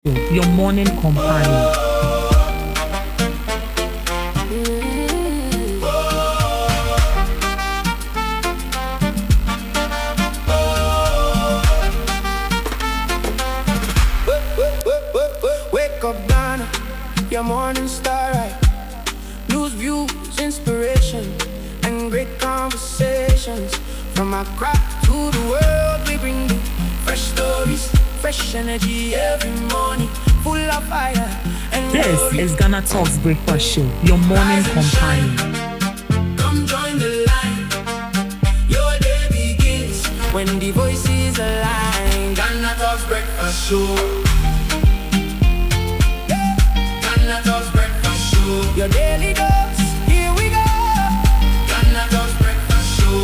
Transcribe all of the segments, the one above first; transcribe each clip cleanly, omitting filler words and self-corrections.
your morning companion. Wake up, Ghana, your morning star, right? News, views, inspiration, and great conversations. From Accra to the world, we bring you fresh stories, fresh energy every morning, full of fire and This glory. is GhanaTalks Breakfast Show, your morning companion. Come join the line. Your day begins when the voices align. GhanaTalks Breakfast Show. GhanaTalks Breakfast Show. Your daily dose. Here we go. GhanaTalks Breakfast Show.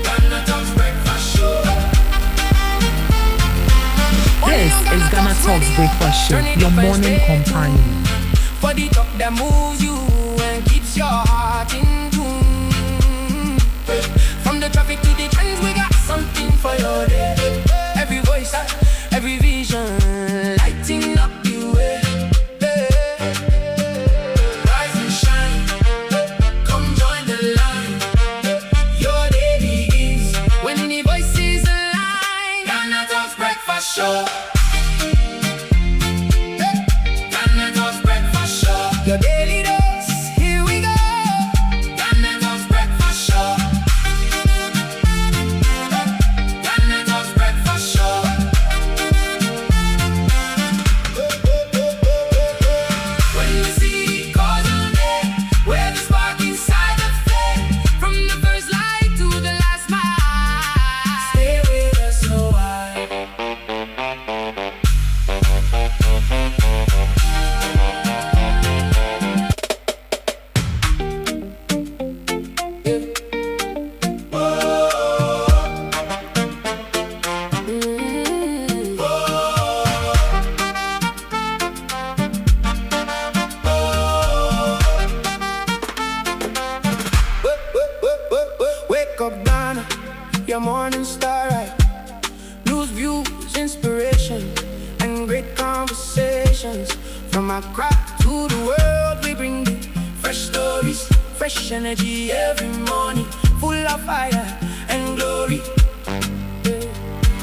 GhanaTalks Breakfast Show. This is GhanaTalks Breakfast Show, your morning companion. For the talk that moves you and keeps your heart in tune. From the traffic to the trends, we got something for your day. Every voice, every vision, lighting up the way. Rise and shine, come join the line. Your day begins when the voices align. GhanaTalks Breakfast Show. GhanaTalks Breakfast Show. Your daily dose, here we go. GhanaTalks Breakfast Show. GhanaTalks Breakfast Show. When you see cause on air, where the spark inside the flame, from the first light to the last mile, stay with us a while. Wake up, Ghana, your morning star, right? News, views, inspiration, and great conversations. From Accra to the world, we bring you fresh stories, fresh energy every morning, full of fire and glory.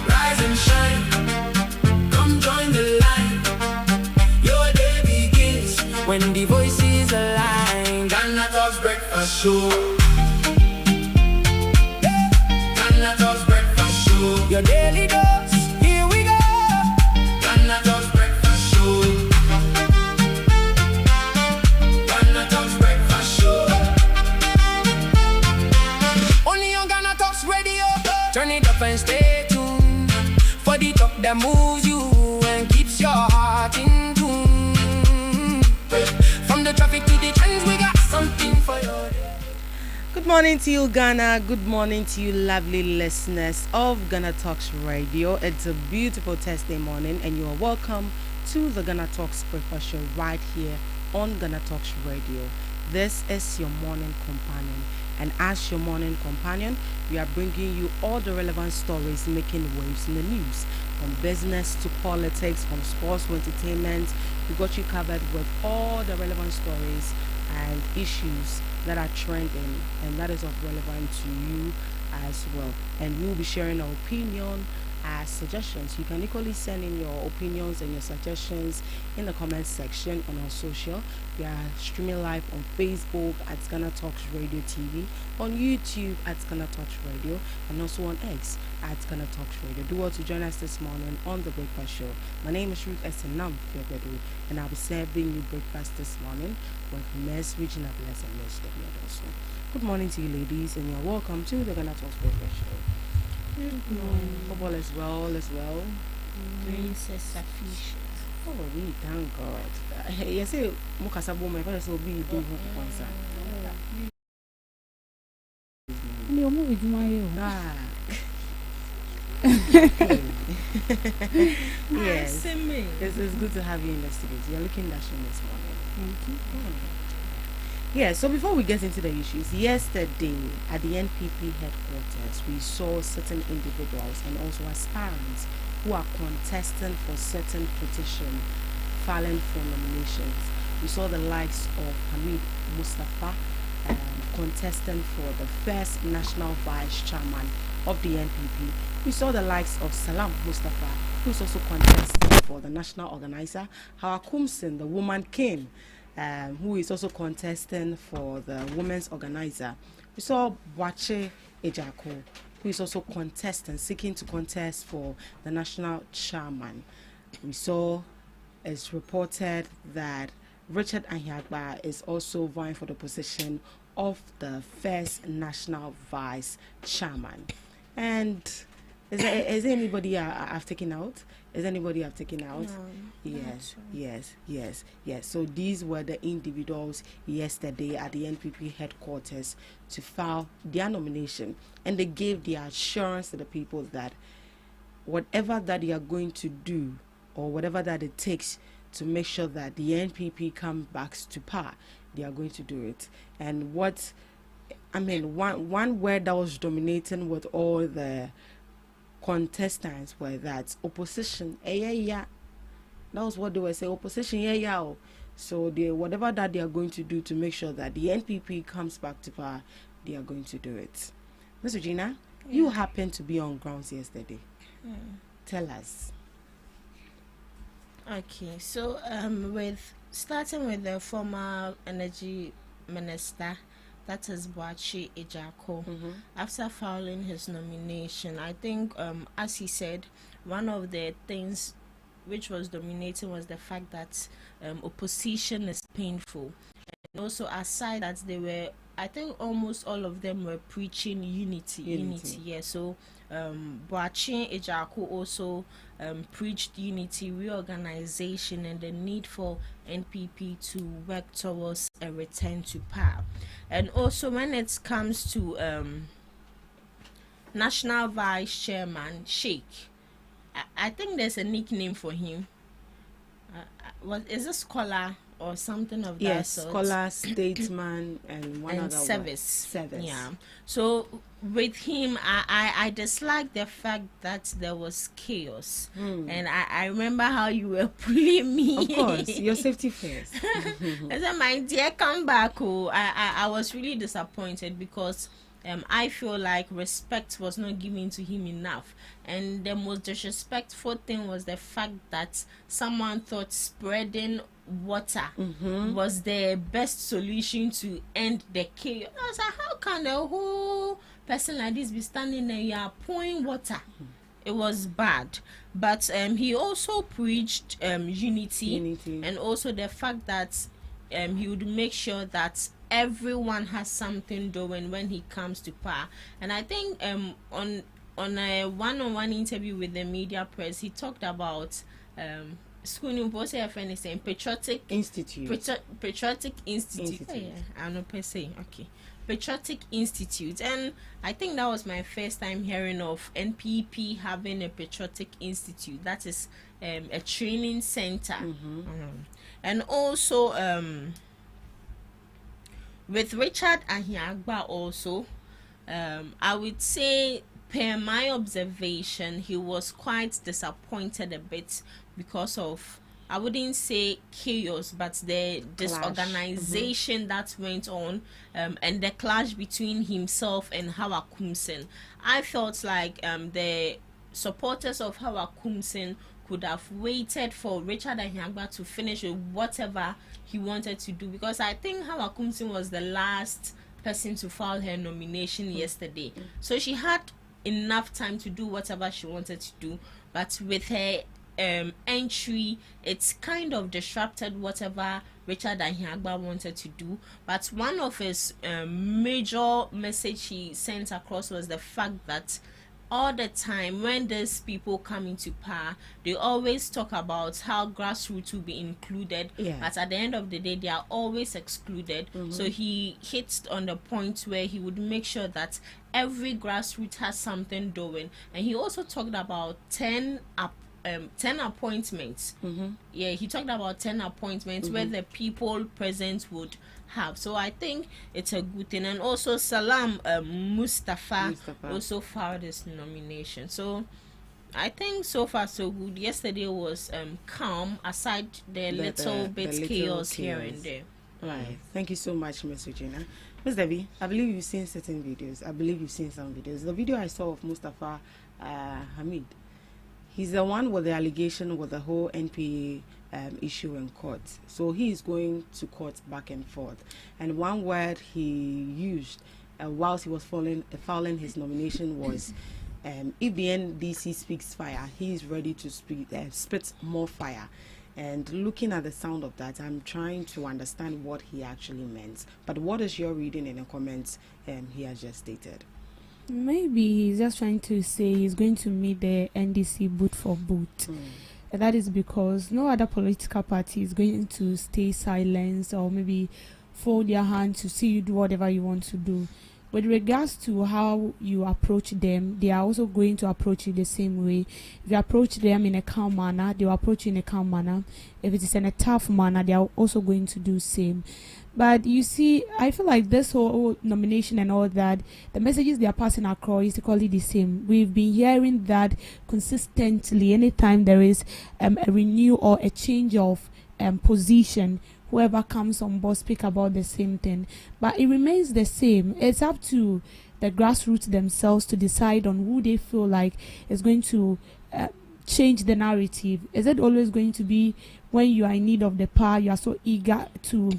Rise and shine, come join the line. Your day begins when the voices align. GhanaTalks Breakfast Show. GhanaTalks Breakfast Show. Your daily dose, here we go. GhanaTalks Breakfast Show. GhanaTalks Breakfast Show. Only on GhanaTalks Radio. Turn it up and stay tuned for the talk that moves you and keeps your heart in tune. From the traffic to the trends, we got something for your day. Good morning to you, Ghana. Good morning to you, lovely listeners of GhanaTalks Radio. It's a beautiful Thursday morning, and you are welcome to the GhanaTalks Breakfast Show right here on GhanaTalks Radio. This is your morning companion, and as your morning companion, we are bringing you all the relevant stories making waves in the news, from business to politics, from sports to entertainment. We got you covered with all the relevant stories and issues that are trending and that is of relevance to you as well. And we will be sharing our opinion as suggestions. You can equally send in your opinions and your suggestions in the comment section on our social. We are streaming live on Facebook at GhanaTalks Radio TV, on YouTube at GhanaTalks Radio, and also on X at GhanaTalks Radio. Do well to join us this morning on the Breakfast Show. My name is Ruth Esenam Febedu, and I'll be serving you breakfast this morning with Ms. Regina Bless and Ms. W. Dawson. Good morning to you, ladies, and you're welcome to the GhanaTalks Breakfast Show. Good morning. Hope all is well, all is well. Grace is sufficient. Oh, we thank God. You say, Mukasabo, my father, so be doing concert. You're with my Ah. Yes. It's good to have you in the studio. You're looking dashing this morning. Thank you. Yeah, so before we get into the issues, yesterday at the NPP headquarters, we saw certain individuals and also aspirants who are contesting for certain petition, filing for nominations. We saw the likes of Hamid Mustafa contesting for the first national vice chairman of the NPP. We saw the likes of Salam Mustafa, who is also contesting for the national organizer. Hawa Kumsin, the woman king, who is also contesting for the women's organizer. We saw Wache Ejako, who is also contesting, seeking to contest for the national chairman. We saw, it's reported that Richard Ahiagba is also vying for the position of the first national vice chairman. And is there anybody I've taken out? Is anybody I've taken out? No, Yes. So these were the individuals yesterday at the NPP headquarters to file their nomination, and they gave the assurance to the people that whatever that they are going to do, or whatever that it takes to make sure that the NPP comes back to power, they are going to do it. And one word that was dominating with all the contestants were that opposition, yeah. That was what they were saying, opposition, yeah. So whatever that they are going to do to make sure that the NPP comes back to power, they are going to do it. Ms. Regina, you happened to be on grounds yesterday. Tell us. Okay, so starting with the former energy minister, that is Boachi Ejako. After filing his nomination, I think, as he said, one of the things which was dominating was the fact that opposition is painful. And also, aside that, they were, I think almost all of them were preaching unity. Yeah, so Boachi Ejako also preached unity, reorganization, and the need for NPP to work towards a return to power. And also, when it comes to National Vice Chairman Sheikh, I think there's a nickname for him. What is a scholar or something of that sort? Scholar, statesman, and one other service. Service. Yeah. So with him, I dislike the fact that there was chaos, and I remember how you were pulling me. Of course, your safety first. I said, my dear, come back. Oh, I was really disappointed because I feel like respect was not given to him enough, and the most disrespectful thing was the fact that someone thought spreading water was the best solution to end the chaos. I was like, how can a whole person like this be standing there, you are pouring water? It was bad. But he also preached unity, and also the fact that he would make sure that everyone has something doing when he comes to power. And I think on a one-on-one interview with the media press, he talked about Patriotic Institute. Patriotic Institute. Oh, yeah. I know per se. Okay. Patriotic Institute. And I think that was my first time hearing of NPP having a Patriotic Institute. That is a training center. And also with Richard Ahiagba also, I would say, per my observation, he was quite disappointed a bit because of, I wouldn't say chaos, but the disorganization that went on, and the clash between himself and Hawa Kumsin. I felt like the supporters of Hawa Kumsin could have waited for Richard Ahiagba to finish with whatever he wanted to do, because I think Hawa Kumsin was the last person to file her nomination yesterday. So she had enough time to do whatever she wanted to do, but with her entry, it's kind of disrupted whatever Richard Ahiagba wanted to do. But one of his major message he sent across was the fact that all the time when these people come into power, they always talk about how grassroots will be included, but at the end of the day they are always excluded. So he hits on the point where he would make sure that every grassroots has something doing. And he also talked about 10 appointments. Yeah, he talked about 10 appointments where the people present would have. So I think it's a good thing. And also Salam Mustafa also filed his nomination. So I think so far so good. Yesterday was calm, aside the little The bit little chaos here and there. Right. Thank you so much, Miss Regina. Miss Debbie, I believe you've seen certain videos. I believe you've seen some videos. The video I saw of Mustafa Hamid, he's the one with the allegation with the whole NPA issue in court. So he is going to court back and forth. And one word he used whilst he was filing his nomination was, if the NDC speaks fire, he is ready to spit more fire. And looking at the sound of that, I'm trying to understand what he actually meant. But what is your reading in the comments he has just stated? Maybe he's just trying to say he's going to meet the NDC boot for boot. And that is because no other political party is going to stay silent or maybe fold their hand to see you do whatever you want to do. With regards to how you approach them, they are also going to approach you the same way. If you approach them in a calm manner, they will approach you in a calm manner. If it is in a tough manner, they are also going to do the same. But you see, I feel like this whole nomination and all that, the messages they are passing across is equally the same. We've been hearing that consistently anytime there is a renew or a change of position. Whoever comes on board speak about the same thing, but it remains the same. It's up to the grassroots themselves to decide on who they feel like is going to change the narrative. Is it always going to be when you are in need of the power, you are so eager to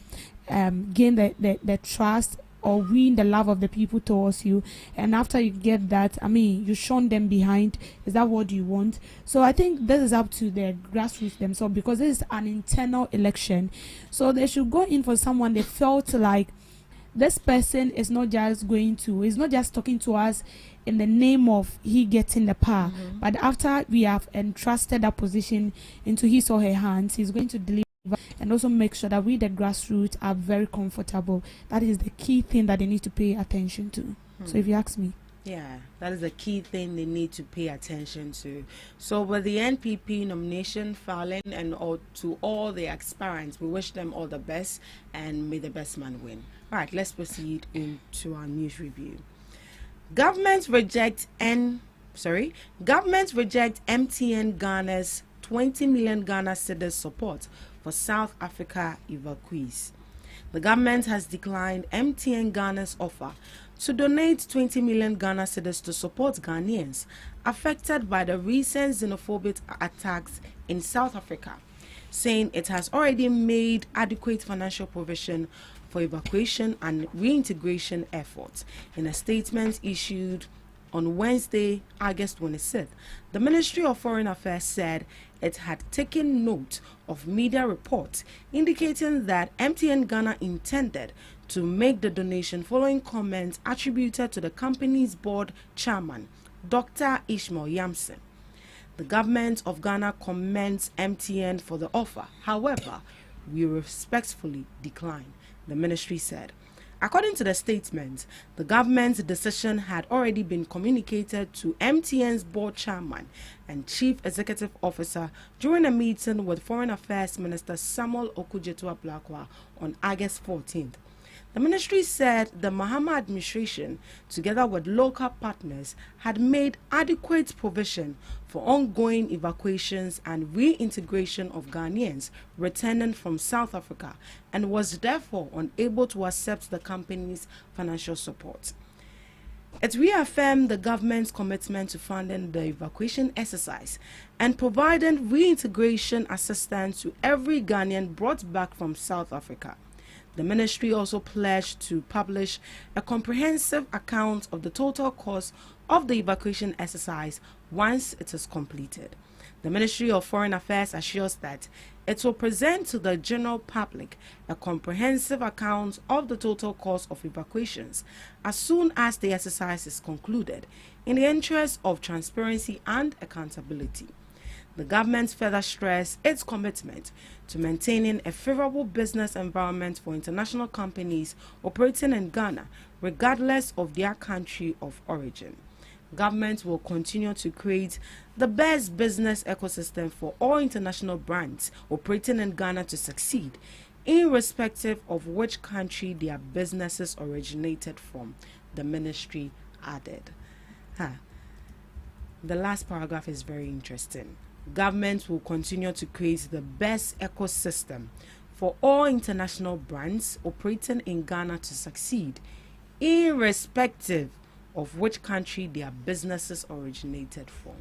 gain the trust or win the love of the people towards you, and after you get that, I mean, you shun them behind? Is that what you want? So I think this is up to the grassroots themselves, because this is an internal election. So they should go in for someone they felt like this person is not just he's not just talking to us in the name of he getting the power, but after we have entrusted that position into his or her hands, he's going to deliver and also make sure that we, the grassroots, are very comfortable. That is the key thing that they need to pay attention to. So if you ask me, yeah, that is the key thing they need to pay attention to. So with the NPP nomination filing and to all the aspirants, we wish them all the best and may the best man win. All right, let's proceed into our news review. Government reject MTN Ghana's 20 million Ghana cedis support for South Africa evacuees. The government has declined MTN Ghana's offer to donate 20 million Ghana cedis to support Ghanaians affected by the recent xenophobic attacks in South Africa, saying it has already made adequate financial provision for evacuation and reintegration efforts. In a statement issued on Wednesday, August 26th, the Ministry of Foreign Affairs said it had taken note of media reports indicating that MTN Ghana intended to make the donation following comments attributed to the company's board chairman, Dr. Ishmael Yamson. The government of Ghana commends MTN for the offer. However, we respectfully decline, the ministry said. According to the statement, the government's decision had already been communicated to MTN's board chairman and chief executive officer during a meeting with Foreign Affairs Minister Samuel Okudzeto-Ablakwa on August 14th. The ministry said the Mahama administration, together with local partners, had made adequate provision for ongoing evacuations and reintegration of Ghanaians returning from South Africa and was therefore unable to accept the company's financial support. It reaffirmed the government's commitment to funding the evacuation exercise and providing reintegration assistance to every Ghanaian brought back from South Africa. The ministry also pledged to publish a comprehensive account of the total cost of the evacuation exercise once it is completed. The Ministry of Foreign Affairs assures that it will present to the general public a comprehensive account of the total cost of evacuations as soon as the exercise is concluded, in the interest of transparency and accountability. The government further stressed its commitment to maintaining a favorable business environment for international companies operating in Ghana, regardless of their country of origin. Government will continue to create the best business ecosystem for all international brands operating in Ghana to succeed, irrespective of which country their businesses originated from, the ministry added. The last paragraph is very interesting. Government will continue to create the best ecosystem for all international brands operating in Ghana to succeed, irrespective of which country their businesses originated from.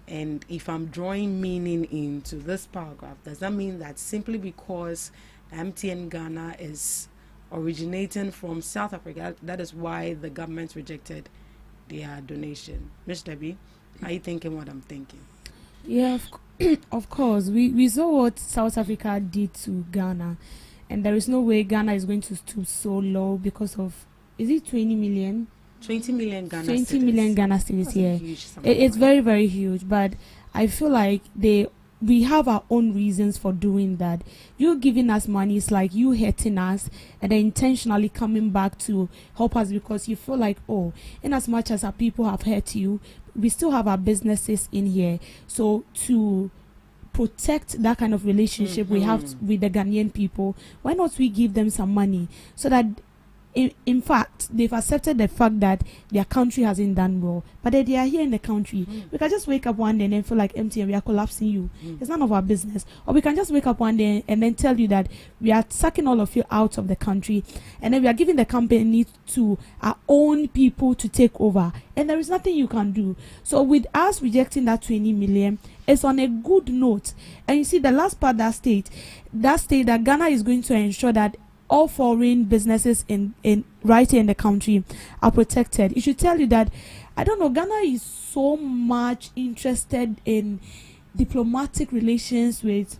And if I'm drawing meaning into this paragraph, does that mean that simply because MTN Ghana is originating from South Africa, that is why the government rejected their donation? Ms. Debbie, are you thinking what I'm thinking? Yeah, of course. We saw what South Africa did to Ghana, and there is no way Ghana is going to stoop so low because of, is it 20 million? 20 million Ghana 20 cedis. million Ghana cedis, yeah. It's Right? very, very huge, but I feel like we have our own reasons for doing that. You giving us money is like you hurting us and then intentionally coming back to help us because you feel like, oh, in as much as our people have hurt you, we still have our businesses in here. So to protect that kind of relationship we have with the Ghanaian people, why not we give them some money so that in fact they've accepted the fact that their country hasn't done well, but that they are here in the country. We can just wake up one day and then feel like empty and we are collapsing you. It's none of our business. Or we can just wake up one day and then tell you that we are sucking all of you out of the country and then we are giving the company to our own people to take over, and there is nothing you can do. So with us rejecting that 20 million, it's on a good note. And you see the last part, that state that Ghana is going to ensure that all foreign businesses in right here in the country are protected. It should tell you that, I don't know, Ghana is so much interested in diplomatic relations with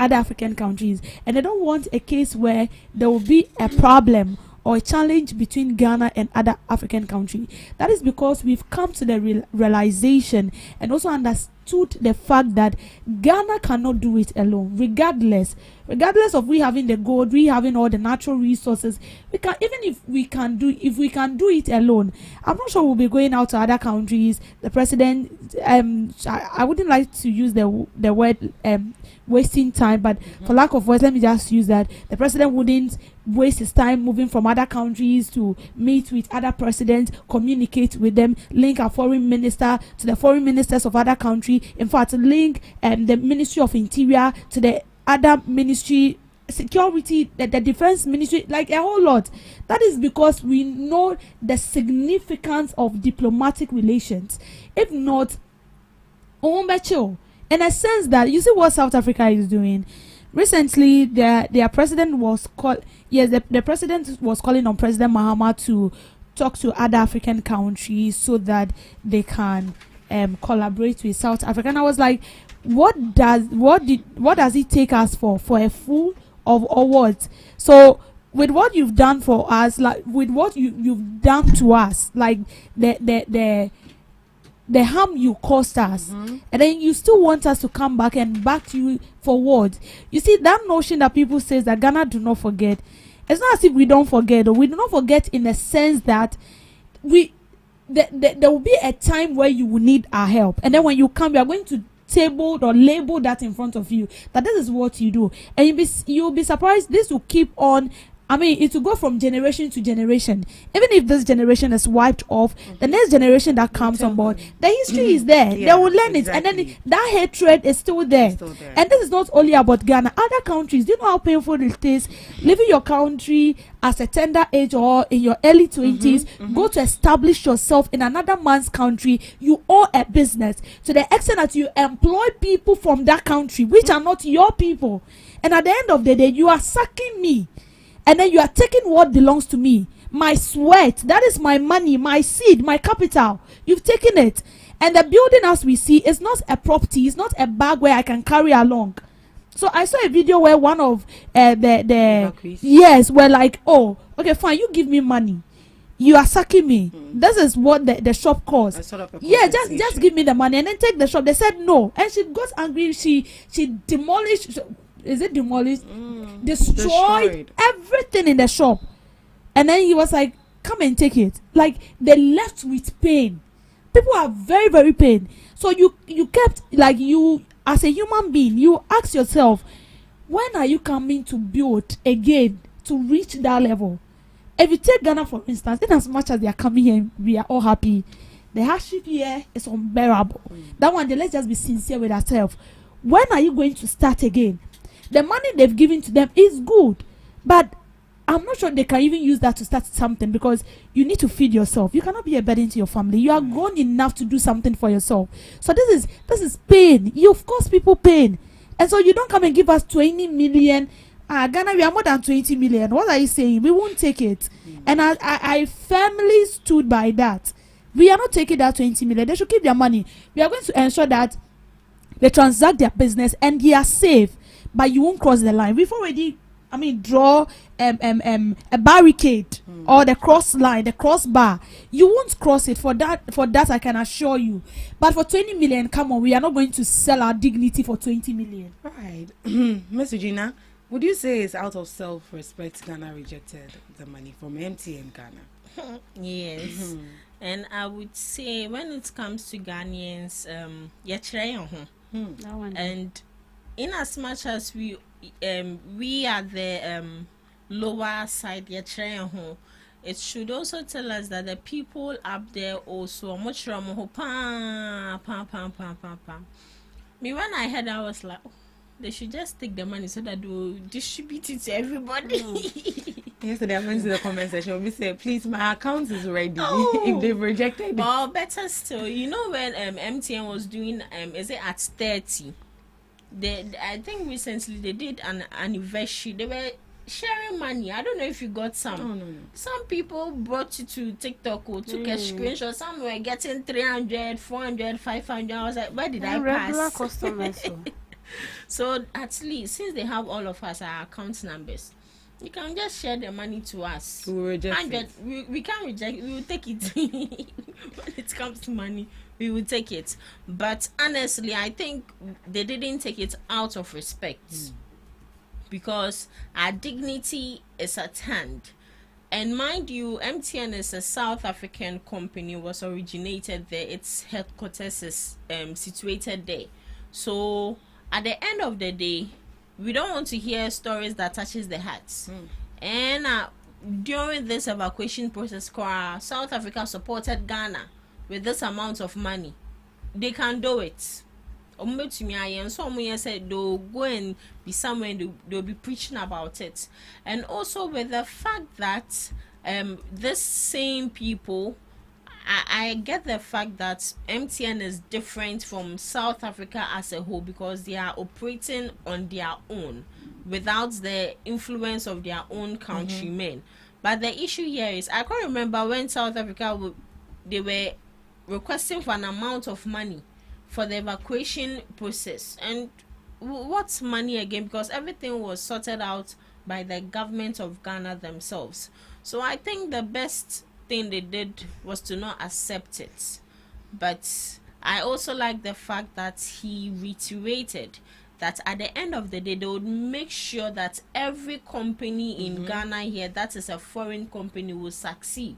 other African countries, and they don't want a case where there will be a problem or a challenge between Ghana and other African countries. That is because we've come to the realization and also understood the fact that Ghana cannot do it alone, regardless of we having the gold, we having all the natural resources. We can, even if we can do it alone, I'm not sure we'll be going out to other countries. The president, I wouldn't like to use the word wasting time, but for lack of words, let me just use that. The president wouldn't waste his time moving from other countries to meet with other presidents, communicate with them, link our foreign minister to the foreign ministers of other countries. In fact, link the Ministry of Interior to the other ministry, security, the defense ministry, like a whole lot. That is because we know the significance of diplomatic relations. If not, in a sense that you see what South Africa is doing. Recently, their president was the president was calling on President Mahama to talk to other African countries so that they can collaborate with South Africa. And I was like, what does it take us for a fool or what? So with what you've done for us, like with what you've done to us, like the harm you caused us, and then you still want us to come back and back you for what? You see, that notion that people say that Ghana do not forget, it's not as if we don't forget, or we do not forget in the sense that there will be a time where you will need our help, and then when you come, we are going to table or label that in front of you that this is what you do, and you'll be surprised this will keep on. I mean, it will go from generation to generation. Even if this generation is wiped off, the next generation that comes on board, the history is there. They will learn it, and then that hatred is still there. And this is not only about Ghana. Other countries, do you know how painful it is leaving your country as a tender age or in your early 20s, go to establish yourself in another man's country? You own a business to the extent that you employ people from that country, which are not your people. And at the end of the day, you are sucking me. And then you are taking what belongs to me, my sweat, that is my money, my seed, my capital. You've taken it. And the building, as we see, is not a property, it's not a bag where I can carry along. So I saw a video where one of yes, were like, oh, okay, fine, you give me money. You are sucking me. This is what the shop costs. Yeah, just give me the money and then take the shop. They said no. And she got angry. She demolished. Is it demolished? Destroyed everything in the shop. And then he was like, come and take it. Like, they left with pain. People are very, very pain. So you kept, like, you as a human being, you ask yourself, when are you coming to build again to reach that level? If you take Ghana for instance, in as much as they are coming here, we are all happy. The hardship here is unbearable. That one, let's just be sincere with ourselves. When are you going to start again? The money they've given to them is good, but I'm not sure they can even use that to start something, because you need to feed yourself. You cannot be a burden to your family. You are grown enough to do something for yourself. So this is pain. You of course people pain, and so you don't come and give us 20 million. Ghana, we are more than 20 million. What are you saying? We won't take it. And I firmly stood by that. We are not taking that 20 million. They should keep their money. We are going to ensure that they transact their business and they are safe, but you won't cross the line. We've already, draw a barricade or the cross line, the crossbar. You won't cross it. For that I can assure you. But for 20 million, come on, we are not going to sell our dignity for 20 million. Right. Miss Regina, would you say it's out of self-respect Ghana rejected the money from MTN Ghana? Yes. And I would say when it comes to Ghanaians, That one. and in as much as we are the lower side, it should also tell us that the people up there also much me when I heard, I was like, oh, they should just take the money so that they'll distribute it to everybody. Yesterday I went to the comment section. We said, please, my account is ready. Oh. If they've rejected it. Or better still, you know when MTN was doing is it at 30? I think recently they did an anniversary. They were sharing money. I don't know if you got some. No. Some people brought it to TikTok or took a screenshot. Some were getting 300, 400, 500. I was like, where did I Regular pass? customers. So at least since they have all of us our account numbers, you can just share the money to us. We will reject 100, it. we can't reject. We will take it. When it comes to money, we will take it. But honestly, I think they didn't take it out of respect, because our dignity is at hand. And mind you, MTN is a South African company, was originated there. Its headquarters is situated there. So at the end of the day, we don't want to hear stories that touches the hearts. And during this evacuation process, South Africa supported Ghana with this amount of money. They can do it. So said they'll go and be somewhere and they'll be preaching about it. And also with the fact that this same people, I get the fact that MTN is different from South Africa as a whole, because they are operating on their own without the influence of their own countrymen. But the issue here is, I can't remember when South Africa they were requesting for an amount of money for the evacuation process. And what's money again? Because everything was sorted out by the government of Ghana themselves. So I think the best thing they did was to not accept it. But I also like the fact that he reiterated that at the end of the day, they would make sure that every company in Ghana here that is a foreign company will succeed.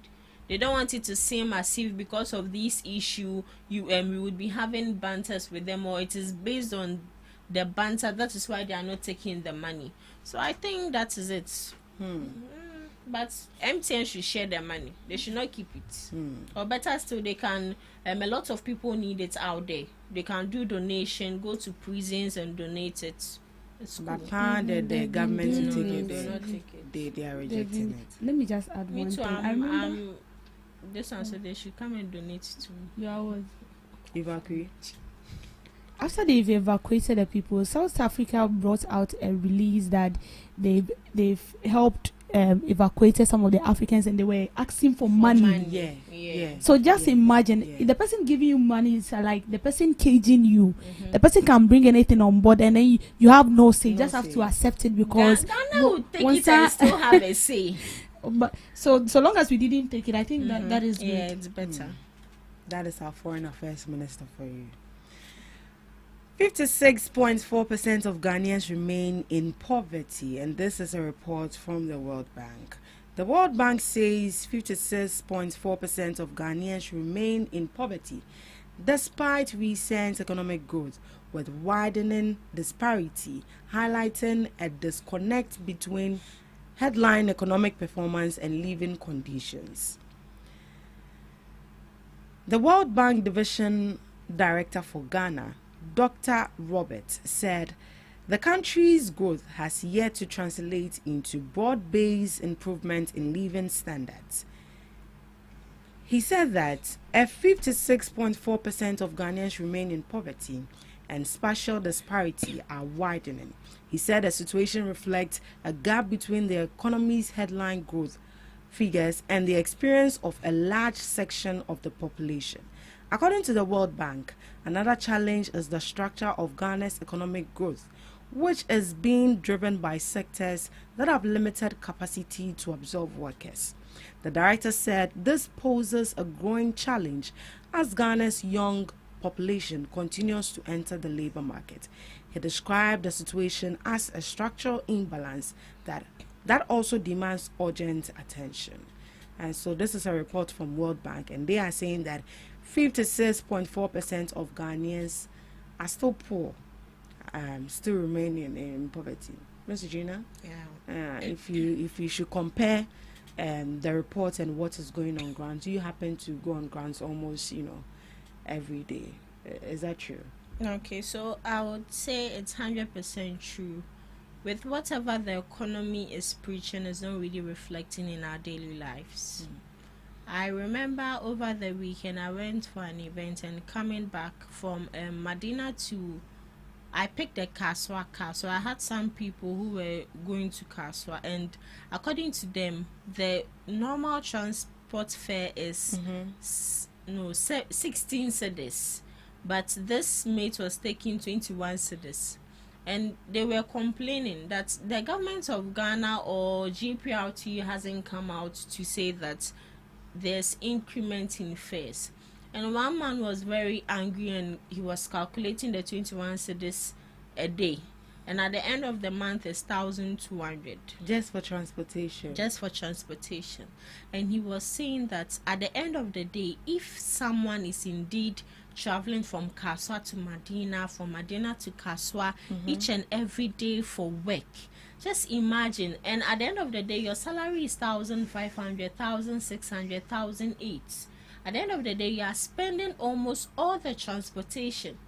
They don't want it to seem as if because of this issue we would be having banters with them, or it is based on the banter. That is why they are not taking the money. So I think that is it. But MTN should share their money. They should not keep it. Or better still, they can. A lot of people need it out there. They can do donation, go to prisons and donate it. It's cool. But the government will take it. They will not take it. They are rejecting it. Let me just add Me one too. thing. I remember This one, so they should come and donate to me. you are what? Evacuate. After they've evacuated the people, South Africa brought out a release that they've helped evacuated some of the Africans, and they were asking for money. Yeah. So just imagine, Yeah. if the person giving you money is like the person caging you. The person can bring anything on board, and then you have no say. You just have to accept it, because Ghana would take it and still have a say. But so long as we didn't take it, I think that is good. Yeah, it's better. That is our foreign affairs minister for you. 56.4% of Ghanaians remain in poverty, and this is a report from the World Bank. The World Bank says 56.4% of Ghanaians remain in poverty, despite recent economic growth, with widening disparity, highlighting a disconnect between headline economic performance and living conditions. The World Bank Division Director for Ghana, Dr. Robert, said the country's growth has yet to translate into broad-based improvement in living standards. He said that 56.4% of Ghanaians remain in poverty and spatial disparity are widening. He said the situation reflects a gap between the economy's headline growth figures and the experience of a large section of the population. According to the World Bank, another challenge is the structure of Ghana's economic growth, which is being driven by sectors that have limited capacity to absorb workers. The director said this poses a growing challenge as Ghana's young population continues to enter the labor market. He described the situation as a structural imbalance that also demands urgent attention. And so this is a report from World Bank, and they are saying that 56.4% of Ghanaians are still poor, still remaining in poverty. Mr. Gina? Yeah. If you should compare the report and what is going on ground, you happen to go on grounds almost, every day. Is that true? Okay, so I would say it's 100% true. With whatever the economy is preaching is not really reflecting in our daily lives. I remember over the weekend I went for an event, and coming back from Medina to, I picked a Kaswa car. So I had some people who were going to Kaswa, and according to them, the normal transport fare is 16 cedis, but this mate was taking 21 cedis. And they were complaining that the government of Ghana or GPRT hasn't come out to say that there's increment in fares. And one man was very angry, and he was calculating the 21 cedis a day. And at the end of the month, it's 1,200. Just for transportation. Just for transportation. And he was saying that at the end of the day, if someone is indeed traveling from Kaswa to Medina, from Medina to Kaswa, each and every day for work, just imagine. And at the end of the day, your salary is 1,500, 1,600, 1,008. At the end of the day, you are spending almost all the transportation.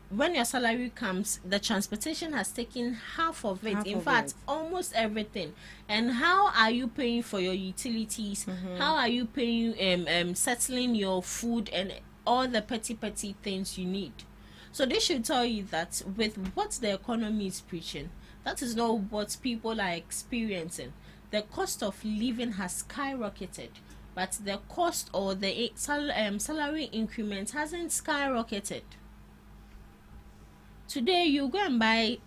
When your salary comes, the transportation has taken half of it. In fact, almost everything. And how are you paying for your utilities? How are you paying, settling your food and all the petty things you need? So they should tell you that with what the economy is preaching, that is not what people are experiencing. The cost of living has skyrocketed, but the cost or the salary increment hasn't skyrocketed. Today you go and buy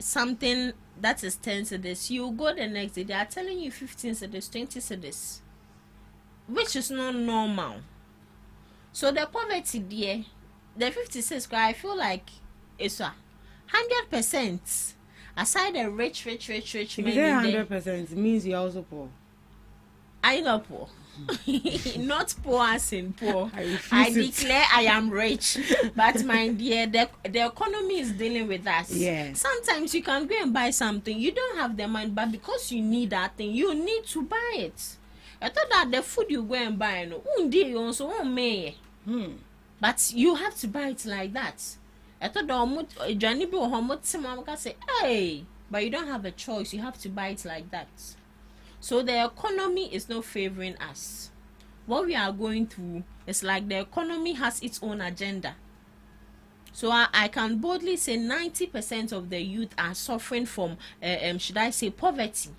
something that is 10 cedis, you go the next day, they are telling you 15 cedis, 20 cedis, which is not normal. So the poverty there, the 56, I feel like it's 100%. Aside the rich men. If you say 100%, it means you're also poor. I not poor. Not poor as in poor. I declare I am rich. But my dear, the economy is dealing with us. Yeah. Sometimes you can go and buy something, you don't have the money, but because you need that thing, you need to buy it. I thought that the food you go and buy, but you have to buy it like that. I thought the say, hey, but you don't have a choice. You have to buy it like that. So the economy is not favoring us. What we are going through is like the economy has its own agenda. So I can boldly say 90% of the youth are suffering from, should I say, poverty.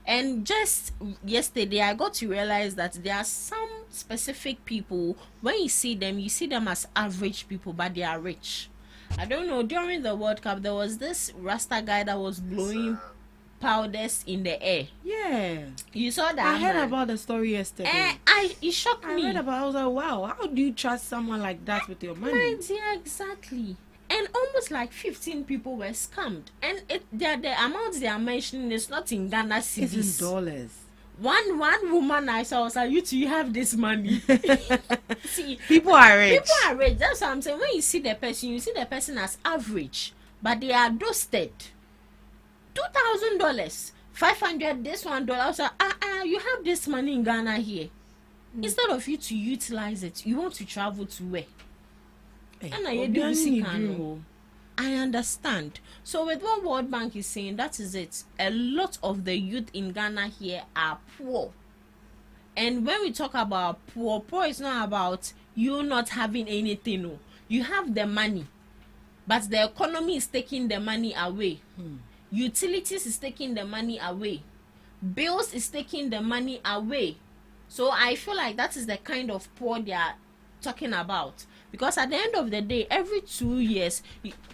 And just yesterday, I got to realize that there are some specific people, when you see them as average people, but they are rich. I don't know, during the World Cup, there was this Rasta guy that was blowing powders in the air. Yeah. You saw that? I heard about the story yesterday. It shocked me. I was like, wow, how do you trust someone like that with your money? Yeah, exactly. And almost like 15 people were scammed. And the amounts they are mentioning is not in Ghana cedis. It's in dollars. One woman I saw was like, you have this money. See, people are rich. That's what I'm saying. When you see the person as average, but they are dusted. $2,000, $500, this $1. I was like, you have this money in Ghana here. Instead of you to utilize it, you want to travel to where? And I understand. So with what World Bank is saying, that is it. A lot of the youth in Ghana here are poor. And when we talk about poor is not about you not having anything. No. You have the money, but the economy is taking the money away. Utilities is taking the money away. Bills is taking the money away. So I feel like that is the kind of poor they are talking about. Because at the end of the day, every 2 years,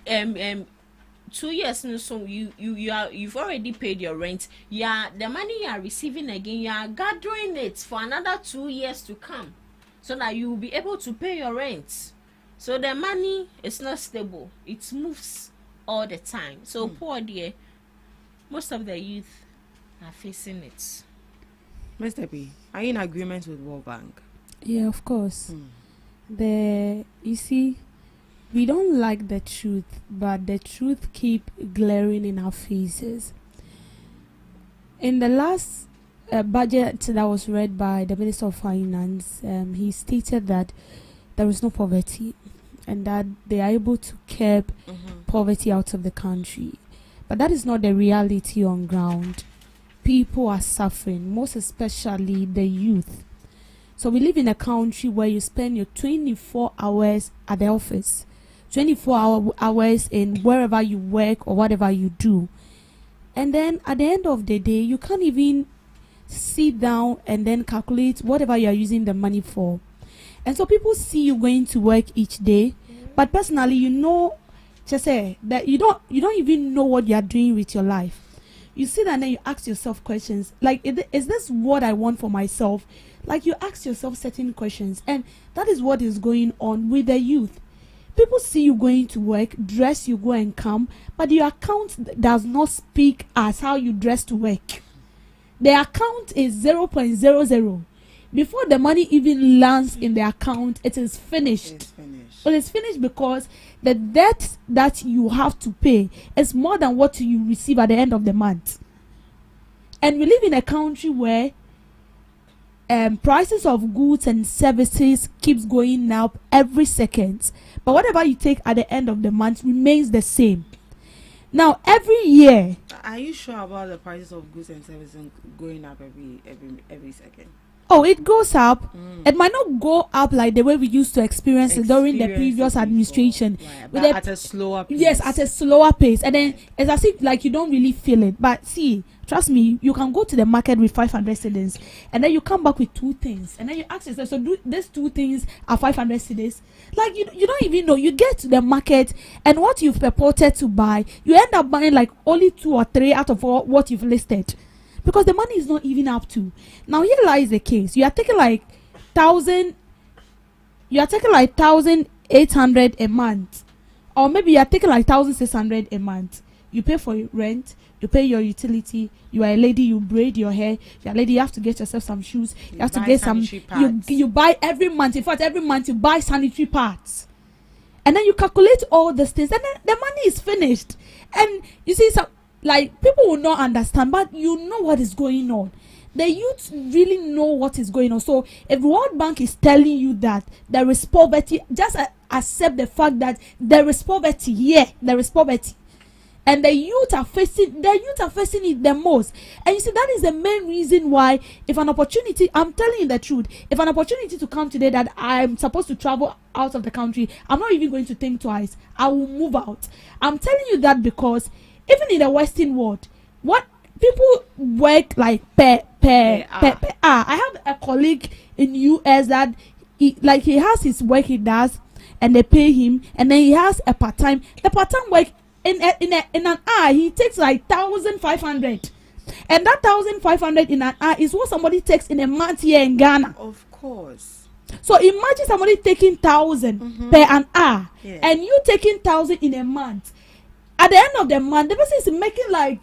2 years, so you've already paid your rent. Yeah, the money you are receiving again, you are gathering it for another 2 years to come, so that you will be able to pay your rent. So the money is not stable; it moves all the time. So poor dear, most of the youth are facing it. Mr. P, are you in agreement with World Bank? Yeah, of course. You see, we don't like the truth, but the truth keep glaring in our faces. In the last budget that was read by the Minister of Finance, he stated that there is no poverty and that they are able to keep poverty out of the country. But that is not the reality on ground. People are suffering, most especially the youth. So we live in a country where you spend your 24 hours at the office, 24 hours in wherever you work or whatever you do. And then at the end of the day, you can't even sit down and then calculate whatever you are using the money for. And so people see you going to work each day, but personally, you know, just say that you don't even know what you are doing with your life. You sit and then you ask yourself questions like, is this what I want for myself? Like, you ask yourself certain questions, and that is what is going on with the youth. People see you going to work, dress, you go and come, but your account does not speak as how you dress to work. The account is 0.00. Before the money even lands in the account, it is finished. It's finished. But it's finished because the debt that you have to pay is more than what you receive at the end of the month. And we live in a country where prices of goods and services keeps going up every second, but whatever you take at the end of the month remains the same. Now every year, are you sure about the prices of goods and services going up every second? Oh, it goes up. It might not go up like the way we used to experience it during the previous administration. Right, but at a slower pace. Yes, at a slower pace. And then it's as if like you don't really feel it. But see, trust me, you can go to the market with 500 cedis and then you come back with two things. And then you ask yourself, so do these two things are 500 cedis? Like you don't even know. You get to the market and what you've purported to buy, you end up buying like only 2 or 3 out of what you've listed. Because the money is not even up to. Now here lies the case. You are taking like 1,800 a month. Or maybe you are taking like 1,600 a month. You pay for your rent, you pay your utility, you are a lady, you braid your hair, you're a lady, you have to get yourself some shoes, you have to get some you buy every month. In fact, every month you buy sanitary parts. And then you calculate all these things and then the money is finished. And you see some like people will not understand, but you know what is going on. The youth really know what is going on. So if the World Bank is telling you that there is poverty, just accept the fact that there is poverty. Yeah, there is poverty, and the youth are facing it the most. And you see, that is the main reason why, if an opportunity, I'm telling you the truth, if an opportunity to come today that I'm supposed to travel out of the country, I'm not even going to think twice. I will move out. I'm telling you that because even in the Western world, what people work like per hour. I have a colleague in US that he has his work he does, and they pay him, and then he has a part-time. The part-time work in an hour he takes like 1,500, and that 1,500 in an hour is what somebody takes in a month here in Ghana. Of course. So imagine somebody taking 1,000 per an hour, and you taking 1,000 in a month. At the end of the month, the person is making like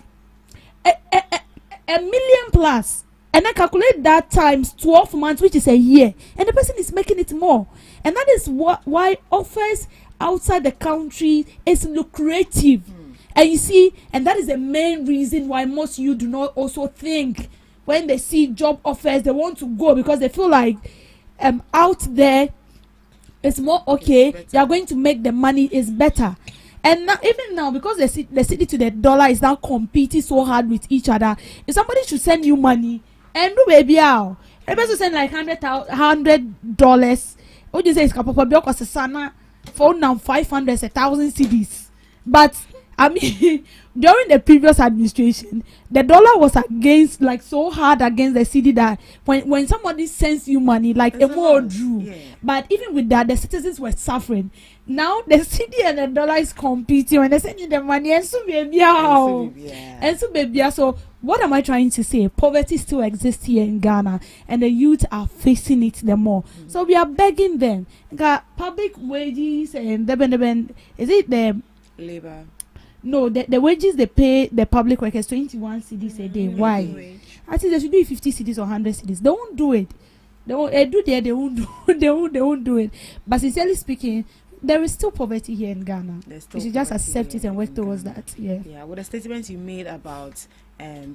a million plus, and then calculate that times 12 months, which is a year, and the person is making it more. And that is why offers outside the country is lucrative. And you see, and that is the main reason why most you do not also think when they see job offers they want to go, because they feel like out there is more okay. You are going to make the money is better. And now, even now, because the city to the dollar is now competing so hard with each other, if somebody should send you money and do baby how, a person send like $100, what do you say is kapapa because the sana phone now 500 1,000 CDs. But I mean, during the previous administration, the dollar was against, like, so hard against the city that when somebody sends you money, like a more drew. Yeah. But even with that, the citizens were suffering. Now the city and the dollar is competing when they send you the money, and so baby, so what am I trying to say? Poverty still exists here in Ghana, and the youth are facing it the more. So we are begging them. Got public wages and is it the labor? No, the wages they pay the public workers 21 cedis a day. Why? I think they should do 50 cedis or 100 cedis. They won't do it. They won't do there. They won't do. They won't do it. But sincerely speaking, there is still poverty here in Ghana. We should just accept it and work towards that. Yeah. Yeah. With the statements you made about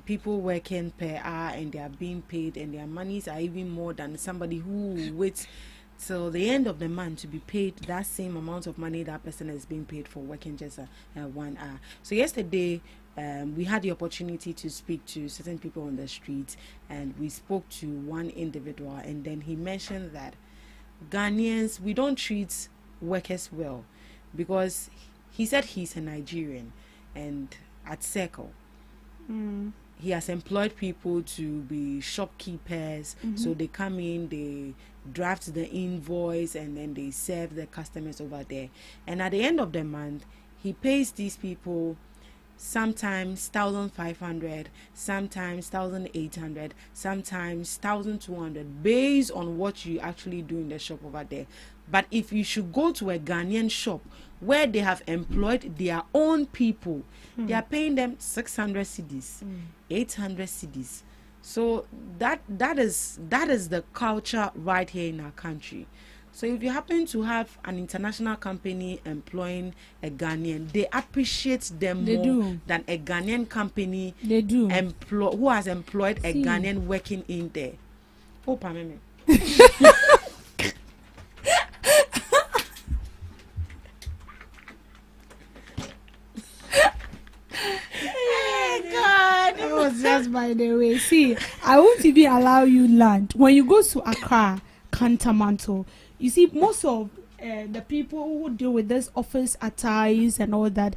people working per hour and they are being paid and their monies are even more than somebody who waits till the end of the month to be paid that same amount of money that person is being paid for working just 1 hour. So yesterday we had the opportunity to speak to certain people on the street, and we spoke to one individual, and then he mentioned that Ghanaians, we don't treat workers well, because he said he's a Nigerian, and at Circle he has employed people to be shopkeepers. So they come in, they draft the invoice, and then they serve the customers over there. And at the end of the month, he pays these people sometimes 1,500, sometimes 1,800, sometimes 1,200, based on what you actually do in the shop over there. But if you should go to a Ghanaian shop where they have employed their own people, they are paying them 600 cedis, 800 cedis. So that is the culture right here in our country. So if you happen to have an international company employing a Ghanaian, they appreciate them more than a Ghanaian company who has employed a Ghanaian working in there. Oh, Pameme. Just by the way, see, I won't even allow you land. When you go to Accra, Kantamanto, you see most of the people who deal with this office attires and all that,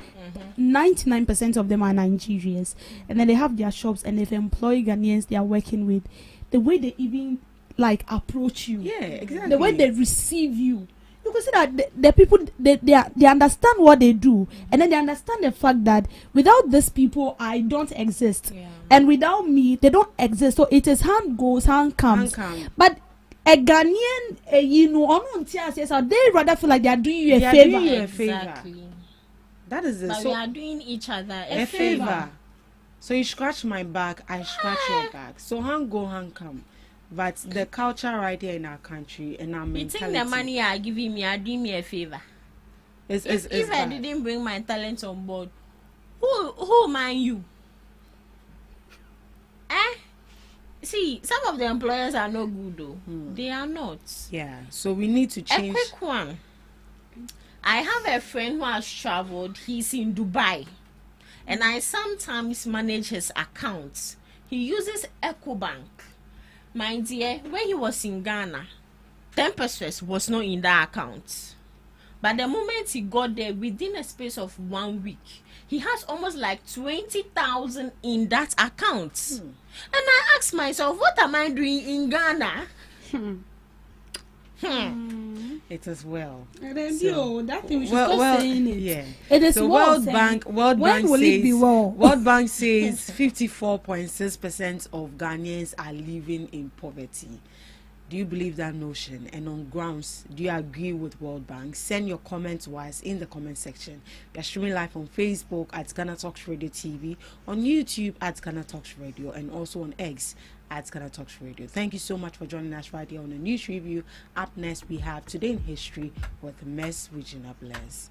99% of them are Nigerians, and then they have their shops and they've employed Ghanaians they are working with. The way they even like approach you, exactly. The way they receive you. You can see that the people they understand what they do, and then they understand the fact that without these people I don't exist, and without me they don't exist. So it is hand goes, hand comes. But a Ghanaian, they rather feel like they are doing you a favor. Exactly. That is it. But we are doing each other a favor. So you scratch my back, I scratch your back. So hand go, hand come. But the culture right here in our country and our mentality. You think the money you are giving me are doing me a favor? If I didn't bring my talent on board, who mind you? See, some of the employers are not good though. They are not. Yeah. So we need to change. A quick one. I have a friend who has traveled. He's in Dubai, and I sometimes manage his accounts. He uses EcoBank. My dear, when he was in Ghana, 10% was not in that account. But the moment he got there, within a space of 1 week, he has almost like 20,000 in that account. And I asked myself, what am I doing in Ghana? It is well. And then that thing we should stop saying it. Yeah. It is World Bank when will it be well? World Bank says 54.6% of Ghanaians are living in poverty. Do you believe that notion? And on grounds, do you agree with World Bank? Send your comments to us in the comment section. We are streaming live on Facebook at GhanaTalks Radio TV, on YouTube at GhanaTalks Radio, and also on X at GhanaTalks Radio. Thank you so much for joining us right here on the news review. Up next, we have Today in History with Ms. Regina Blaise.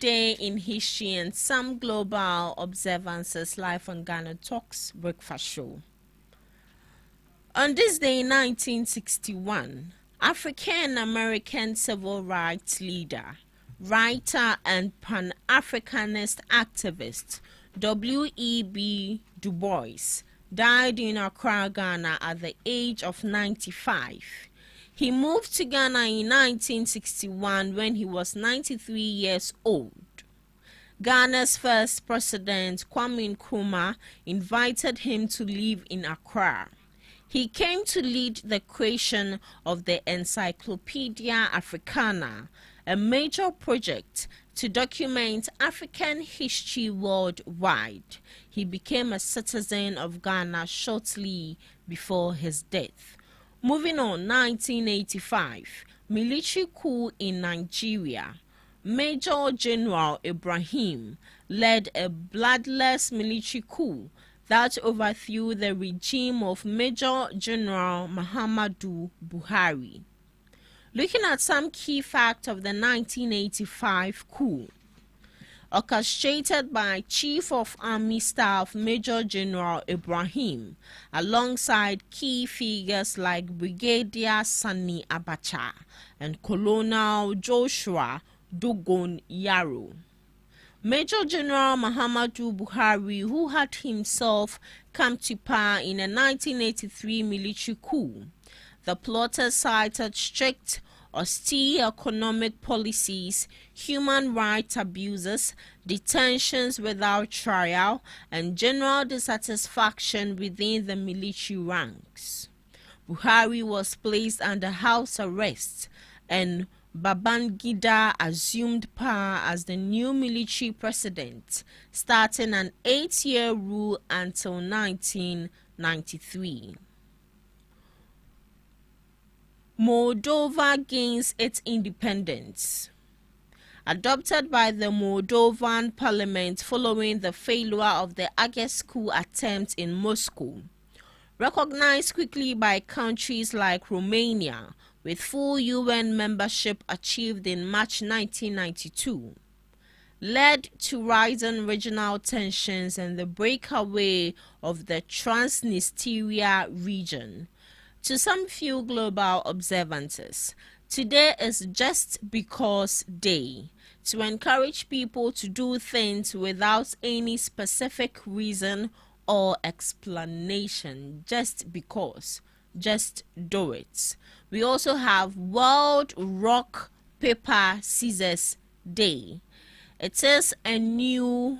day in history and some global observances live on Ghana Talks Breakfast Show. On this day in 1961, African-American civil rights leader, writer and Pan-Africanist activist W.E.B. Du Bois died in Accra, Ghana at the age of 95. He moved to Ghana in 1961 when he was 93 years old. Ghana's first president, Kwame Nkrumah, invited him to live in Accra. He came to lead the creation of the Encyclopedia Africana, a major project to document African history worldwide. He became a citizen of Ghana shortly before his death. Moving on, 1985, military coup in Nigeria. Major General Ibrahim led a bloodless military coup that overthrew the regime of Major General Muhammadu Buhari. Looking at some key facts of the 1985 coup. Orchestrated by Chief of Army Staff Major General Ibrahim, alongside key figures like Brigadier Sani Abacha and Colonel Joshua Dogon Yaro. Major General Muhammadu Buhari, who had himself come to power in a 1983 military coup. The plotters cited strict, austere economic policies, human rights abuses, detentions without trial, and general dissatisfaction within the military ranks. Buhari was placed under house arrest, and Babangida assumed power as the new military president, starting an 8-year rule until 1993. Moldova gains its independence. Adopted by the Moldovan parliament following the failure of the August coup attempt in Moscow. Recognized quickly by countries like Romania, with full UN membership achieved in March 1992. Led to rising regional tensions and the breakaway of the Transnistria region. To some few global observances, today is Just Because Day, to encourage people to do things without any specific reason or explanation. Just because. Just do it. We also have World Rock, Paper, Scissors Day. It is a new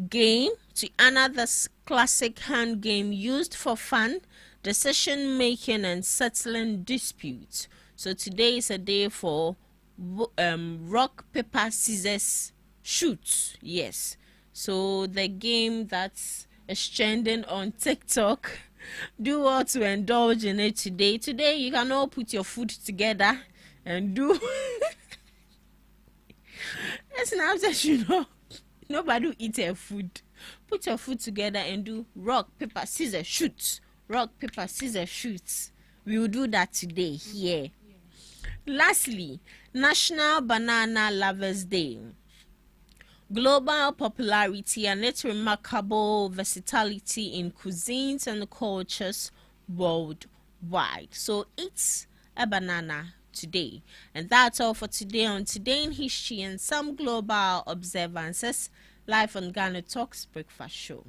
game to honor this classic hand game used for fun, decision making and settling disputes. So today is a day for rock, paper, scissors, shoot. Yes. So the game that's trending on TikTok, do well to indulge in it today. Today you can all put your food together and do it's not that nobody will eat their food. Put your food together and do rock, paper, scissors, shoot. Rock, paper, scissors, shoot. We will do that today here. Lastly, National Banana Lovers Day. Global popularity and its remarkable versatility in cuisines and cultures worldwide. So it's a banana today. And that's all for today on Today in History and some global observances, live on Ghana Talks Breakfast Show.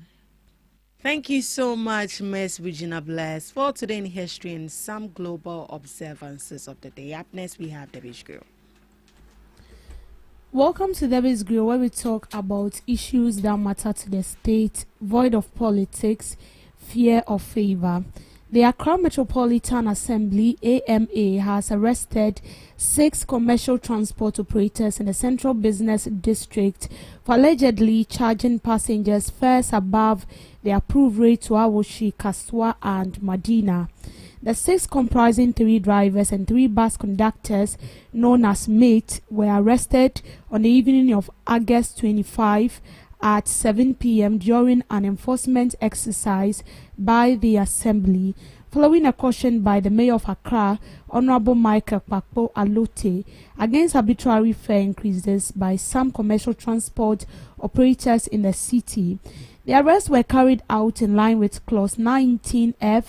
Thank you so much, Miss Regina Bless, for Today in History and some global observances of the day. Up next, we have Debbie's Grill. Welcome to Debbie's Grill, where we talk about issues that matter to the state, void of politics, fear of favor. The Accra Metropolitan Assembly, AMA, has arrested 6 commercial transport operators in the Central Business District for allegedly charging passengers fares above the approved rate to Awoshi, Kaswa, and Medina. The 6, comprising 3 drivers and 3 bus conductors, known as MATE, were arrested on the evening of August 25 at 7 p.m. during an enforcement exercise by the Assembly. following a caution by the Mayor of Accra, Honorable Michael Kpakpo Alote, against arbitrary fare increases by some commercial transport operators in the city. The arrests were carried out in line with Clause 19F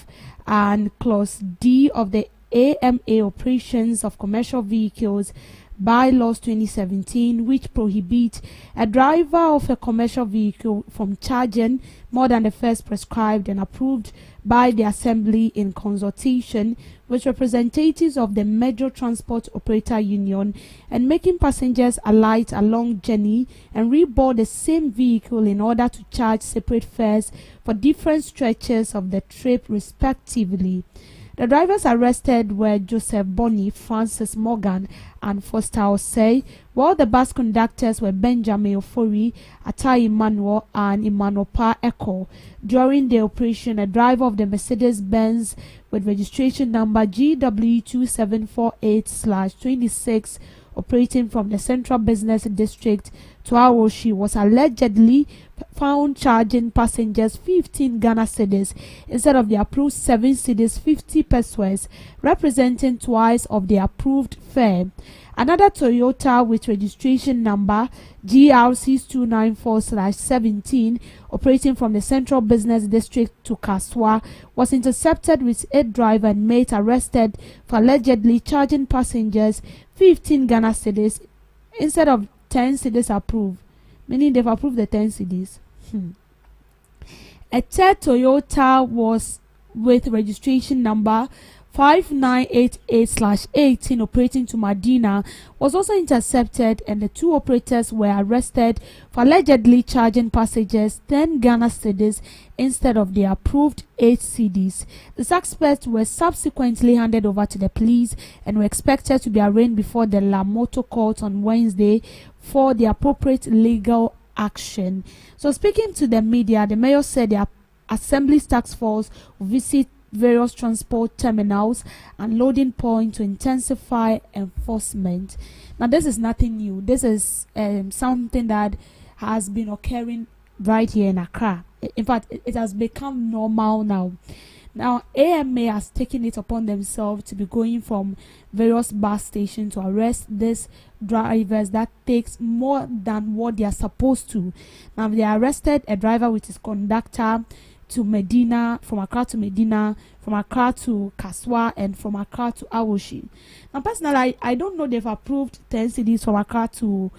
and Clause D of the AMA Operations of Commercial Vehicles Bylaws 2017, which prohibit a driver of a commercial vehicle from charging more than the fares prescribed and approved by the Assembly in consultation with representatives of the Major Transport Operator Union, and making passengers alight a long journey and reboard the same vehicle in order to charge separate fares for different stretches of the trip respectively. The drivers arrested were Joseph Bonney, Francis Morgan, and Foster Osei, while the bus conductors were Benjamin Ofori, Atai Emmanuel, and Emmanuel Pa Echo. During the operation, a driver of the Mercedes-Benz with registration number GW2748/26 operating from the Central Business District to Awoshi was allegedly found charging passengers 15 Ghana cedis instead of the approved 7 cedis 50 pesos, representing twice of the approved fare. Another Toyota with registration number GRC294/17 operating from the Central Business District to Kaswa was intercepted with 8 driver and mate arrested for allegedly charging passengers 15 Ghana cedis instead of 10 cedis approved, meaning they've approved the 10 cedis. A third Toyota was with registration number 5988/18 operating to Medina was also intercepted, and the 2 operators were arrested for allegedly charging passengers 10 Ghana cedis instead of the approved 8 cedis. The suspects were subsequently handed over to the police and were expected to be arraigned before the Lamoto court on Wednesday for the appropriate legal action. So, speaking to the media, the mayor said the Assembly's task force will visit various transport terminals and loading points to intensify enforcement. Now, this is nothing new. This is something that has been occurring right here in Accra. In fact, it has become normal now. Now, AMA has taken it upon themselves to be going from various bus stations to arrest these drivers that takes more than what they are supposed to. Now, they arrested a driver with his conductor to Medina, from Accra to Medina, from Accra to Kaswa, and from Accra to Awoshi. Now, personally, I don't know they've approved 10 cedis from Accra to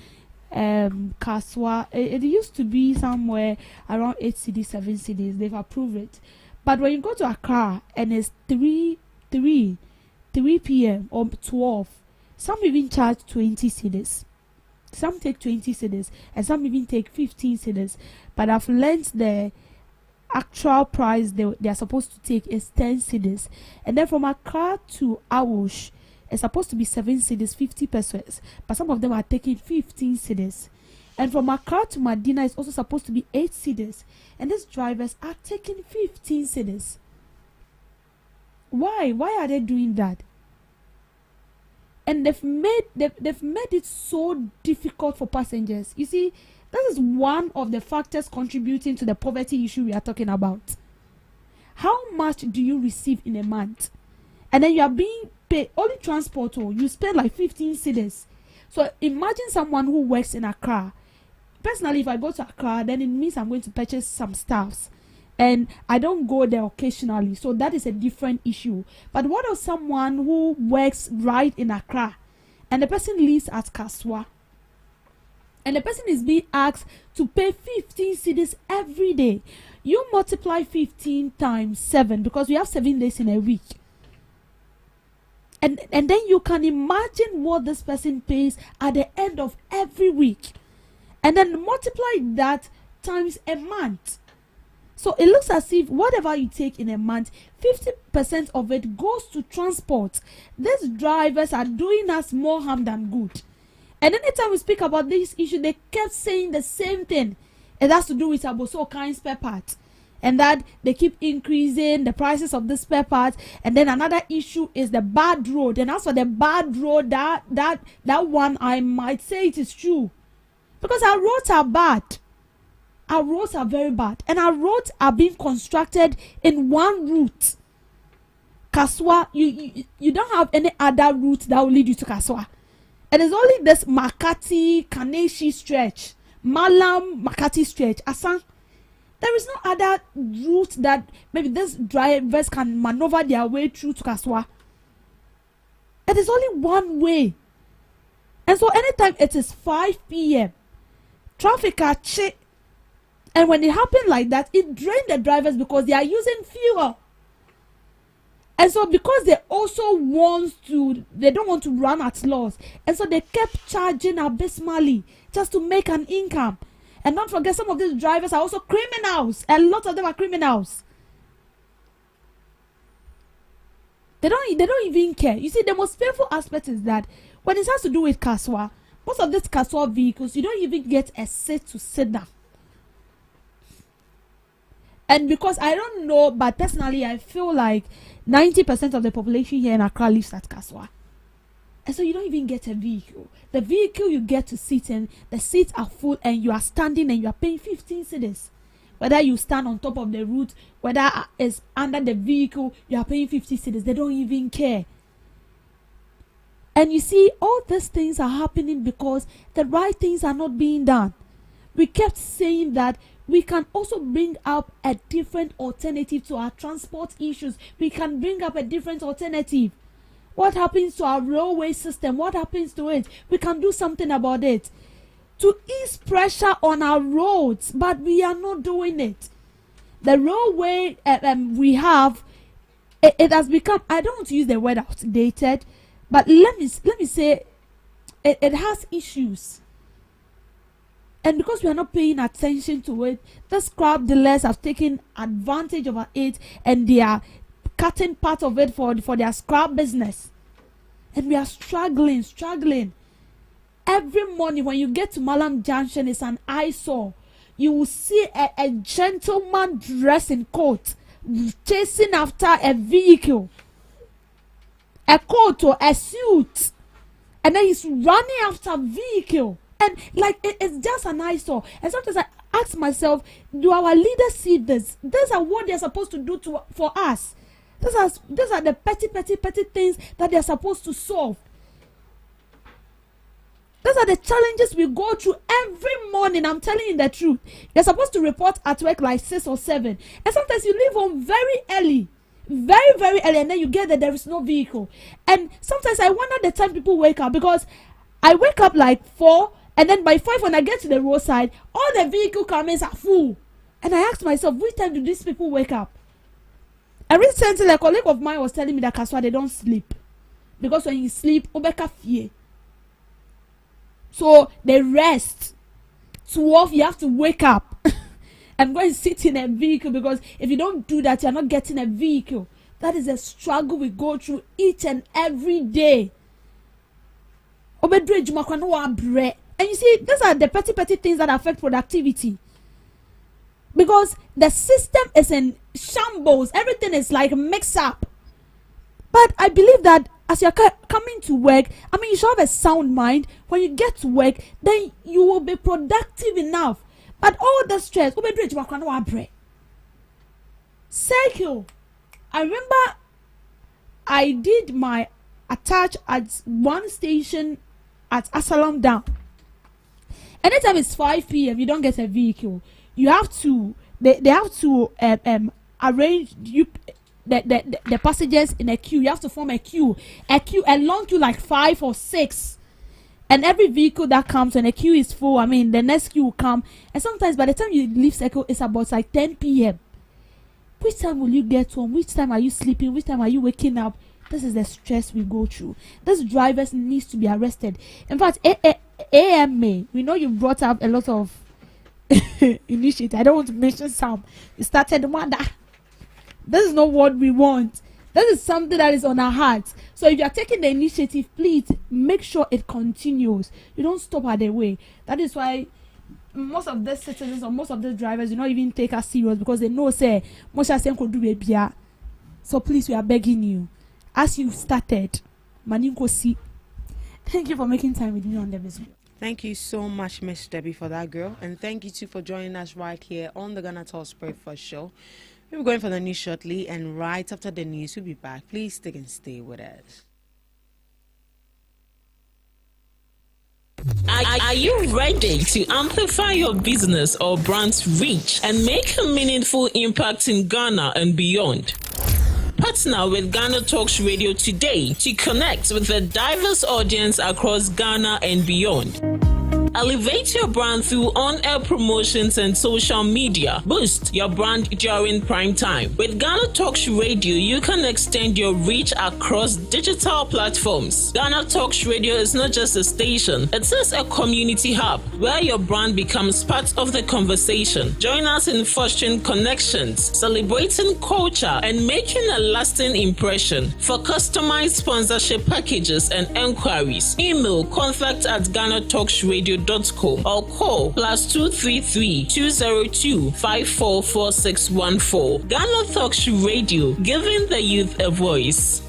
Kaswa. It used to be somewhere around 8 cedis, 7 cedis. They've approved it. But when you go to Accra and it's 3 p.m. or 12, some even charge 20 cedis. Some take 20 cedis, and some even take 15 cedis. But I've learned the actual price they are supposed to take is 10 cedis, and then from Accra to Awosh it's supposed to be 7 cedis 50 pesos, but some of them are taking 15 cedis. And from Accra to Medina is also supposed to be 8 cedis, and these drivers are taking 15 cedis. Why are they doing that? And they've made it so difficult for passengers. You see, that is one of the factors contributing to the poverty issue we are talking about. How much do you receive in a month? And then you are being paid only transport, you spend like 15 cedis. So imagine someone who works in Accra. Personally, if I go to Accra, then it means I'm going to purchase some stuffs. And I don't go there occasionally. So that is a different issue. But what of someone who works right in Accra and the person lives at Kaswa? And the person is being asked to pay 15 cedis every day. You multiply 15 times 7 because we have 7 days in a week. And then you can imagine what this person pays at the end of every week. And then multiply that times a month. So it looks as if whatever you take in a month, 50% of it goes to transport. These drivers are doing us more harm than good. And anytime we speak about this issue, they kept saying the same thing. It has to do with Aboso kind spare parts. And that they keep increasing the prices of the spare parts. And then another issue is the bad road. And as for the bad road, that one, I might say it is true. Because our roads are bad. Our roads are very bad. And our roads are being constructed in one route. Kaswa, you don't have any other route that will lead you to Kaswa. It is only this Makati Kaneshi stretch, Malam Makati stretch. Asan, there is no other route that maybe these drivers can maneuver their way through to Kaswa. It is only one way. And so anytime it is 5 p.m., traffic are check. And when it happened like that, it drained the drivers because they are using fuel. And so because they don't want to run at loss. And so they kept charging abysmally just to make an income. And don't forget, some of these drivers are also criminals. A lot of them are criminals. They don't even care. You see, the most painful aspect is that when it has to do with Kaswa, most of these Kaswa vehicles, you don't even get a seat to sit down. And because I don't know, but personally, I feel like 90% of the population here in Accra lives at Kaswa. And so you don't even get a vehicle. The vehicle you get to sit in, the seats are full and you are standing and you are paying 15 cedis. Whether you stand on top of the route, whether it's under the vehicle, you are paying 50 cedis. They don't even care. And you see, all these things are happening because the right things are not being done. We kept saying that we can also bring up a different alternative to our transport issues. We can bring up a different alternative. What happens to our railway system? What happens to it? We can do something about it to ease pressure on our roads, but we are not doing it. The railway we have, it has become, I don't want to use the word outdated, but let me say it has issues. And because we are not paying attention to it, the scrap dealers have taken advantage of it and they are cutting part of it for their scrap business. And we are struggling. Every morning when you get to Malam Junction, it's an eyesore. You will see a gentleman dressed in coat chasing after a vehicle. A coat or a suit. And then he's running after a vehicle. And like it's just an eyesore. And sometimes I ask myself, do our leaders see this? These are what they're supposed to do for us. These are the petty things that they're supposed to solve. These are the challenges we go through every morning. I'm telling you the truth. You're supposed to report at work like 6 or 7. And sometimes you leave home very early. Very, very early. And then you get that there is no vehicle. And sometimes I wonder the time people wake up. Because I wake up like 4. And then by 5 when I get to the roadside, all the vehicle comings are full. And I asked myself, which time do these people wake up? And recently a colleague of mine was telling me that Kaswa, they don't sleep. Because when you sleep, obeka fear. So they rest. 12, you have to wake up and go and sit in a vehicle, because if you don't do that, you're not getting a vehicle. That is a struggle we go through each and every day. And you see, these are the petty things that affect productivity. Because the system is in shambles. Everything is like mixed up. But I believe that as you're coming to work, you should have a sound mind. When you get to work, then you will be productive enough. But all the stress, circle. I remember I did my attach at one station at Asalam Down. Anytime it's 5 p.m., you don't get a vehicle. You have to, they have to arrange the passengers in a queue. You have to form a long queue like 5 or 6. And every vehicle that comes when a queue is full, the next queue will come. And sometimes by the time you leave circle, it's about like 10 p.m. Which time will you get home? Which time are you sleeping? Which time are you waking up? This is the stress we go through. These drivers needs to be arrested. In fact, AMA, we know you brought up a lot of initiatives. I don't want to mention some. You started one that this is not what we want. This is something that is on our hearts. So if you are taking the initiative, please make sure it continues. You don't stop at the way. That is why most of the citizens or most of the drivers do not even take us serious, because they know say most of them could do it. So please, we are begging you, as you started, Maninko see. Thank you for making time with me on the visit. Thank you so much, Miss Debbie, for that, girl. And thank you too for joining us right here on the GhanaTalks Breakfast Show. We're going for the news shortly, and right after the news, we'll be back. Please stick and stay with us. Are you ready to amplify your business or brand's reach and make a meaningful impact in Ghana and beyond? Partner with GhanaTalks Radio today to connect with a diverse audience across Ghana and beyond. Elevate your brand through on-air promotions and social media. Boost your brand during prime time. With GhanaTalks Radio, you can extend your reach across digital platforms. GhanaTalks Radio is not just a station, it is a community hub where your brand becomes part of the conversation. Join us in fostering connections, celebrating culture, and making a lasting impression. For customized sponsorship packages and enquiries, email contact@GhanaTalksRadio.com or call +233 202 544614. GhanaTalks Radio, giving the youth a voice.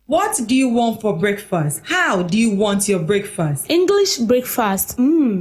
What do you want for breakfast? How do you want your breakfast? English breakfast,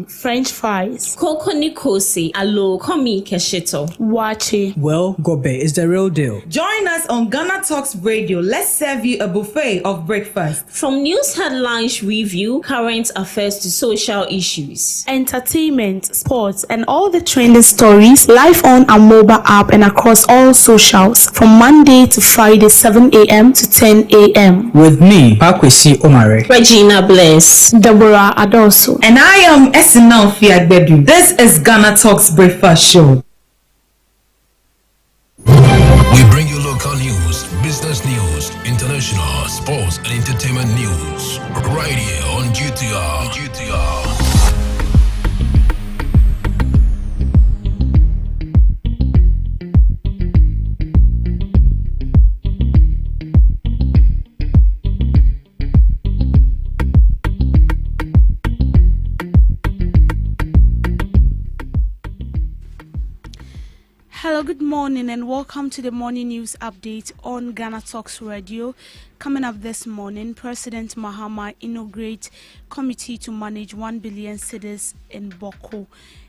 French fries. Koko Nikosi, alo komi kesheto. Wache. Well, Gobe is the real deal. Join us on Ghana Talks Radio. Let's serve you a buffet of breakfast. From news headlines review, current affairs to social issues. Entertainment, sports, and all the trending stories live on our mobile app and across all socials from Monday to Friday 7 a.m. to 10 a.m. With me, Pakwesi Omare, Regina Bless, Deborah Adoso, and I am Esinal Fiagbedu. This is Ghana Talks Breakfast Show. We bring you local news, business news, international, sports, and entertainment news right here on GTR. Hello, good morning and welcome to the morning news update on Ghana Talks Radio. Coming up this morning, President Mahama inaugurates committee to manage 1 billion cedis in Boko.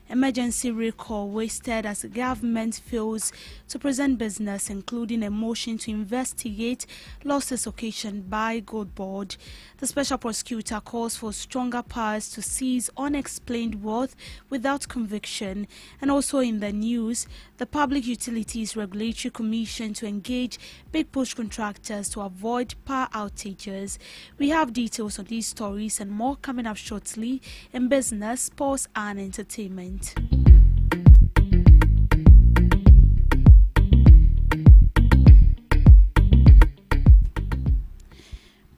Emergency recall wasted as the government fails to present business, including a motion to investigate losses occasioned by Gold Board. The special prosecutor calls for stronger powers to seize unexplained wealth without conviction. And also in the news, the Public Utilities Regulatory Commission to engage big push contractors to avoid power outages. We have details on these stories and more coming up shortly in business, sports, and entertainment.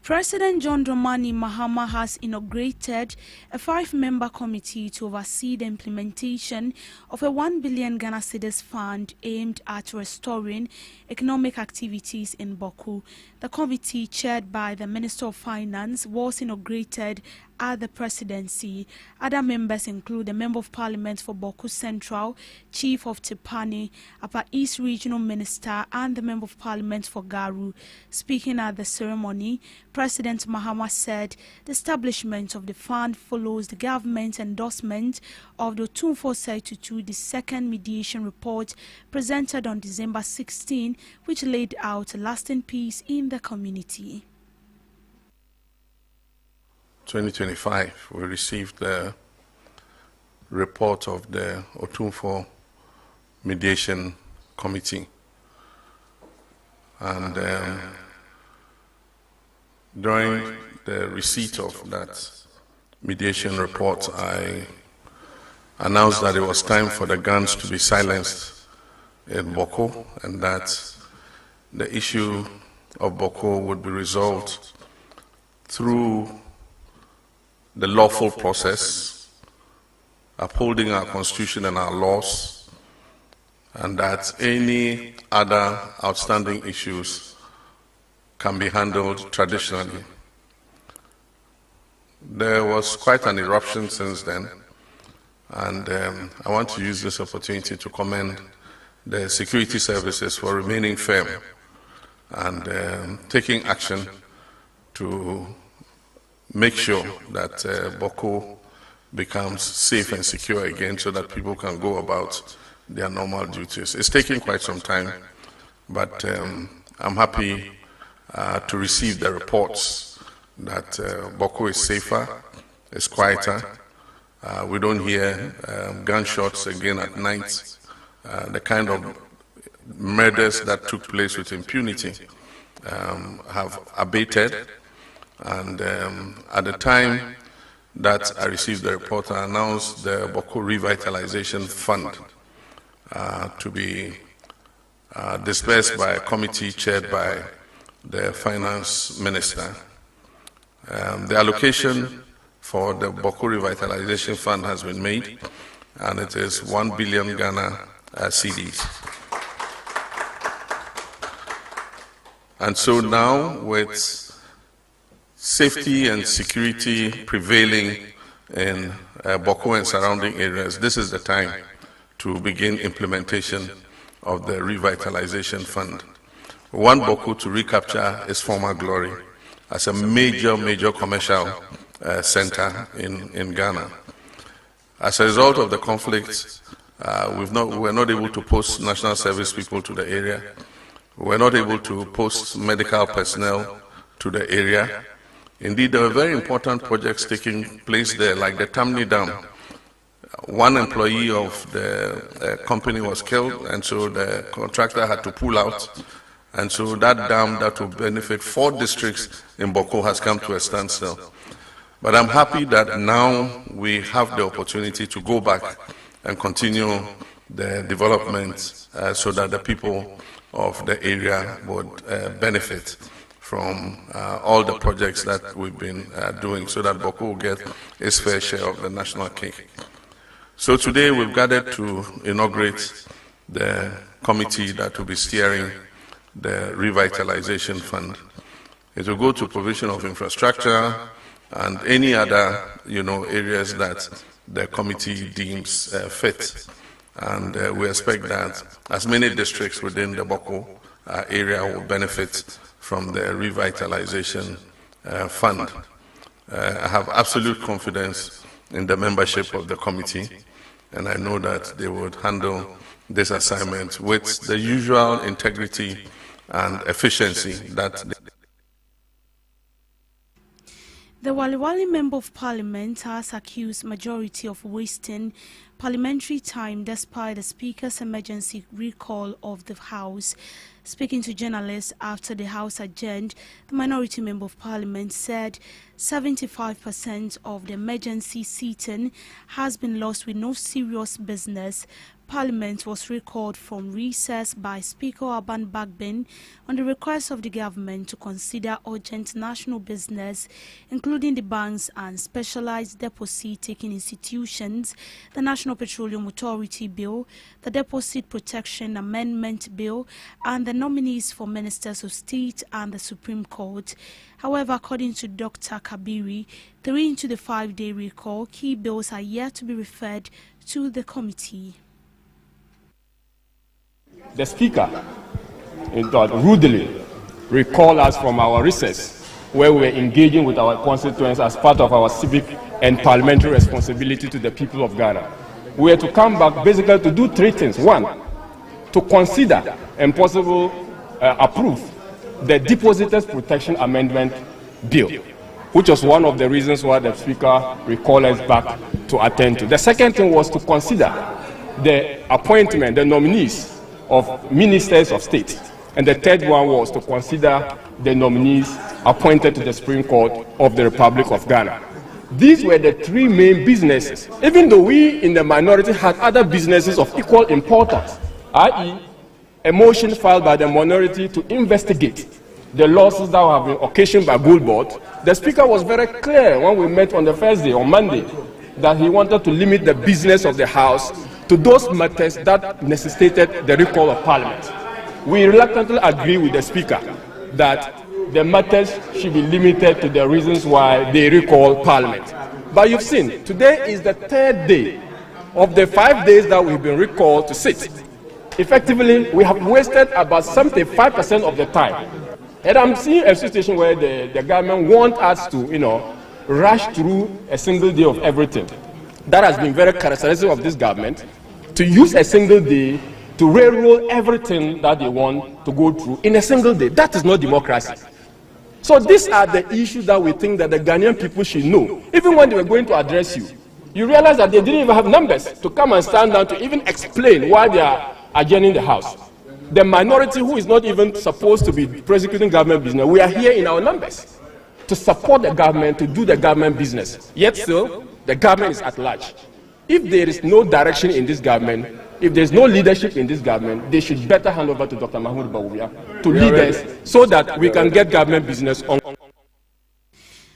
President John Dramani Mahama has inaugurated a 5-member committee to oversee the implementation of a 1 billion Ghana cedis fund aimed at restoring economic activities in Boku. The committee, chaired by the Minister of Finance, was inaugurated at the presidency. Other members include the Member of Parliament for Boku Central, Chief of Tipani, Upper East Regional Minister, and the Member of Parliament for Garu. Speaking at the ceremony, President Mahama said the establishment of the fund follows the government's endorsement of the 2432, the second mediation report presented on December 16, which laid out lasting peace in the community. 2025, we received the report of the Otumfo Mediation Committee. And during the receipt of that mediation report, I announced that it was time for the guns to be silenced in Boko, and that the issue of Boko would be resolved through the lawful process, upholding our constitution and our laws, and that any other outstanding issues can be handled traditionally. There was quite an eruption since then, and I want to use this opportunity to commend the security services for remaining firm and taking action to make sure that Boko becomes safe and secure again so that people can go about their normal duties. It's taking quite some time, but I'm happy to receive the reports that Boko is safer, it's quieter. We don't hear gunshots again at night. The kind of murders that took place with impunity have abated. And at the time that I received the report, I announced the Boko Revitalization Fund to be dispersed by a committee chaired by the finance minister. The allocation for the Boko Revitalization Fund has been made, and it is 1 billion Ghana cedis. And so now, with safety and security prevailing in Boko and surrounding areas, this is the time to begin implementation of the Revitalization Fund. We want Boko to recapture its former glory as a major commercial center in Ghana. As a result of the conflict, we're not able to post national service people to the area. We're not able to post medical personnel to the area. Indeed, there were very important projects taking place there, like the Tamni Dam. One employee of the company was killed, and so the contractor had to pull out. And so that dam that will benefit 4 districts in Boko has come to a standstill. But I'm happy that now we have the opportunity to go back and continue the development so that the people of the area would benefit from all the projects that we've been doing, so that Boko will get its fair share of the national cake. So today we've gathered to inaugurate the committee that will be steering the Revitalization Fund. It will go to provision of infrastructure and any other areas that the committee deems fit. And we expect that as many districts within the Boko area will benefit from the Revitalization Fund. I have absolute confidence in the membership of the committee, and I know that they would handle this assignment with the usual integrity and efficiency that The Waliwali Member of Parliament has accused majority of wasting parliamentary time despite the Speaker's emergency recall of the House. Speaking to journalists after the House adjourned, the Minority Member of Parliament said 75% of the emergency sitting has been lost with no serious business. Parliament was recalled from recess by Speaker Alban Bagbin on the request of the government to consider urgent national business, including the banks and specialized deposit-taking institutions, the National Petroleum Authority Bill, the Deposit Protection Amendment Bill, and the nominees for Ministers of State and the Supreme Court. However, according to Dr. Kabiri, 3 into the 5-day recall, key bills are yet to be referred to the committee. The Speaker rudely recalled us from our recess, where we were engaging with our constituents as part of our civic and parliamentary responsibility to the people of Ghana. We were to come back basically to do 3 things. 1, to consider and possibly approve the Depositors Protection Amendment Bill, which was one of the reasons why the Speaker recalled us back to attend to. The second thing was to consider the appointment, the nominees of ministers of state. And the third one was to consider the nominees appointed to the Supreme Court of the Republic of Ghana. These were the 3 main businesses, even though we in the minority had other businesses of equal importance, i.e. a motion filed by the minority to investigate the losses that have been occasioned by Gold Board. The Speaker was very clear when we met on the first day, on Monday, that he wanted to limit the business of the House to those matters that necessitated the recall of Parliament. We reluctantly agree with the Speaker that the matters should be limited to the reasons why they recall Parliament. But you've seen, today is the 3rd day of the 5 days that we've been recalled to sit. Effectively, we have wasted about 75% of the time. And I'm seeing a situation where the government wants us to, rush through a single day of everything. That has been very characteristic of this government, to use a single day to railroad everything that they want to go through in a single day. That is not democracy. So these are the issues that we think that the Ghanaian people should know. Even when they were going to address you, you realize that they didn't even have numbers to come and stand down to even explain why they are adjourning the House. The minority who is not even supposed to be prosecuting government business, we are here in our numbers to support the government, to do the government business. Yet still, the government is at large. If there is no direction in this government, if there is no leadership in this government, they should better hand over to Dr. Mahmoud Bawumia to lead us so that we can get government business on.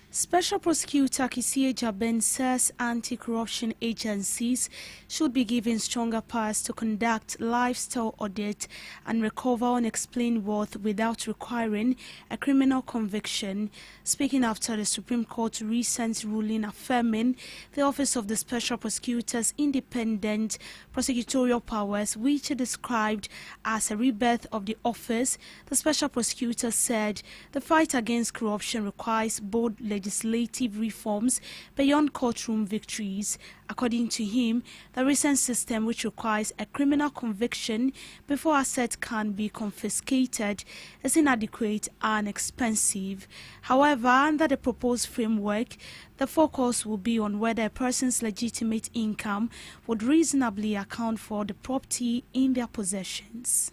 Special Prosecutor Kisie Jaben says anti-corruption agencies should be given stronger powers to conduct lifestyle audit and recover unexplained wealth without requiring a criminal conviction. Speaking after the Supreme Court's recent ruling affirming the Office of the Special Prosecutor's independent prosecutorial powers, which it described as a rebirth of the office, the Special Prosecutor said the fight against corruption requires bold legislative reforms beyond courtroom victories. According to him, the recent system, which requires a criminal conviction before assets can be confiscated, is inadequate and expensive. However, under the proposed framework, the focus will be on whether a person's legitimate income would reasonably account for the property in their possessions.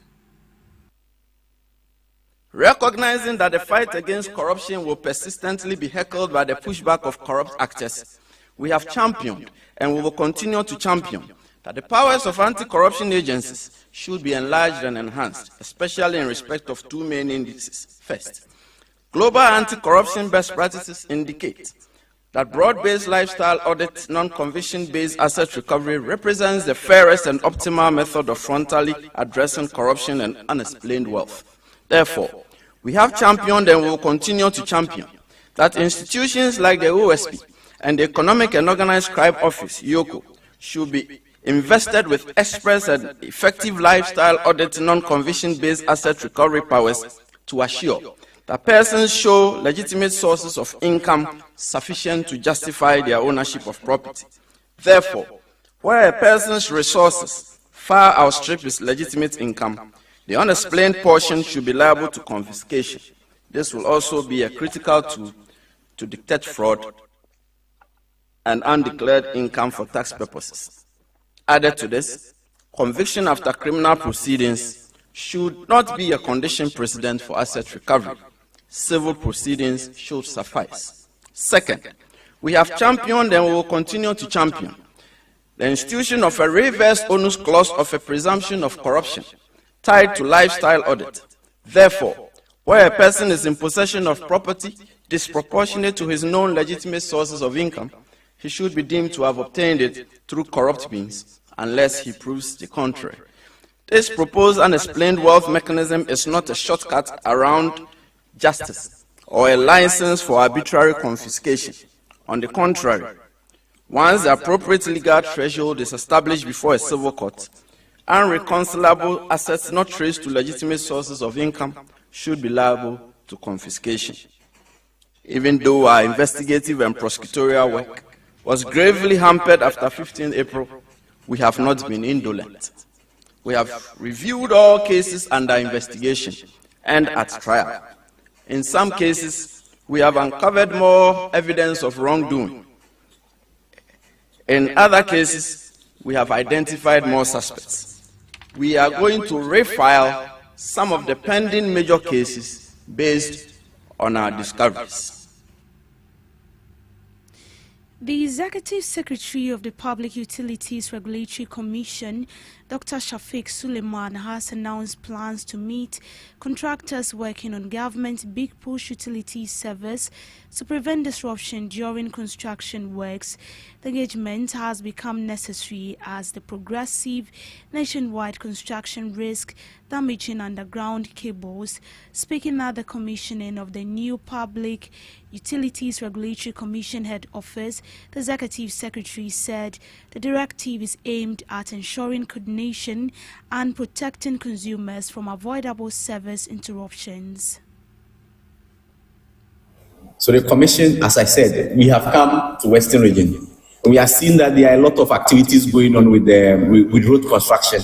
Recognizing that the fight against corruption will persistently be heckled by the pushback of corrupt actors, we have championed and we will continue to champion that the powers of anti-corruption agencies should be enlarged and enhanced, especially in respect of two main indices. First, global anti-corruption best practices indicate that broad-based lifestyle audit, non-conviction-based asset recovery represents the fairest and optimal method of frontally addressing corruption and unexplained wealth. Therefore, we have championed and will continue to champion that institutions like the OSP and the Economic and Organized Crime Office, (EOCO), should be invested with express and effective lifestyle audit, non-conviction-based asset recovery powers to assure that persons show legitimate sources of income sufficient to justify their ownership of property. Therefore, where a person's resources far outstrip his legitimate income, the unexplained portion should be liable to confiscation. This will also be a critical tool to detect fraud and undeclared income for tax purposes. Added to this, conviction after criminal proceedings should not be a condition precedent for asset recovery. Civil proceedings should suffice. Second, we have championed and we will continue to champion the institution of a reverse onus clause of a presumption of corruption tied to lifestyle audit. Therefore, where a person is in possession of property disproportionate to his known legitimate sources of income, he should be deemed to have obtained it through corrupt means, unless he proves the contrary. This proposed unexplained wealth mechanism is not a shortcut around justice or a license for arbitrary confiscation. On the contrary, once the appropriate legal threshold is established before a civil court, unreconcilable assets not traced to legitimate sources of income should be liable to confiscation. Even though our investigative and prosecutorial work was gravely hampered after 15 April, we have not been indolent. We have reviewed all cases under investigation and at trial. In some cases, we have uncovered more evidence of wrongdoing. In other cases, we have identified more suspects. We are going to refile some of the pending major cases based on our discoveries. The Executive Secretary of the Public Utilities Regulatory Commission, Dr. Shafiq Suleiman, has announced plans to meet contractors working on government Big Push utility service to prevent disruption during construction works. The engagement has become necessary as the progressive nationwide construction risk damaging underground cables. Speaking at the commissioning of the new Public Utilities Regulatory Commission head office, the Executive Secretary said the directive is aimed at ensuring coordination and protecting consumers from avoidable service interruptions. So the commission, as I said, we have come to Western Region We are seeing that there are a lot of activities going on with road construction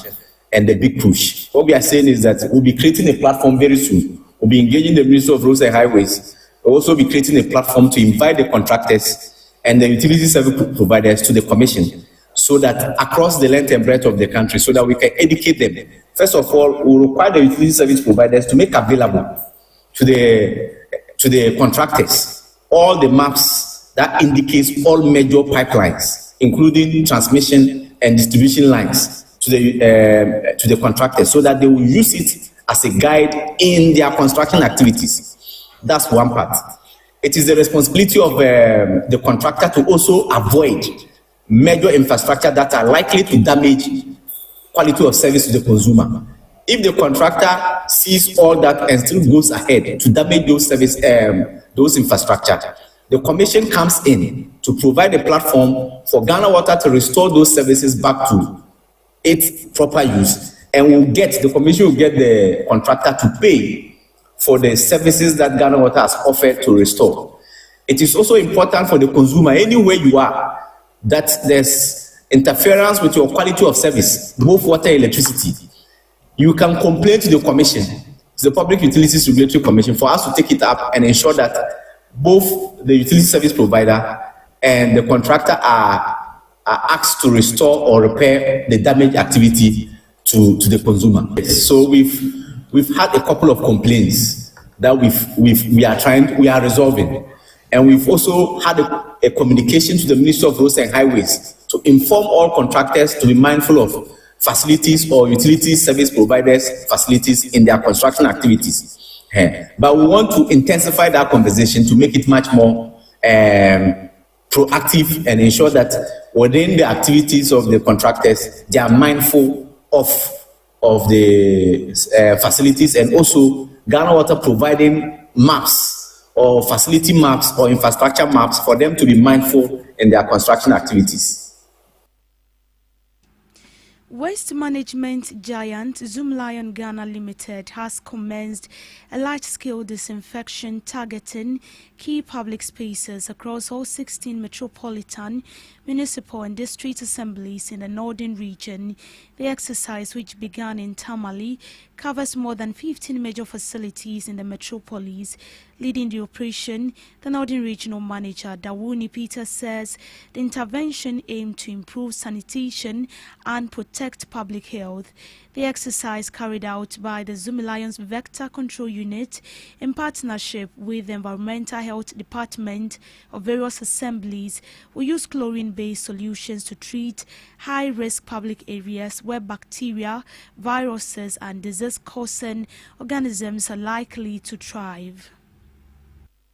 and the big push. What we are saying is that we'll be creating a platform very soon. We'll be engaging the Ministry of Roads and Highways. We'll also be creating a platform to invite the contractors and the utility service providers to the commission, so that across the length and breadth of the country, so that we can educate them. First of all, we require the utility service providers to make available to the contractors all the maps that indicates all major pipelines, including transmission and distribution lines, to the contractors, so that they will use it as a guide in their construction activities. That's one part. It is the responsibility of the contractor to also avoid major infrastructure that are likely to damage quality of service to the consumer. If the contractor sees all that and still goes ahead to damage those infrastructure, the commission comes in to provide a platform for Ghana Water to restore those services back to its proper use, and the commission will get the contractor to pay for the services that Ghana Water has offered to restore. It is also important for the consumer, anywhere you are, that there's interference with your quality of service, both water and electricity. You can complain to the commission, to the Public Utilities Regulatory Commission, for us to take it up and ensure that both the utility service provider and the contractor are asked to restore or repair the damaged activity to the consumer. So we've had a couple of complaints that we are resolving, and we've also had a communication to the Ministry of Roads and Highways to inform all contractors to be mindful of facilities or utility service providers' facilities in their construction activities. But we want to intensify that conversation to make it much more proactive and ensure that within the activities of the contractors, they are mindful of the facilities, and also Ghana Water providing maps or facility maps or infrastructure maps for them to be mindful in their construction activities. Waste management giant Zoomlion Ghana Limited has commenced a large-scale disinfection targeting key public spaces across all 16 metropolitan, municipal and district assemblies in the northern region. The exercise, which began in Tamale, covers more than 15 major facilities in the metropolis. Leading the operation, the Northern Regional Manager Dawuni Peter says the intervention aimed to improve sanitation and protect public health. The exercise, carried out by the Zoomlion's Vector Control Unit in partnership with the Environmental Health Department of various assemblies, will use chlorine-based solutions to treat high-risk public areas where bacteria, viruses and disease-causing organisms are likely to thrive.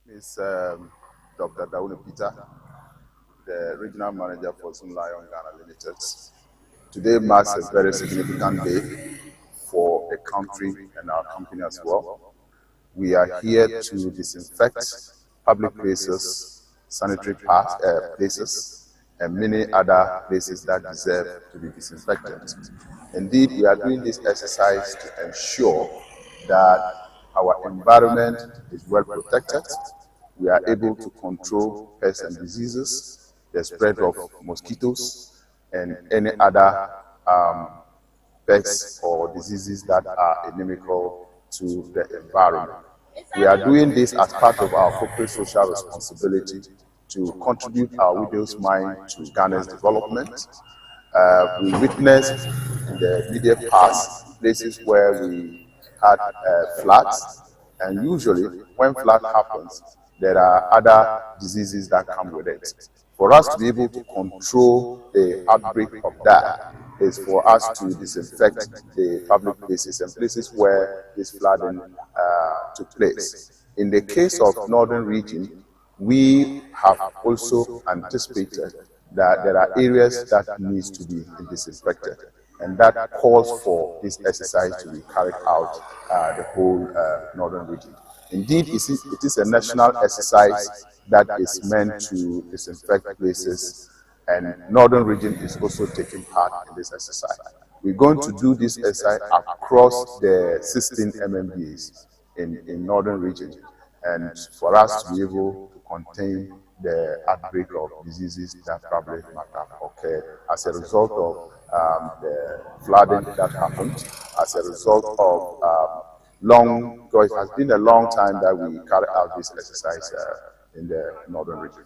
Is Dr. Dawuni Peter, the Regional Manager for Zoomlion Ghana Limited. Today marks a very significant day for the country and our company as well. We are here to disinfect public places, sanitary places, and many other places that deserve to be disinfected. Indeed, we are doing this exercise to ensure that our environment is well protected. We are able to control pests and diseases, the spread of mosquitoes, and any other pests or diseases that are inimical to the environment. We are doing this as part of our corporate social responsibility to contribute our widow's mind to Ghana's development. We witnessed in the immediate past places where we had floods, and usually when flood happens, there are other diseases that come with it. For us to be able to control the outbreak of that is for us to disinfect the public places and places where this flooding took place. In the case of Northern Region, we have also anticipated that there are areas that needs to be disinfected, and that calls for this exercise to be carried out the whole Northern Region. Indeed, it is a national exercise that is meant to disinfect places, and Northern Region is also taking part in this exercise. We're going to do this exercise across the 16 MMBs in Northern Region, and for us to be able to contain the outbreak of diseases that probably might have occurred as a result of the flooding that happened, as a result of because it has been a long time that we carry out this exercise in the northern region.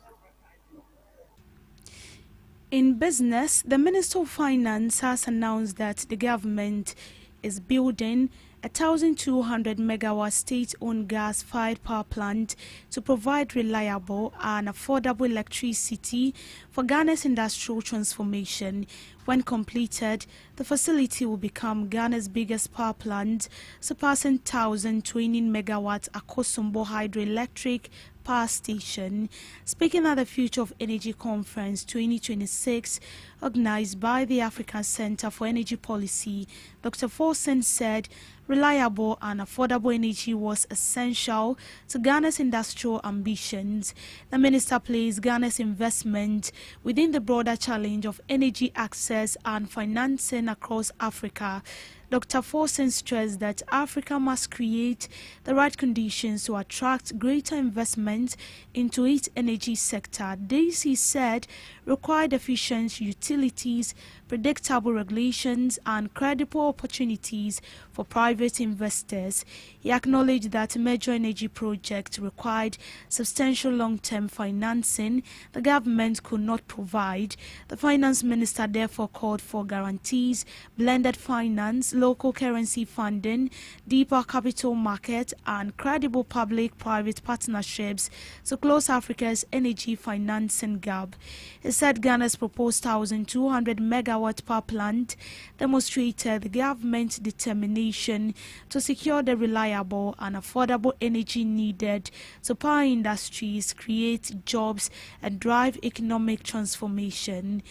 In business, the Minister of Finance has announced that the government is building a 1,200 megawatt state-owned gas-fired power plant to provide reliable and affordable electricity for Ghana's industrial transformation. When completed, the facility will become Ghana's biggest power plant, surpassing 1,020 megawatts Akosombo hydroelectric power station. Speaking at the Future of Energy Conference 2026, organized by the African Center for Energy Policy, Dr. Forsen said reliable and affordable energy was essential to Ghana's industrial ambitions. The minister placed Ghana's investment within the broader challenge of energy access and financing across Africa. Dr. Forsen stressed that Africa must create the right conditions to attract greater investment into its energy sector. This, he said, required efficient utilities, predictable regulations, and credible opportunities for private investors. He acknowledged that major energy projects required substantial long-term financing the government could not provide. The finance minister therefore called for guarantees, blended finance, local currency funding, deeper capital market, and credible public-private partnerships to close Africa's energy financing gap. He said Ghana's proposed 1,200 megawatt power plant demonstrated the government's determination to secure the reliable and affordable energy needed to power industries, create jobs, and drive economic transformation.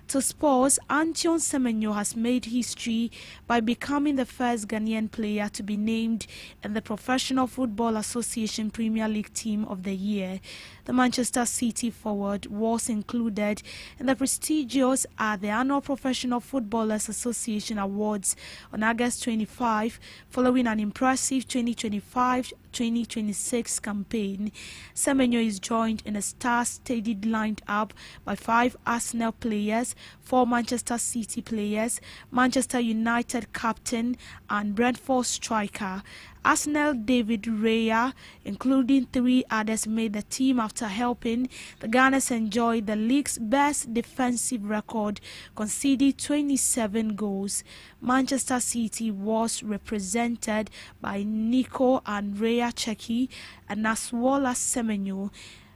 To sports, Antion Semenyo has made history by becoming the first Ghanaian player to be named in the Professional Football Association Premier League Team of the Year. The Manchester City forward was included in the prestigious the annual Professional Footballers Association Awards on August 25, following an impressive 2025-2026 campaign. Semenyo is joined in a star-studded lineup by 5 Arsenal players, 4 Manchester City players, Manchester United captain, and Brentford striker. Arsenal David Raya, including 3 others, made the team after helping the Gunners enjoy the league's best defensive record, conceding 27 goals. Manchester City was represented by Nico and Raya Cheki and Naswola Semenyo.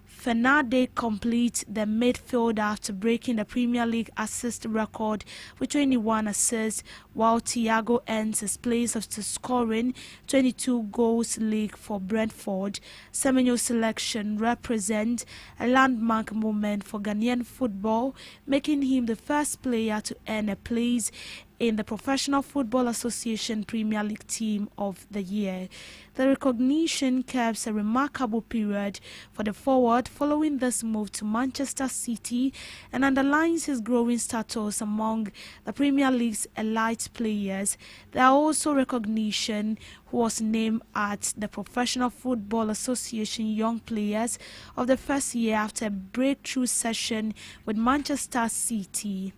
Fernande completes the midfield after breaking the Premier League assist record with 21 assists, while Thiago ends his place after scoring 22 goals league for Brentford. Semenyo's selection represents a landmark moment for Ghanaian football, making him the first player to earn a place in the Professional Football Association Premier League Team of the Year. The recognition caps a remarkable period for the forward following this move to Manchester City and underlines his growing status among the Premier League's elite players. There are also recognition who was named at the Professional Football Association Young Players of the first year after a breakthrough session with Manchester City.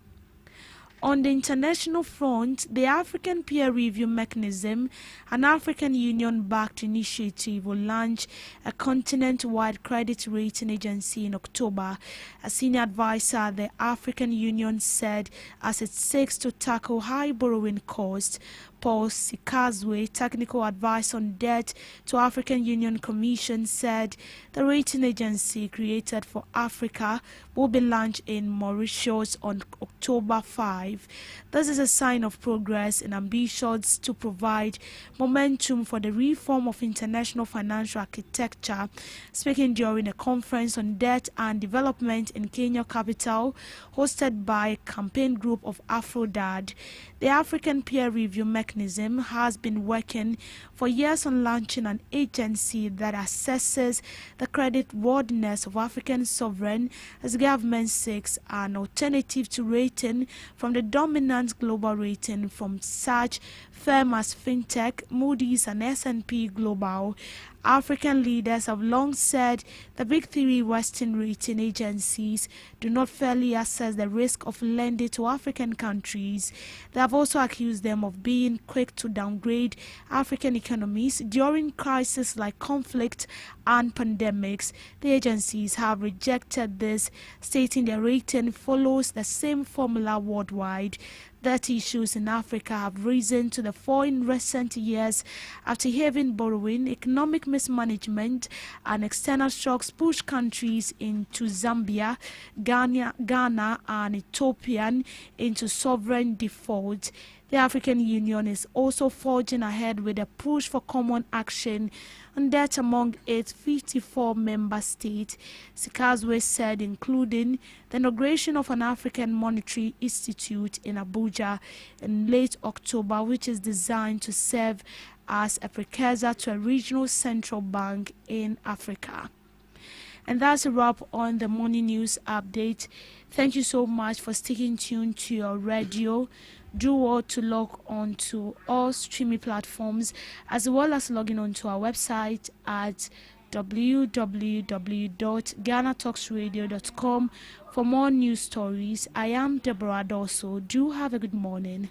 On the international front, the African Peer Review Mechanism, an African Union-backed initiative, will launch a continent-wide credit rating agency in October. A senior advisor at the African Union said as it seeks to tackle high borrowing costs. Paul Sikazwe, technical advice on debt to African Union Commission, said the rating agency created for Africa will be launched in Mauritius on October 5. This is a sign of progress in ambitions to provide momentum for the reform of international financial architecture. Speaking during a conference on debt and development in Kenya capital, hosted by a campaign group of Afrodad, the African Peer Review Mechanism mechanism has been working for years on launching an agency that assesses the creditworthiness of African sovereign as government seeks an alternative to rating from the dominant global rating from such firms as FinTech, Moody's and S&P Global. African leaders have long said the big three Western rating agencies do not fairly assess the risk of lending to African countries. They have also accused them of being quick to downgrade African economies during crises like conflict and pandemics. The agencies have rejected this, stating their rating follows the same formula worldwide. Debt issues in Africa have risen to the fore in recent years after heavy borrowing, economic mismanagement, and external shocks pushed countries into Zambia, Ghana, and Ethiopia into sovereign default. The African Union is also forging ahead with a push for common action on debt among its 54 member states, Sikazwe said, including the inauguration of an African Monetary Institute in Abuja in late October, which is designed to serve as a precursor to a regional central bank in Africa. And that's a wrap on the morning news update. Thank you so much for sticking tuned to your radio. Do well to log on to all streaming platforms as well as logging on to our website at www.GhanaTalksRadio.com for more news stories. I am Deborah Dosso. Do have a good morning.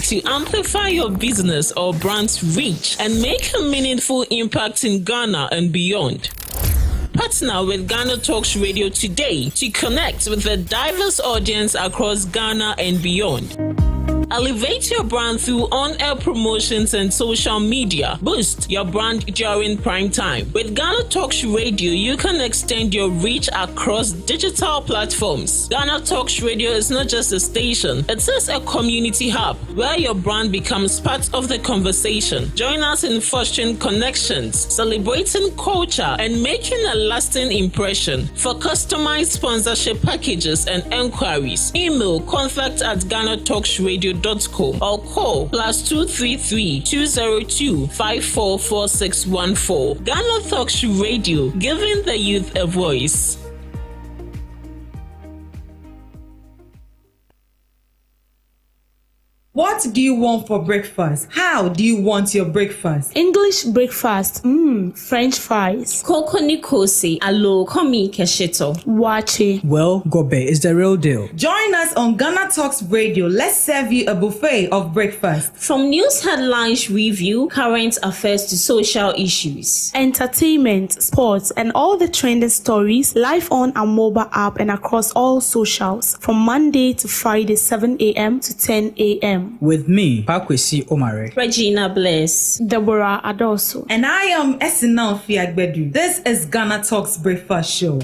To amplify your business or brand's reach and make a meaningful impact in Ghana and beyond. Partner with Ghana Talks Radio today to connect with a diverse audience across Ghana and beyond. Elevate your brand through on-air promotions and social media. Boost your brand during prime time. With Ghana Talks Radio, you can extend your reach across digital platforms. Ghana Talks Radio is not just a station, it is a community hub where your brand becomes part of the conversation. Join us in fostering connections, celebrating culture, and making a lasting impression. For customized sponsorship packages and enquiries, email contact@GhanaTalksRadio.com or call +233 202 544614. Ghana Talks Radio, giving the youth a voice. What do you want for breakfast? How do you want your breakfast? English breakfast, French fries. Koko Nikosi, alo komi kesheto. Wache. Well, Gobe is the real deal. Join us on Ghana Talks Radio. Let's serve you a buffet of breakfast. From news headlines review, current affairs to social issues. Entertainment, sports, and all the trending stories live on our mobile app and across all socials from Monday to Friday, 7 a.m. to 10 a.m. With me, Pakwesi Omare, Regina Bless, Deborah Adoso, and I am Esinal Fiagbedu. This is Ghana Talks Breakfast Show.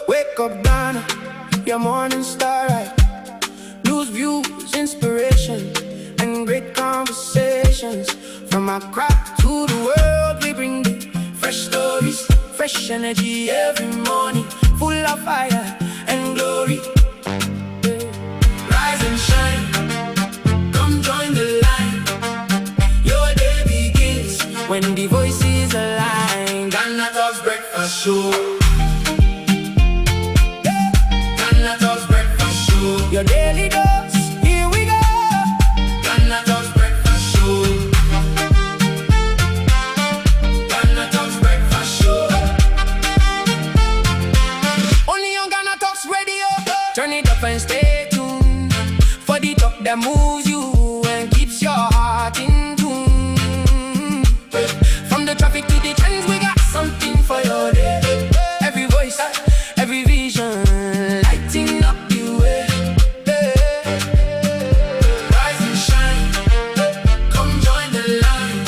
Wake up, Ghana. Your morning star, right? News, views, inspiration, and great conversations. From Accra to the world, we bring the fresh stories, fresh energy every morning, full of fire and glory. Rise and shine, come join the line. Your day begins when the voices align. Ghana Talks Breakfast Show. Your daily dose, here we go. Ghana Talks Breakfast Show. Ghana Talks Breakfast Show. Only on Ghana Talks Radio. Turn it up and stay tuned. that moves you and keeps your heart in tune. From the traffic to the trends, we got something for your day. Every voice, every vision, lighting up the way. Rise and shine, come join the line.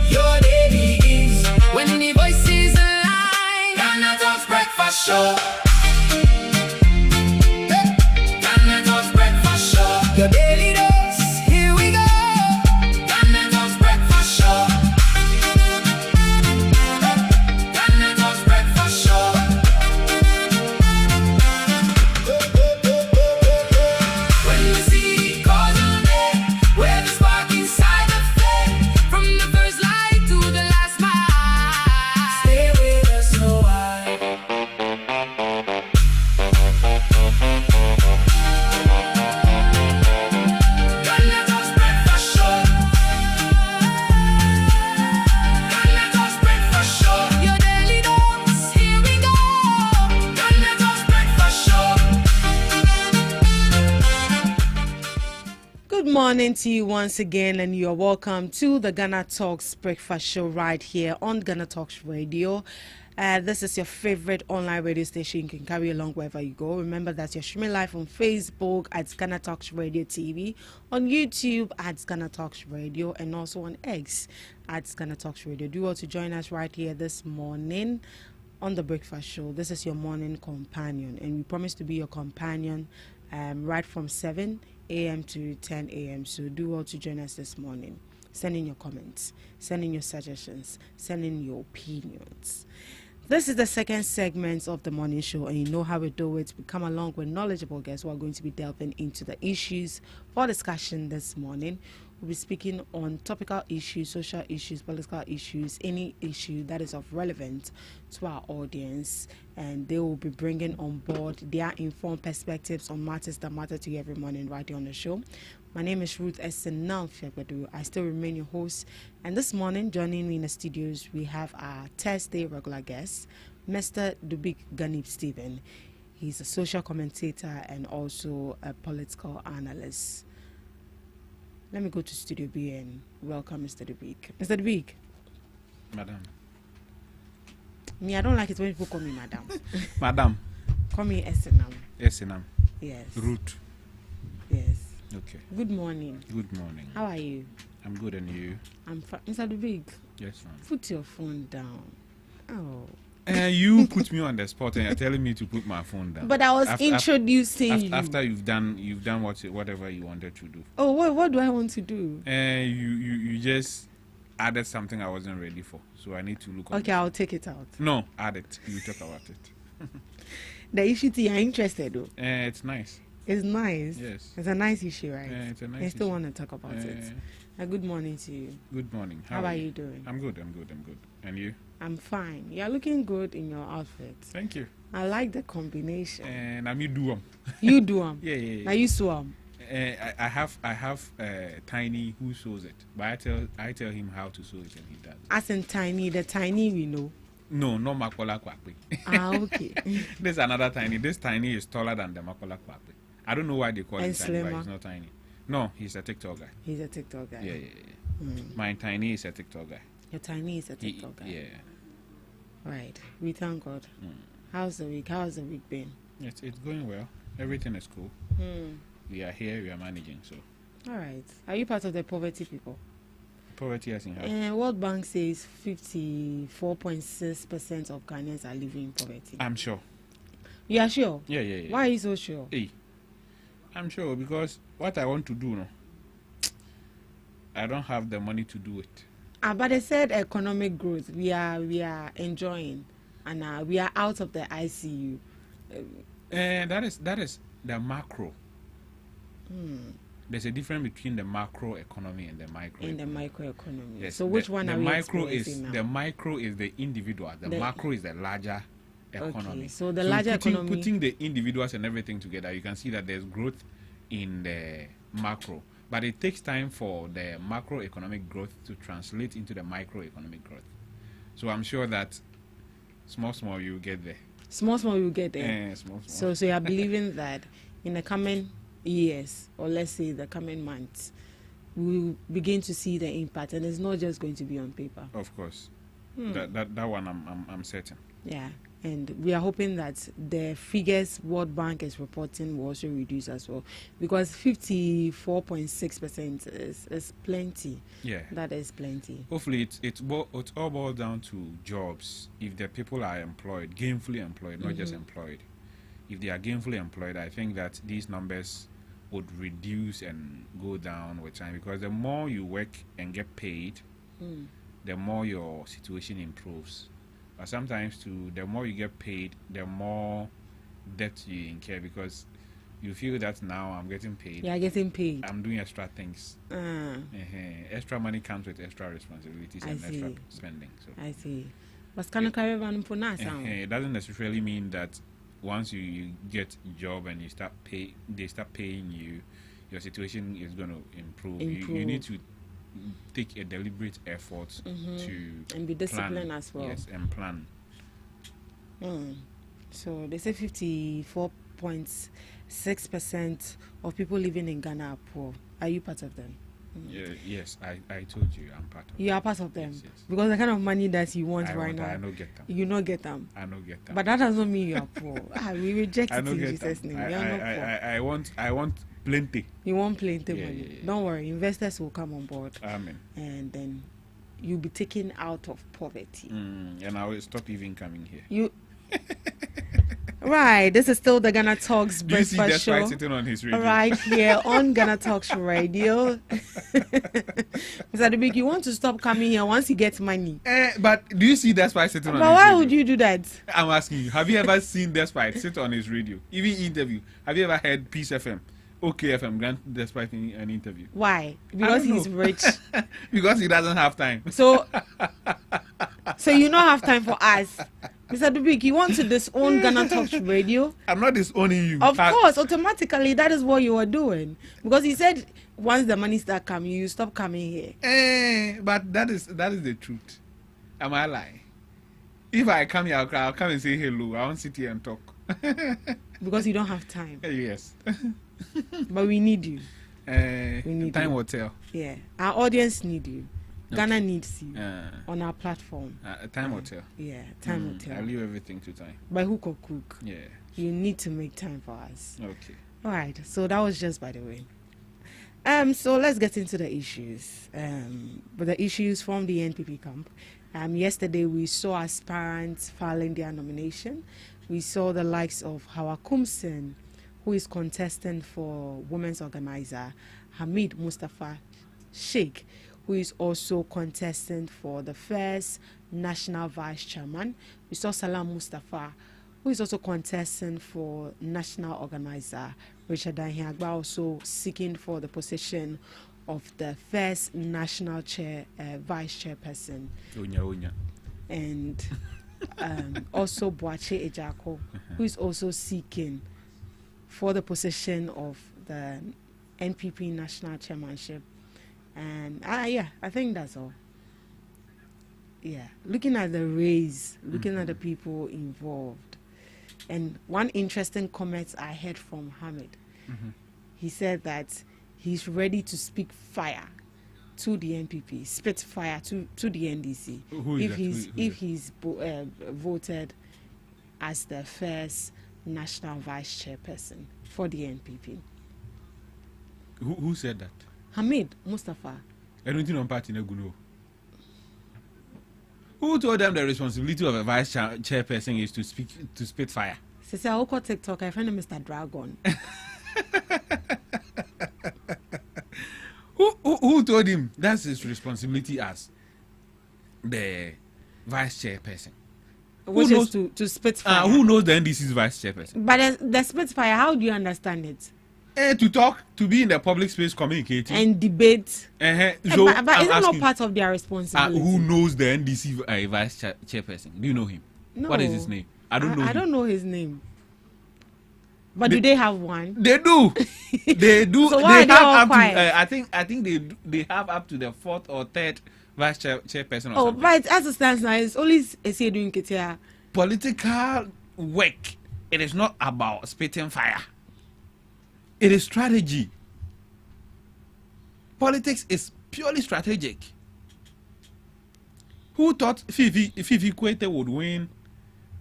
Your day begins when the voices align. GhanaTalks Breakfast Show. GhanaTalks Breakfast Show. Your daily dose, here we go. GhanaTalks Breakfast Show. GhanaTalks Breakfast Show. When the sea calls on air, where the spark inside the flame, from the first light to the last mile, stay with us a while. GhanaTalks Breakfast Show. GhanaTalks Breakfast Show. Your daily dose, here we go. GhanaTalks Breakfast Show. Good morning to you once again, and you are welcome to the GhanaTalks Breakfast Show right here on GhanaTalks Radio. This is your favorite online radio station. You can carry along wherever you go. Remember that you're streaming live on Facebook at GhanaTalks Radio TV, on YouTube at GhanaTalks Radio, and also on X at GhanaTalks Radio. Do well to join us right here this morning on the Breakfast Show. This is your morning companion, and we promise to be your companion right from 7 a.m. to 10 a.m. So do well to join us this morning. Send in your comments, send in your suggestions, send in your opinions. This is the second segment of the morning show, and you know how we do it. We come along with knowledgeable guests who are going to be delving into the issues for discussion this morning. We'll be speaking on topical issues, social issues, political issues, any issue that is of relevance to our audience, and they will be bringing on board their informed perspectives on matters that matter to you every morning right here on the show. My name is Ruth Esenal Fiagbedu. I still remain your host, and this morning joining me in the studios we have our Thursday regular guest, Mr. Dubik Ganib Stephen. He's a social commentator and also a political analyst. Let me go to Studio B and welcome Mr. Dubik. Mr. Dubik. Madam. Me, I don't like it when people call me Madam. Madam. Call me Esenam. Esenam. Yes. Ruth. Yes. Okay. Good morning. Good morning. How are you? I'm good, and you? I'm fine. Mr. Dubik. Yes, ma'am. Put your phone down. Oh. You put me on the spot and you're telling me to put my phone down. But I was introducing you. After you've done whatever you wanted to do. Oh, what do I want to do? You just added something I wasn't ready for, so I need to look. Okay, I'll take it out. No, add it. You talk about it. The issue you're interested though. It's nice. It's nice. Yes. It's a nice issue, right? It's a nice I still issue. want to talk about it. Good morning to you. Good morning. How are you doing? I'm good. And you? I'm fine. You're looking good in your outfit. Thank you. I like the combination. And I'm you do them. You do them. Yeah. Now you sew them. I have Tiny who sews it, but I tell him how to sew it and he does. As in Tiny, the Tiny we know. No, not Makola Kwakwe. Okay. There's another Tiny. This Tiny is taller than the Makola Kwakwe. I don't know why they call him Tiny, but he's not tiny. No, he's a TikTok guy. He's a TikTok guy. Yeah. My Tiny is a TikTok guy. Your Tiny is a TikTok guy. Yeah. Right. We thank God. How's the week? How's the week been? It's going well. Everything is cool. We are here. We are managing. So. All right. Are you part of the poverty people? Poverty as in how? World Bank says 54.6% of Ghanaians are living in poverty. I'm sure. You are sure? Yeah. Why are you so sure? Hey, I'm sure because what I want to do now, I don't have the money to do it. But they said economic growth. We are enjoying, and we are out of the ICU. That is the macro. There's a difference between the macro economy and the micro. In the microeconomy. Yes. So which one are we experiencing now? The micro is the individual. The macro is the larger economy. Okay, so the larger economy. Putting the individuals and everything together, you can see that there's growth in the macro. But it takes time for the macroeconomic growth to translate into the microeconomic growth. So I'm sure that small you will get there. Small you will get there. Small. So you are believing that in the coming years, or let's say the coming months, we will begin to see the impact, and it's not just going to be on paper. Of course, that one I'm certain. Yeah, and we are hoping that the figures World Bank is reporting will also reduce as well, because 54.6% is plenty. Yeah, that is plenty. Hopefully, it's all boiled down to jobs. If the people are employed, gainfully employed, not just employed. If they are gainfully employed, I think that these numbers would reduce and go down with time, because the more you work and get paid, the more your situation improves. But sometimes too, the more you get paid, the more debt you incur, because you feel that now I'm getting paid. Yeah, getting paid. I'm doing extra things. Extra money comes with extra responsibilities and extra spending. So I see. But it doesn't necessarily mean that once you get a job and they start paying you, your situation is going to improve. You need to take a deliberate effort to and be disciplined plan. as well. Yes, and plan. So they say 54.6% of people living in Ghana are poor. Are you part of them? Yes, I told you I'm part of them. You are part of them? Yes. Because the kind of money that you want now, I don't get them. You not get them. I don't get them. But that does not mean you are poor. We reject it in Jesus' name. You are not poor. I want plenty. You want plenty money. Yeah. Don't worry, investors will come on board. Amen. And then you'll be taken out of poverty. And I will stop even coming here. Right, this is still the Ghana Talks breakfast show. Do you see Despite sitting on his radio? Right here on Ghana Talks radio. Mr. Dubik, you want to stop coming here once you get money. But do you see Despite sitting on his radio? But why would you do that? I'm asking you, have you ever seen Despite sit on his radio? Even interview. Have you ever heard Peace FM? Okay FM grant Despite an interview. Why? Because he's rich. Because he doesn't have time. So you don't have time for us. Mr. Dubik, you want to disown Ghana Talks radio? I'm not disowning you. Of course, automatically that is what you are doing. Because he said once the money start coming, you stop coming here. But that is the truth. Am I lying? If I come here, I'll come and say hello. I won't sit here and talk. Because you don't have time. Yes. But we need you. Time will tell. Yeah. Our audience need you. Ghana needs you on our platform. Time will tell. Yeah, time will tell. I'll leave everything to time. By hook or crook. Yeah. You need to make time for us. Okay. All right. So that was just by the way. So let's get into the issues. But the issues from the NPP camp. Yesterday we saw aspirants filing their nomination. We saw the likes of Hawa Kumsen, who is contesting for Women's Organizer, Hamid Mustafa Sheikh, who is also contesting for the first National Vice Chairman. We saw Salam Mustafa, who is also contesting for National Organizer. Richard Dahiagba also seeking for the position of the first National Vice Chairperson. And also Boache Ejako, who is also seeking for the position of the NPP National Chairmanship. And I think that's all. Yeah, looking at the race, looking at the people involved, and one interesting comment I heard from Hamid, he said that he's ready to speak fire to the NPP, spit fire to the NDC if he's voted as the first National Vice Chairperson for the NPP. Who said that? Hamid Mustafa. I don't think on party no. Who told them the responsibility of a vice chairperson is to spit fire? Since I look at TikTok, I find Mr. Dragon. Who told him that's his responsibility as the vice chairperson? Which is to spit fire. Who knows the NDC's vice chairperson? But the spit fire, how do you understand it? To talk, to be in the public space communicating. And debate. So but is it not part of their responsibility? Who knows the NDC vice chairperson? Do you know him? No. What is his name? I don't know. I don't know his name. But do they have one? They do. They do. So why they are they have all up quiet? to, I think they have up to the fourth or third vice chairperson. Oh, but as it stands now, it's only a doing Ketia. Political work. It is not about spitting fire. It is strategy. Politics is purely strategic. Who thought Fifi Kwete would win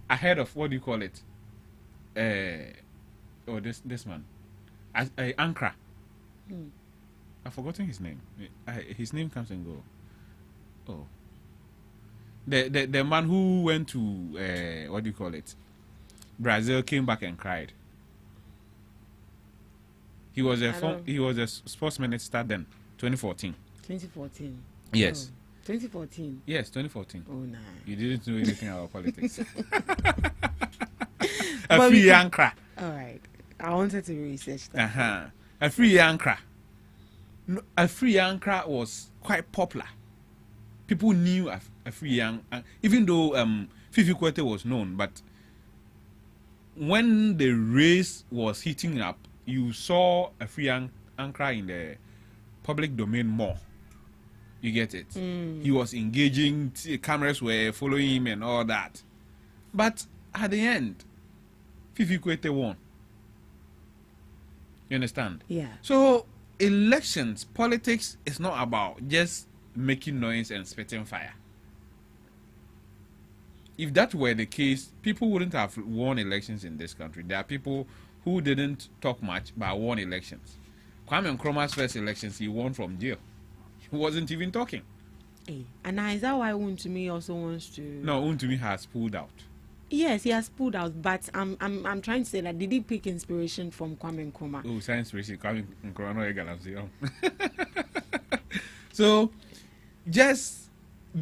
ahead of what do you call it? This man, Ankara. I've forgotten his name. His name comes and go. Oh, the man who went to what do you call it? Brazil, came back and cried. He was a sports minister then, 2014. 2014. Yes. Oh, 2014. Yes, 2014. Oh, nah. You didn't know anything about politics. A free Ankara. All right. I wanted to research that. A free Ankara. A free Ankara was quite popular. People knew a free Ankara, even though Fifi Kwete was known, but when the race was heating up, you saw a free Ankara in the public domain more. You get it? He was engaging, cameras were following him and all that. But at the end, Fifi Kwete won. You understand? Yeah. So elections, politics is not about just making noise and spitting fire. If that were the case, people wouldn't have won elections in this country. There are people who didn't talk much but won elections. Kwame Nkrumah's first elections, he won from jail. He wasn't even talking. Hey. And now is that why Untumi also wants to? No, Untumi has pulled out. Yes, he has pulled out, but I'm trying to say that did he pick inspiration from Kwame Nkrumah? Oh, science inspiration, Kwame Nkrumah. So, just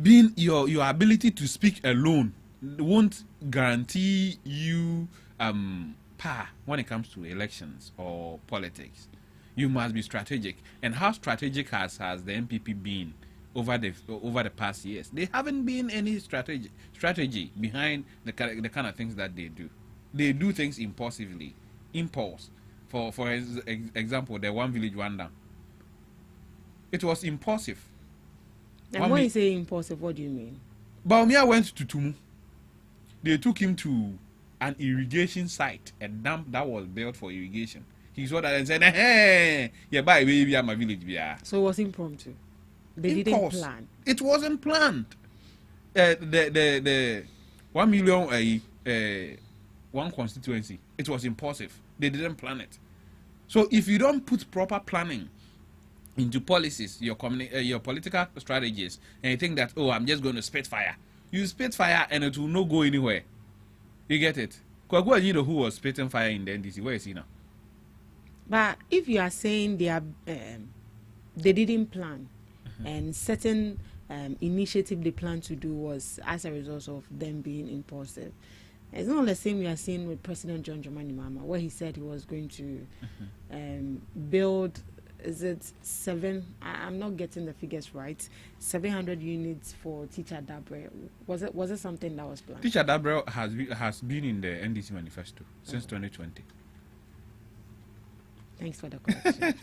being your ability to speak alone won't guarantee you power when it comes to elections or politics. You must be strategic. And how strategic has the MPP been over the past years? They haven't been any strategy behind the kind of things that they do. They do things impulsively, impulse. For example, the One Village One Dam. It was impulsive. And when you say impulsive, what do you mean? Baumia went to Tumu. They took him to an irrigation site, a dam that was built for irrigation. He saw that and said, "Hey, yeah, bye, baby, I'm a village." So it was impromptu. They didn't plan. It wasn't planned. The 1 million one constituency. It was impulsive. They didn't plan it. So if you don't put proper planning into policies, your political strategies, and you think that, oh, I'm just going to spit fire. You spit fire and it will not go anywhere. You get it? Kwagwa Nyido, who was spitting fire in the NDC, where is he now? But if you are saying they didn't plan, and certain initiative they plan to do was as a result of them being impulsive, it's not the same we are seeing with President John Dramani Mahama, where he said he was going to build. Is it 7? I'm not getting the figures right. 700 units for Teacher Dabre. Was it something that was planned? Teacher Dabre has been in the NDC manifesto since 2020. Thanks for the correction.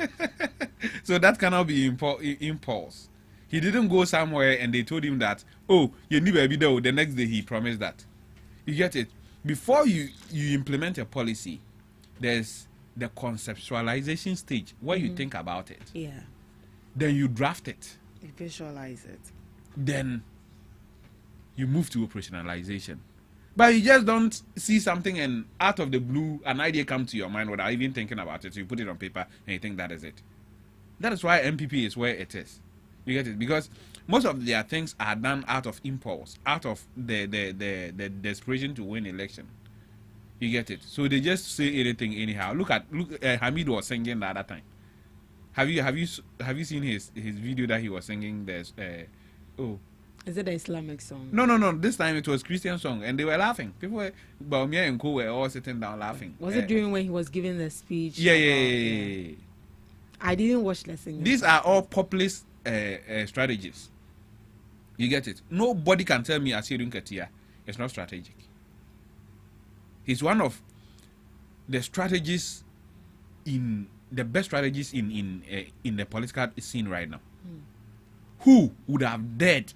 So that cannot be impulse. He didn't go somewhere and they told him that, oh, you need to be there. The next day he promised that. You get it? Before you implement a policy, there's the conceptualization stage where you think about it. Yeah. Then you draft it. You visualize it. Then you move to operationalization. But you just don't see something and out of the blue an idea comes to your mind without even thinking about it. So you put it on paper and you think that is it. That is why MPP is where it is. You get it? Because most of their things are done out of impulse, out of the desperation to win election. You get it? So they just say anything anyhow. Look, Hamid was singing the other time. Have you seen his video that he was singing? There's Is it an Islamic song? No. This time it was Christian song, and they were laughing. People were, Baumia and Co were all sitting down laughing. Was it during when he was giving the speech? Yeah. I didn't watch the singing. These are all populist strategies. You get it? Nobody can tell me Asiru Nketia it's not strategic. He's one of the strategies in the best strategies in the political scene right now. Who would have dared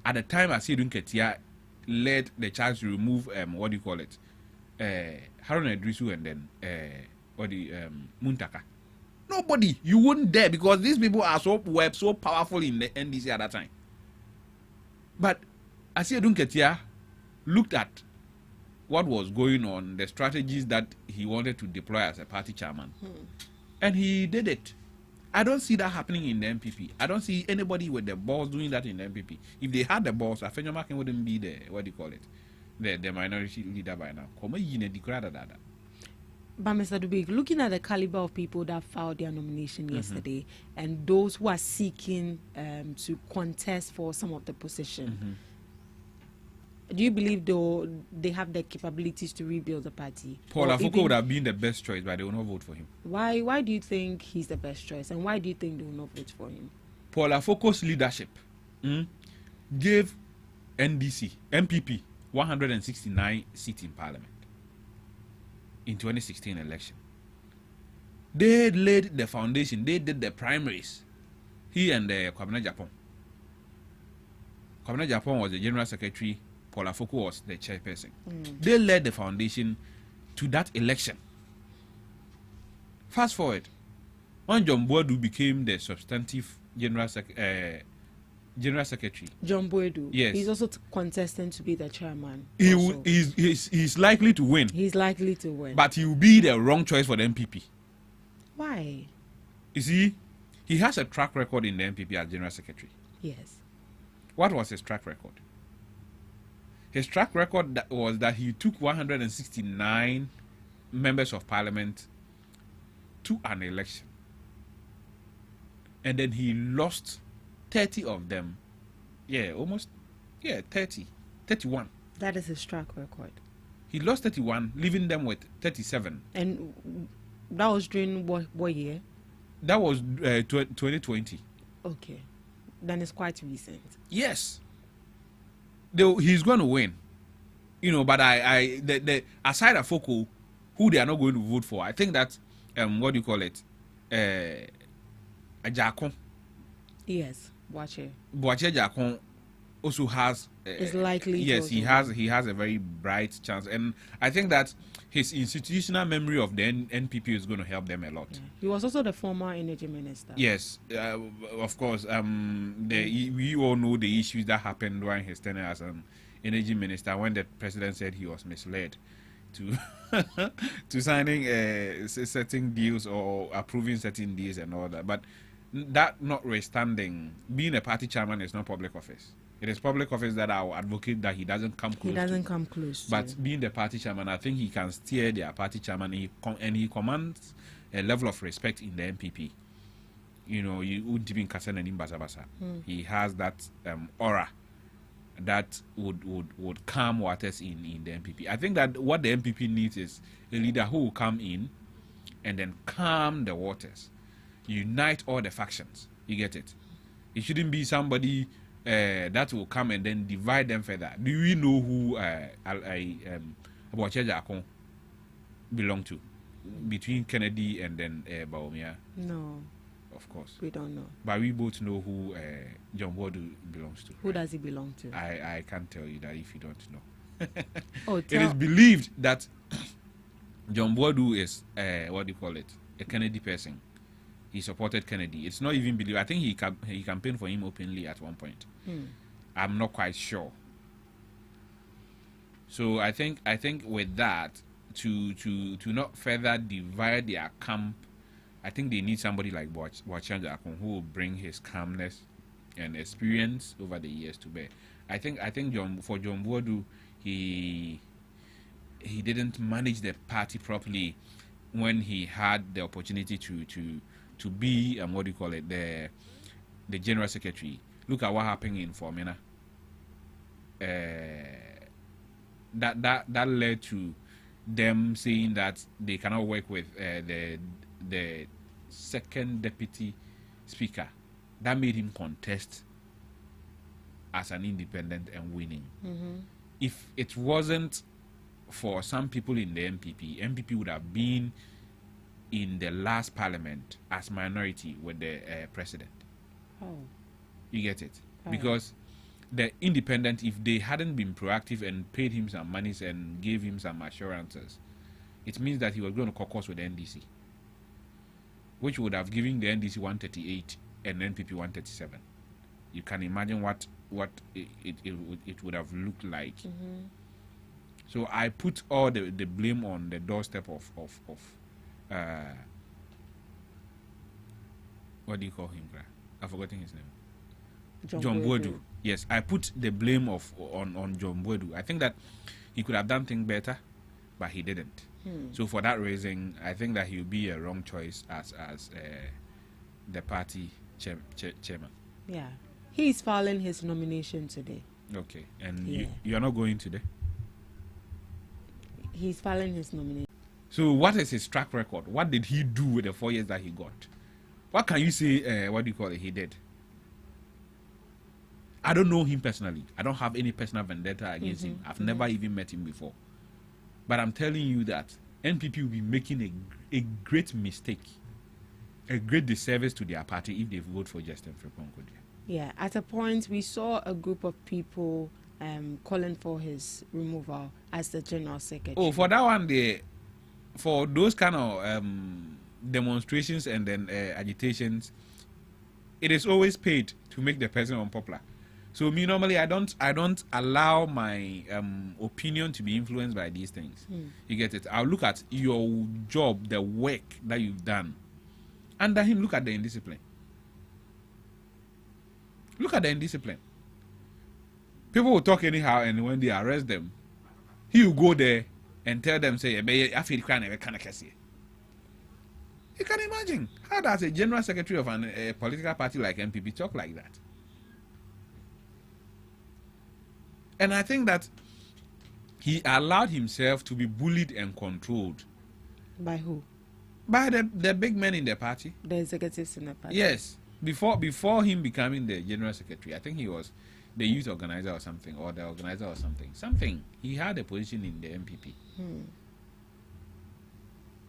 at the time Asiru Nketia led the charge to remove Haruna Idrisu and then Muntaka. Nobody. You wouldn't dare, because these people were so powerful in the NDC at that time. But Asiedun Ketia looked at what was going on, the strategies that he wanted to deploy as a party chairman, and he did it. I don't see that happening in the MPP. I don't see anybody with the balls doing that in the MPP. If they had the balls, Afenyo Makin wouldn't be the, what do you call it, the minority leader by now. But Mr. Dubik, looking at the caliber of people that filed their nomination yesterday and those who are seeking to contest for some of the position, do you believe they have the capabilities to rebuild the party? Paul Afoko would have been the best choice, but they will not vote for him. Why do you think he's the best choice, and why do you think they will not vote for him? Paul Afoko's leadership gave MPP 169 seats in parliament in 2016 election. They laid the foundation. They did the primaries. He and Kwabena Japan. Kwabena Japan was the general secretary. Paul Afoko was the chairperson. They led the foundation to that election. Fast forward, when John Boadu became the substantive general secretary. John Boadu. Yes. He's also contesting to be the chairman. He's likely to win. He's likely to win. But he will be the wrong choice for the MPP. Why? You see, he has a track record in the MPP as general secretary. Yes. What was his track record? His track record was that he took 169 members of parliament to an election. And then he lost 30 of them. 30. 31. That is his track record. He lost 31, leaving them with 37. And that was during what year? That was 2020. Okay. Then it's quite recent. Yes. He's going to win. But the aside of Foko, who they are not going to vote for, I think that, what do you call it? Ajakon. Yes, Boache Jakon also has is likely. Yes, he has a very bright chance, and I think that his institutional memory of the NPP is going to help them a lot. Yeah. He was also the former energy minister. Yes, of course. We all know the issues that happened during his tenure as an energy minister, when the president said he was misled to to signing certain deals or approving certain deals and all that. But that notwithstanding, being a party chairman is not public office. It is public office that I will advocate that he doesn't come close. He doesn't come close. But being the party chairman, I think he can steer their party chairman, and he commands a level of respect in the MPP. You wouldn't even kasa nanim basa basa. He has that aura that would calm waters in the MPP. I think that what the MPP needs is a leader who will come in and then calm the waters, unite all the factions. You get it? It shouldn't be somebody that will come and then divide them further. Do we know who Aboache Jakon belong to? Between Kennedy and then Bawumia? No. Of course. We don't know. But we both know who John Boadu belongs to. Who does he belong to? I can't tell you that if you don't know. It is believed that John Boadu is, what do you call it, a Kennedy person. He supported Kennedy. It's not even believed. I think he campaigned for him openly at one point. I'm not quite sure. So I think with that, to not further divide their camp, I think they need somebody like Boache Jakon, who will bring his calmness and experience over the years to bear. I think John Boadu, he didn't manage the party properly when he had the opportunity to be what do you call it, the general secretary. Look at what happened in Formina. That led to them saying that they cannot work with the second deputy speaker. That made him contest as an independent and winning. If it wasn't for some people in the MPP would have been in the last parliament as minority with the president. You get it? Because the independent, if they hadn't been proactive and paid him some monies and gave him some assurances, it means that he was going to caucus with the NDC. which would have given the NDC 138 and NPP 137. You can imagine what it would have looked like. So I put all the blame on the doorstep of what do you call him? I've forgotten his name. John Boadu. Yes, I put the blame on John Boadu. I think that he could have done things better, but he didn't. So for that reason, I think that he will be a wrong choice as the party chairman. Yeah, he's filing his nomination today. Okay, and you are not going today? He's filing his nomination. So what is his track record? What did he do with the 4 years that he got? What can you say, what do you call it, he did? I don't know him personally. I don't have any personal vendetta against him. I've never even met him before. But I'm telling you that NPP will be making a great mistake, a great disservice to their party if they vote for Justin Frimpong-Kodia. Yeah, at a point we saw a group of people calling for his removal as the general secretary. Oh, for that one, for those kind of demonstrations and then agitations, it is always paid to make the person unpopular. So me normally I don't allow my opinion to be influenced by these things. You get it? I'll look at your job, the work that you've done. Under him, look at the indiscipline. Look at the indiscipline. People will talk anyhow, and when they arrest them, he will go there and tell them, say, I feel crying. You can imagine, how does a general secretary of a political party like NPP talk like that? And I think that he allowed himself to be bullied and controlled. By who? By the big men in the party. The executives in the party. Yes. Before him becoming the general secretary, I think he was the youth organizer or something, or the organizer or something. He had a position in the MPP.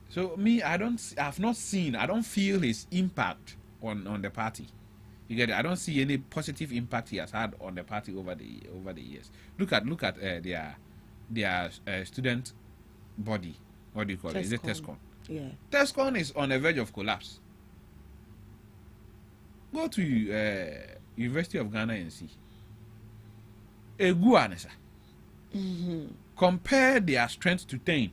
So me, I don't feel his impact on the party. You get it? I don't see any positive impact he has had on the party over the years. Look at their student body. What do you call it? Is it TESCON? Yeah. TESCON is on the verge of collapse. Go to University of Ghana and see. Compare their strength to 10.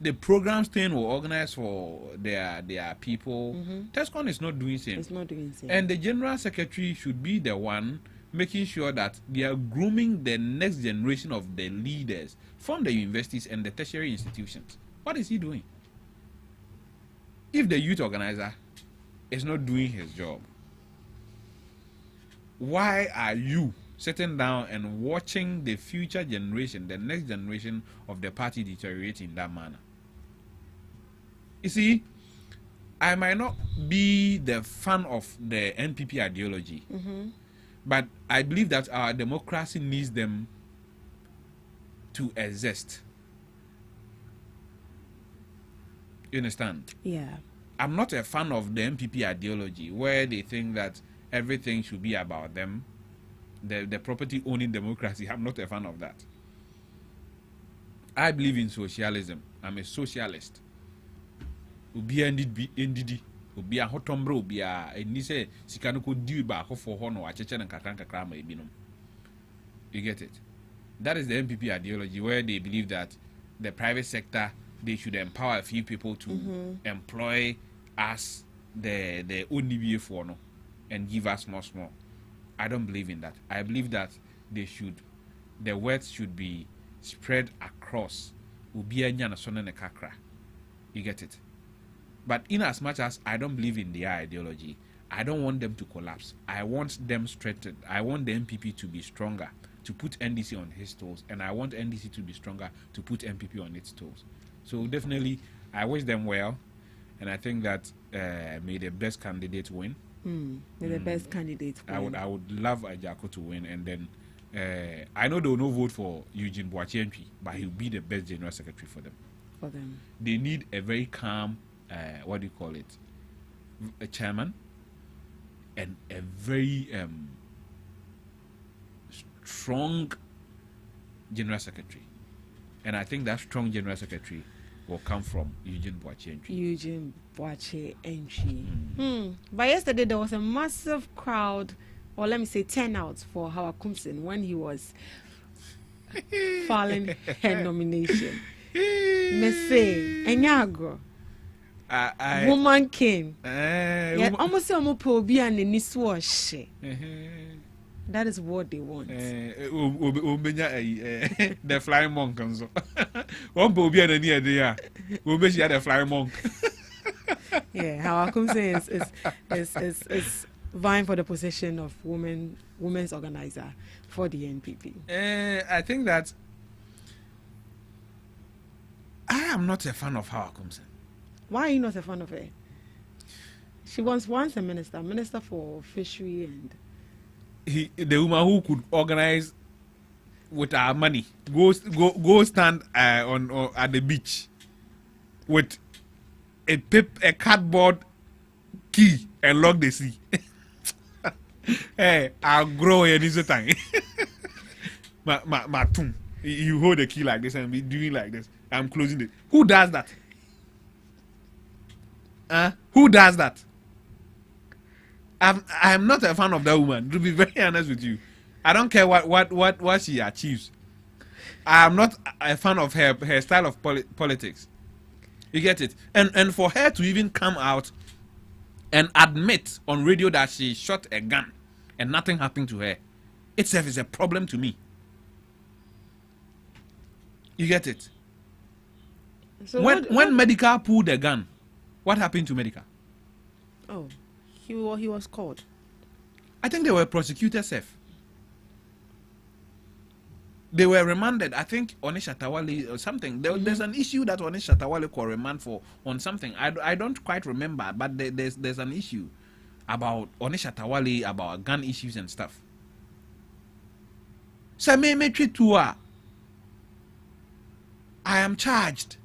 The programs 10 were organized for their people. TESCON is not doing same. It's not doing same. And the general secretary should be the one making sure that they are grooming the next generation of the leaders from the universities and the tertiary institutions. What is he doing? If the youth organizer is not doing his job, why are you sitting down and watching the future generation, the next generation of the party deteriorate in that manner? You see, I might not be the fan of the NPP ideology, but I believe that our democracy needs them to exist. You understand? Yeah. I'm not a fan of the NPP ideology where they think that everything should be about them. The property owning democracy. I'm not a fan of that. I believe in socialism. I'm a socialist. Obi ndidi obi ahotombre obi a eni se sika no ko di ba akofo ho no acheche na kakran ma ebinom. You get it? That is the NPP ideology where they believe that the private sector, they should empower a few people to employ us the only for no and give us more. I don't believe in that. I believe that the wealth should be spread across. Obi anya na so na kakra. You get it? But in as much as I don't believe in their ideology, I don't want them to collapse. I want them strengthened. I want the MPP to be stronger, to put NDC on his toes, and I want NDC to be stronger, to put MPP on its toes. So definitely, I wish them well, and I think that may the best candidate win. May the best candidate win. I would love Ajako to win, and then I know they will not vote for Eugene Boachienpi, but he'll be the best general secretary for them. They need a very calm, what do you call it, a chairman, and a very strong general secretary. And I think that strong general secretary will come from Eugene Boache entry. Eugene Boache entry. But yesterday there was a massive crowd, or let me say turnout for Hawa Kumsin when he was filing her nomination. Mese Enyago. Woman king. Yeah, almost almost be an iniswash. That is what they want. The flying monk comes up. One will be an idea. We'll be the flying monk. Yeah, how I come say is vying for the position of women's organizer for the NPP. I think that I am not a fan of how I come say. Why are you not a fan of her? She was once a minister for fishery, and the woman who could organize with our money go stand on at the beach with a cardboard key and lock the sea. Hey, I'll grow here this time. my tomb. You hold the key like this and be doing like this. I'm closing it. Who does that? Who does that? I'm not a fan of that woman, to be very honest with you. I don't care what she achieves. I'm not a fan of her style of politics. You get it? And for her to even come out and admit on radio that she shot a gun and nothing happened to her, itself is a problem to me. You get it? So when Medical pulled the gun, what happened to Medical? Oh, he was caught. I think they were prosecuted safe. They were remanded. I think Onisha Tawali or something. There's an issue that Onisha Tawali could remand for on something. I don't quite remember, but there's an issue about Onisha Tawali, about gun issues and stuff. So I am charged,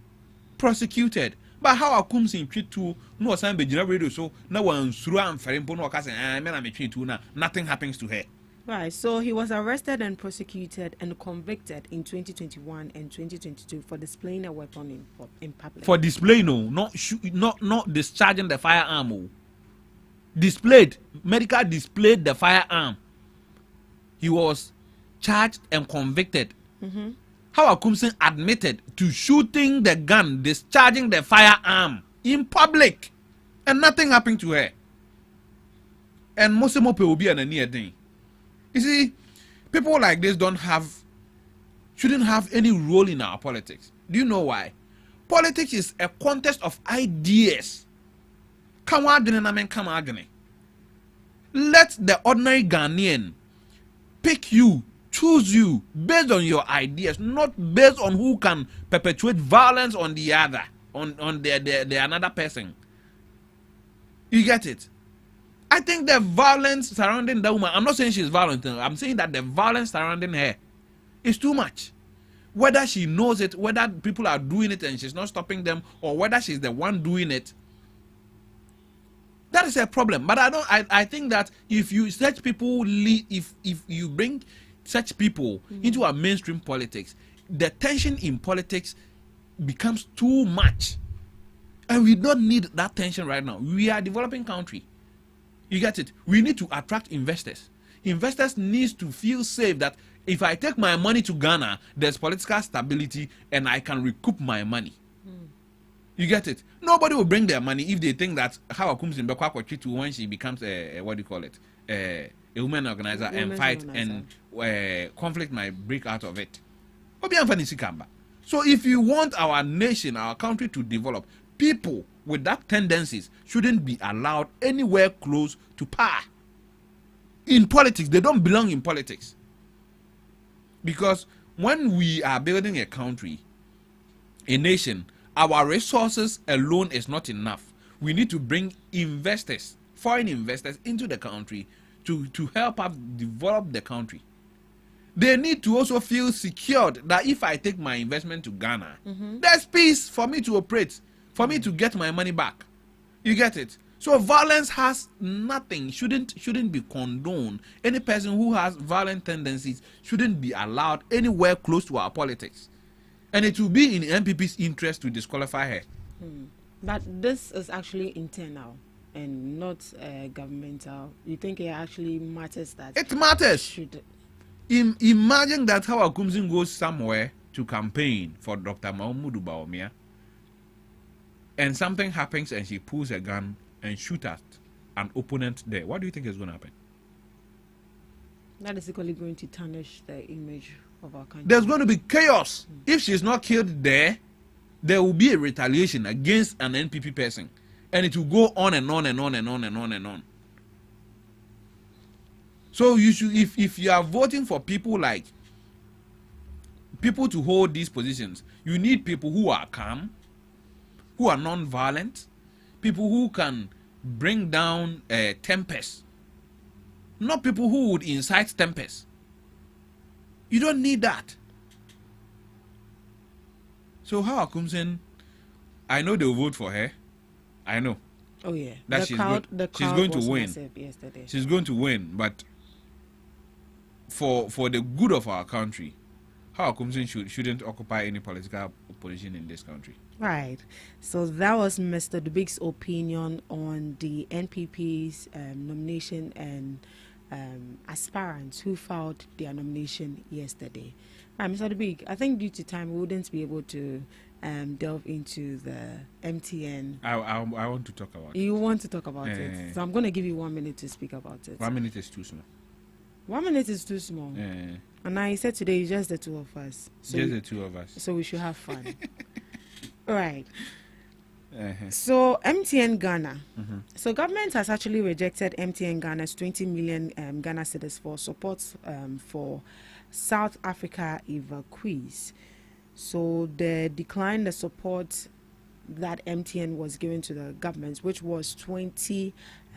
prosecuted. But how I come in treat to no sign be radio so no one through and farimpo no case I'm treat to now nothing happens to her. Right, so he was arrested and prosecuted and convicted in 2021 and 2022 for displaying a weapon in public. For displaying, not discharging the firearm. Displayed, medical displayed the firearm. He was charged and convicted. How Akumsin admitted to shooting the gun, discharging the firearm in public, and nothing happened to her. And Mosemo will be an near thing. You see, people like this shouldn't have any role in our politics. Do you know why? Politics is a contest of ideas. Let the ordinary Ghanaian pick you, choose you based on your ideas, not based on who can perpetuate violence on the other, on the another person. You get it? I think the violence surrounding the woman, I'm not saying she's violent, I'm saying that the violence surrounding her is too much. Whether she knows it, whether people are doing it and she's not stopping them, or whether she's the one doing it, that is a problem. But I think that if you such people if you bring such people into our mainstream politics, the tension in politics becomes too much. And we don't need that tension right now. We are a developing country. You get it? We need to attract investors. Investors need to feel safe that if I take my money to Ghana, there's political stability and I can recoup my money. You get it? Nobody will bring their money if they think that how comes in Bekwa when she becomes a what do you call it? A women organizer and fight and conflict might break out of it. So if you want our nation, our country to develop, people with that tendencies shouldn't be allowed anywhere close to power. In politics, they don't belong in politics. Because when we are building a country, a nation, our resources alone is not enough. We need to bring investors, foreign investors into the country to help us develop the country. They need to also feel secured that if I take my investment to Ghana, there's peace for me to operate, for me to get my money back. You get it? So violence has nothing, shouldn't be condoned. Any person who has violent tendencies shouldn't be allowed anywhere close to our politics. And it will be in NPP's interest to disqualify her. But this is actually internal and not governmental. You think it actually matters that? It matters. Should Imagine that how Akumzin goes somewhere to campaign for Dr. Mahmoud Baumia, and something happens and she pulls a gun and shoots at an opponent there. What do you think is going to happen? That is equally going to tarnish the image of our country. There's going to be chaos. If she's not killed there, there will be a retaliation against an NPP person. And it will go on and on and on and on and on and on. So you should, if you are voting for people to hold these positions, you need people who are calm, who are non-violent, people who can bring down tempers, not people who would incite tempers. You don't need that. So how Akumsen, I know they'll vote for her. I know. Oh yeah. That she's going to win. Yesterday. She's going to win, but for the good of our country, how Akumsen shouldn't occupy any political position in this country. Right. So that was Mr. Dubik's opinion on the NPP's nomination and aspirants who filed their nomination yesterday. Right, Mr. Dubik, I think due to time we wouldn't be able to delve into the MTN. I want to talk about it. You want to talk about it? So I'm going to give you 1 minute to speak about it. 1 minute is too small. 1 minute is too small. And I said today it's just the two of us. So just the two of us. So we should have fun. Right. So MTN Ghana. So government has actually rejected MTN Ghana's 20 million Ghana cedis for support for South Africa evacuees. So they declined the support that MTN was giving to the government, which was 20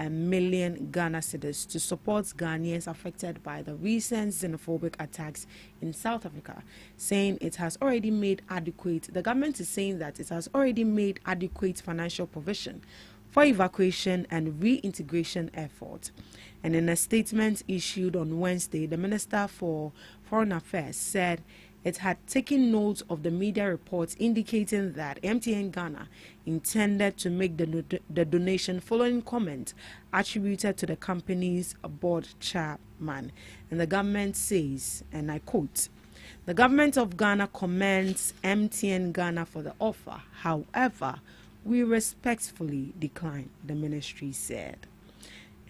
million Ghana cedis to support Ghanaians affected by the recent xenophobic attacks in South Africa, saying it has already made adequate. The government is saying that it has already made adequate financial provision for evacuation and reintegration efforts. And in a statement issued on Wednesday, the Minister for Foreign Affairs said it had taken note of the media reports indicating that MTN Ghana intended to make the donation following comment attributed to the company's board chairman. And the government says, and I quote, "The government of Ghana commends MTN Ghana for the offer. However, we respectfully decline," the ministry said.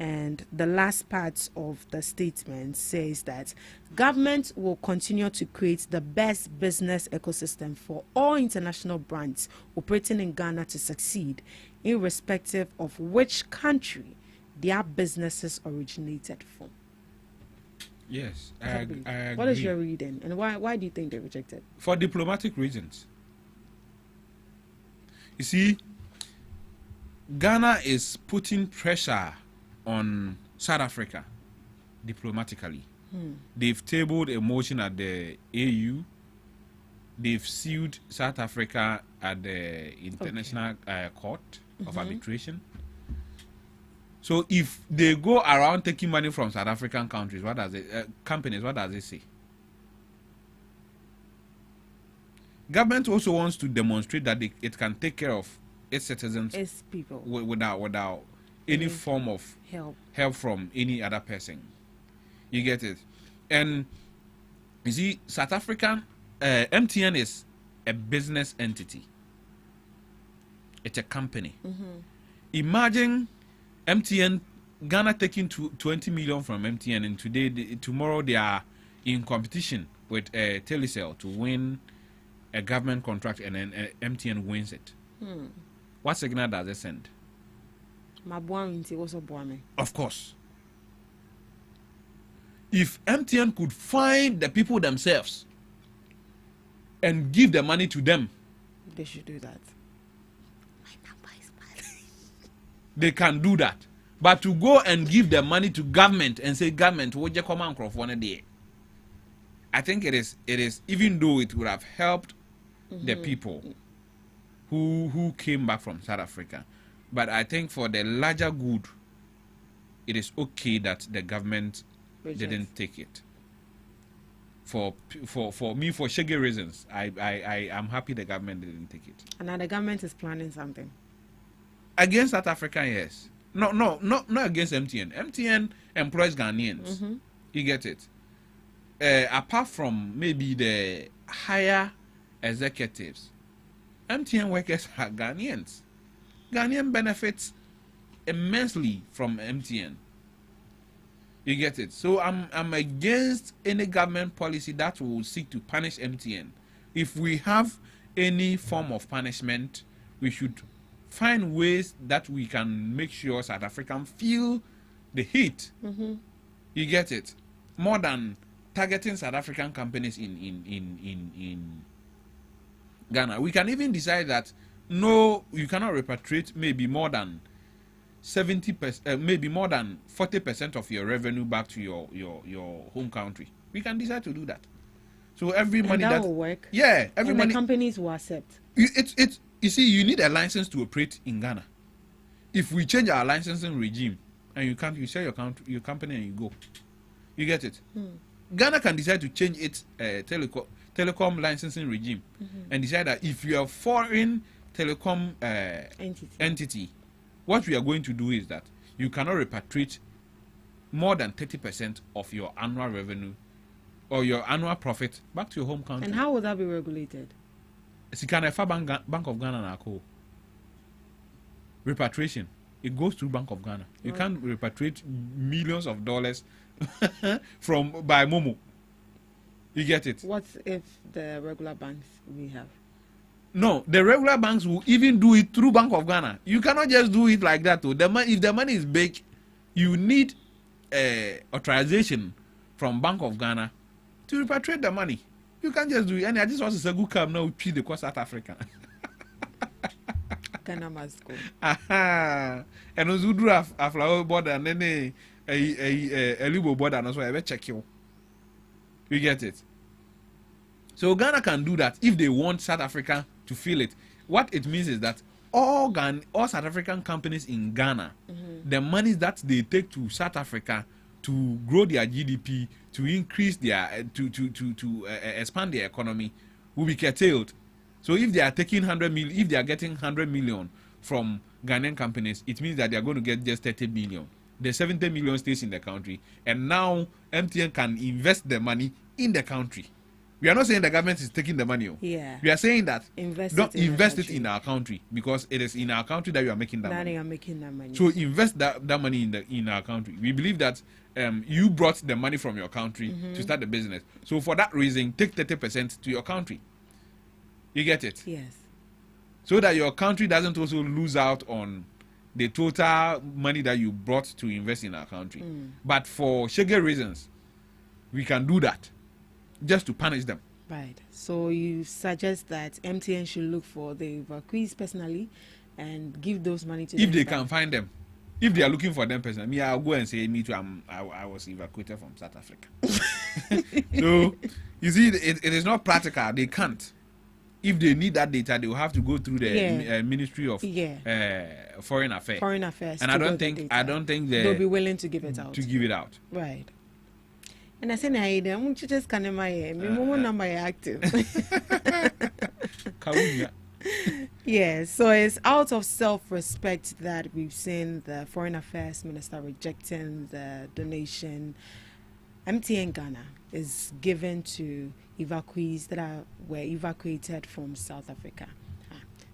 And the last part of the statement says that government will continue to create the best business ecosystem for all international brands operating in Ghana to succeed, irrespective of which country their businesses originated from. Yes, I agree. What is your reading, and why do you think they rejected? For diplomatic reasons. You see, Ghana is putting pressure on South Africa diplomatically. They've tabled a motion at the AU. They've sued South Africa at the International Court of Arbitration. So if they go around taking money from South African countries, companies, what does it say? Government also wants to demonstrate that it can take care of its citizens, its people, without any form of help from any other person. You get it? And you see, South African MTN is a business entity. It's a company. Imagine MTN Ghana taking 20 million from MTN, and tomorrow they are in competition with Telecel to win a government contract, and then MTN wins it. What signal does it send? Of course. If MTN could find the people themselves and give the money to them, they should do that. They can do that. But to go and give the money to government and say, government, would you come and one a day? I think it is, even though it would have helped the people who came back from South Africa, but I think for the larger good, it is okay that the government didn't take it. for me, for shaggy reasons, I am happy the government didn't take it. And now the government is planning something Against South Africa, yes. Not against MTN. MTN employs Ghanaians. You get it. Apart from maybe the higher executives, MTN workers are Ghanaians. Ghanaian benefits immensely from MTN. You get it. So I'm against any government policy that will seek to punish MTN. If we have any form of punishment, we should find ways that we can make sure South Africans feel the heat. You get it. More than targeting South African companies in Ghana. We can even decide that no, you cannot repatriate maybe more than 70%, maybe more than 40% of your revenue back to your home country. We can decide to do that. So every money that will work. Yeah, every and money. The companies will accept. You see, you need a license to operate in Ghana. If we change our licensing regime and you sell your company and you go, you get it. Ghana can decide to change its telecom licensing regime and decide that if you are foreign telecom entity, what we are going to do is that you cannot repatriate more than 30% of your annual revenue or your annual profit back to your home country. And how will that be regulated? Bank of Ghana na ko. Repatriation, it goes through Bank of Ghana. You can't repatriate millions of dollars by Momo. You get it? What if the regular banks we have? No, the regular banks will even do it through Bank of Ghana. You cannot just do it like that. If the money is big, you need authorization from Bank of Ghana to repatriate the money. You can't just do it. And I just want to say, good come now, pay the cost South Africa. Ghana must go. Aha. And those who do a flower border and then a Libo border, and so I will check you. You get it? So Ghana can do that if they want South Africa to feel it. What it means is that all South African companies in Ghana, the money that they take to South Africa to grow their GDP, to increase their, to expand their economy, will be curtailed. So if they are taking 100 million, if they are getting 100 million from Ghanaian companies, it means that they are going to get just 30 million. The 70 million stays in the country, and now MTN can invest the money in the country. We are not saying the government is taking the money. Yeah. We are saying that invest it in our country, because it is in our country that we are making that money. Are making that money. So invest that money in our country. We believe that you brought the money from your country to start the business. So for that reason, take 30% to your country. You get it? Yes. So that your country doesn't also lose out on the total money that you brought to invest in our country. But for shaggy reasons, we can do that just to punish them. Right. So you suggest that MTN should look for the evacuees personally and give those money to them. If they can find them. If they are looking for them personally, I'll go and say, me too, I was evacuated from South Africa. So, you see, it is not practical. They can't. If they need that data, they will have to go through the Ministry of Foreign Affairs. Foreign Affairs. And I don't think they'll be willing to give it out. Right. And I said, I don't just kind of my number active. Yes, so it's out of self-respect that we've seen the Foreign Affairs Minister rejecting the donation MTN Ghana is given to evacuees that were evacuated from South Africa.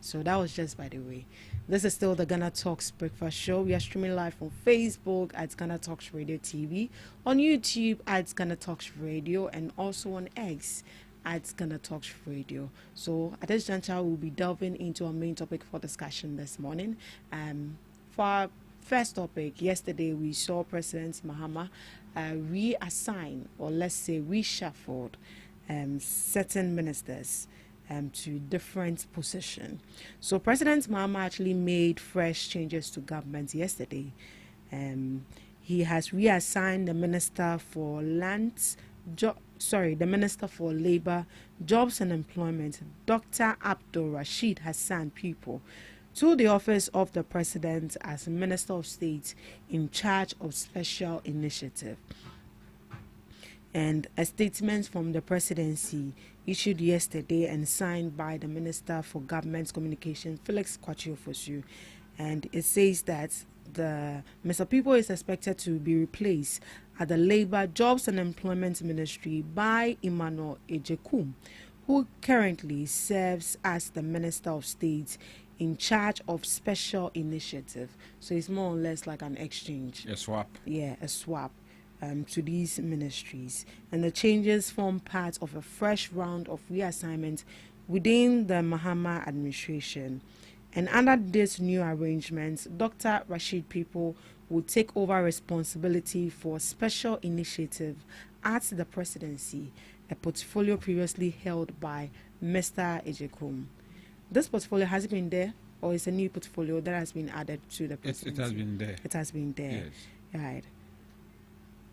So that was just by the way. This is still the Ghana Talks Breakfast Show. We are streaming live on Facebook at Ghana Talks Radio TV, on YouTube at Ghana Talks Radio, and also on X at Ghana Talks Radio. So at this juncture, we'll be delving into our main topic for discussion this morning. For our first topic, yesterday we saw President Mahama reassign, or let's say reshuffled, certain ministers to different positions. So President Mahama actually made fresh changes to government yesterday. He has reassigned the Minister for the Minister for Labor, Jobs and Employment, Dr. Abdul Rashid Hassan People, to the office of the President as Minister of State in charge of Special Initiative. And a statement from the presidency issued yesterday and signed by the Minister for Government Communication, Felix Kwachiofosu, and it says that the Mr. People is expected to be replaced at the Labour, Jobs and Employment Ministry by Emmanuel Ejekum, who currently serves as the Minister of State in charge of special initiative. So it's more or less like an exchange. A swap. Yeah, a swap to these ministries. And the changes form part of a fresh round of reassignment within the Mahama administration. And under this new arrangement, Dr. Rashid People will take over responsibility for special initiative at the presidency, a portfolio previously held by Mr. Ejekum. This portfolio has it been there, or is a new portfolio that has been added to the presidency? It has been there. It has been there. Yes. Right.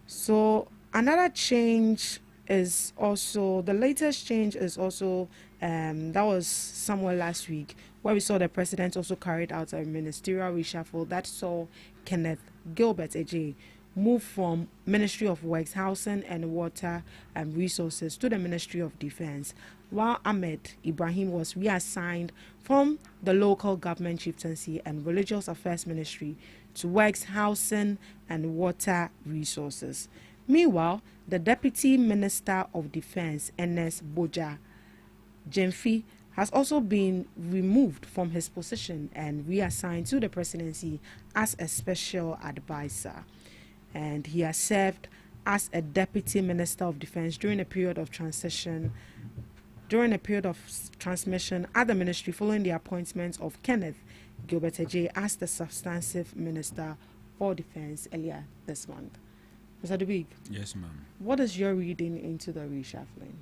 So another change is also, the latest change is also, that was somewhere last week, where we saw the president also carried out a ministerial reshuffle that saw Kenneth Gilbert Eje move from Ministry of Works, Housing and Water and Resources to the Ministry of Defense, while Ahmed Ibrahim was reassigned from the Local Government Chieftaincy and Religious Affairs Ministry to Works, Housing and Water Resources. Meanwhile, the Deputy Minister of Defense, Ernest Boja Jemfi, has also been removed from his position and reassigned to the presidency as a special advisor. And he has served as a Deputy Minister of Defense during a period of transmission at the ministry following the appointment of Kenneth Gilbert Eje as the substantive Minister for Defense earlier this month. Mr. Dubig. Yes, ma'am. What is your reading into the reshuffling?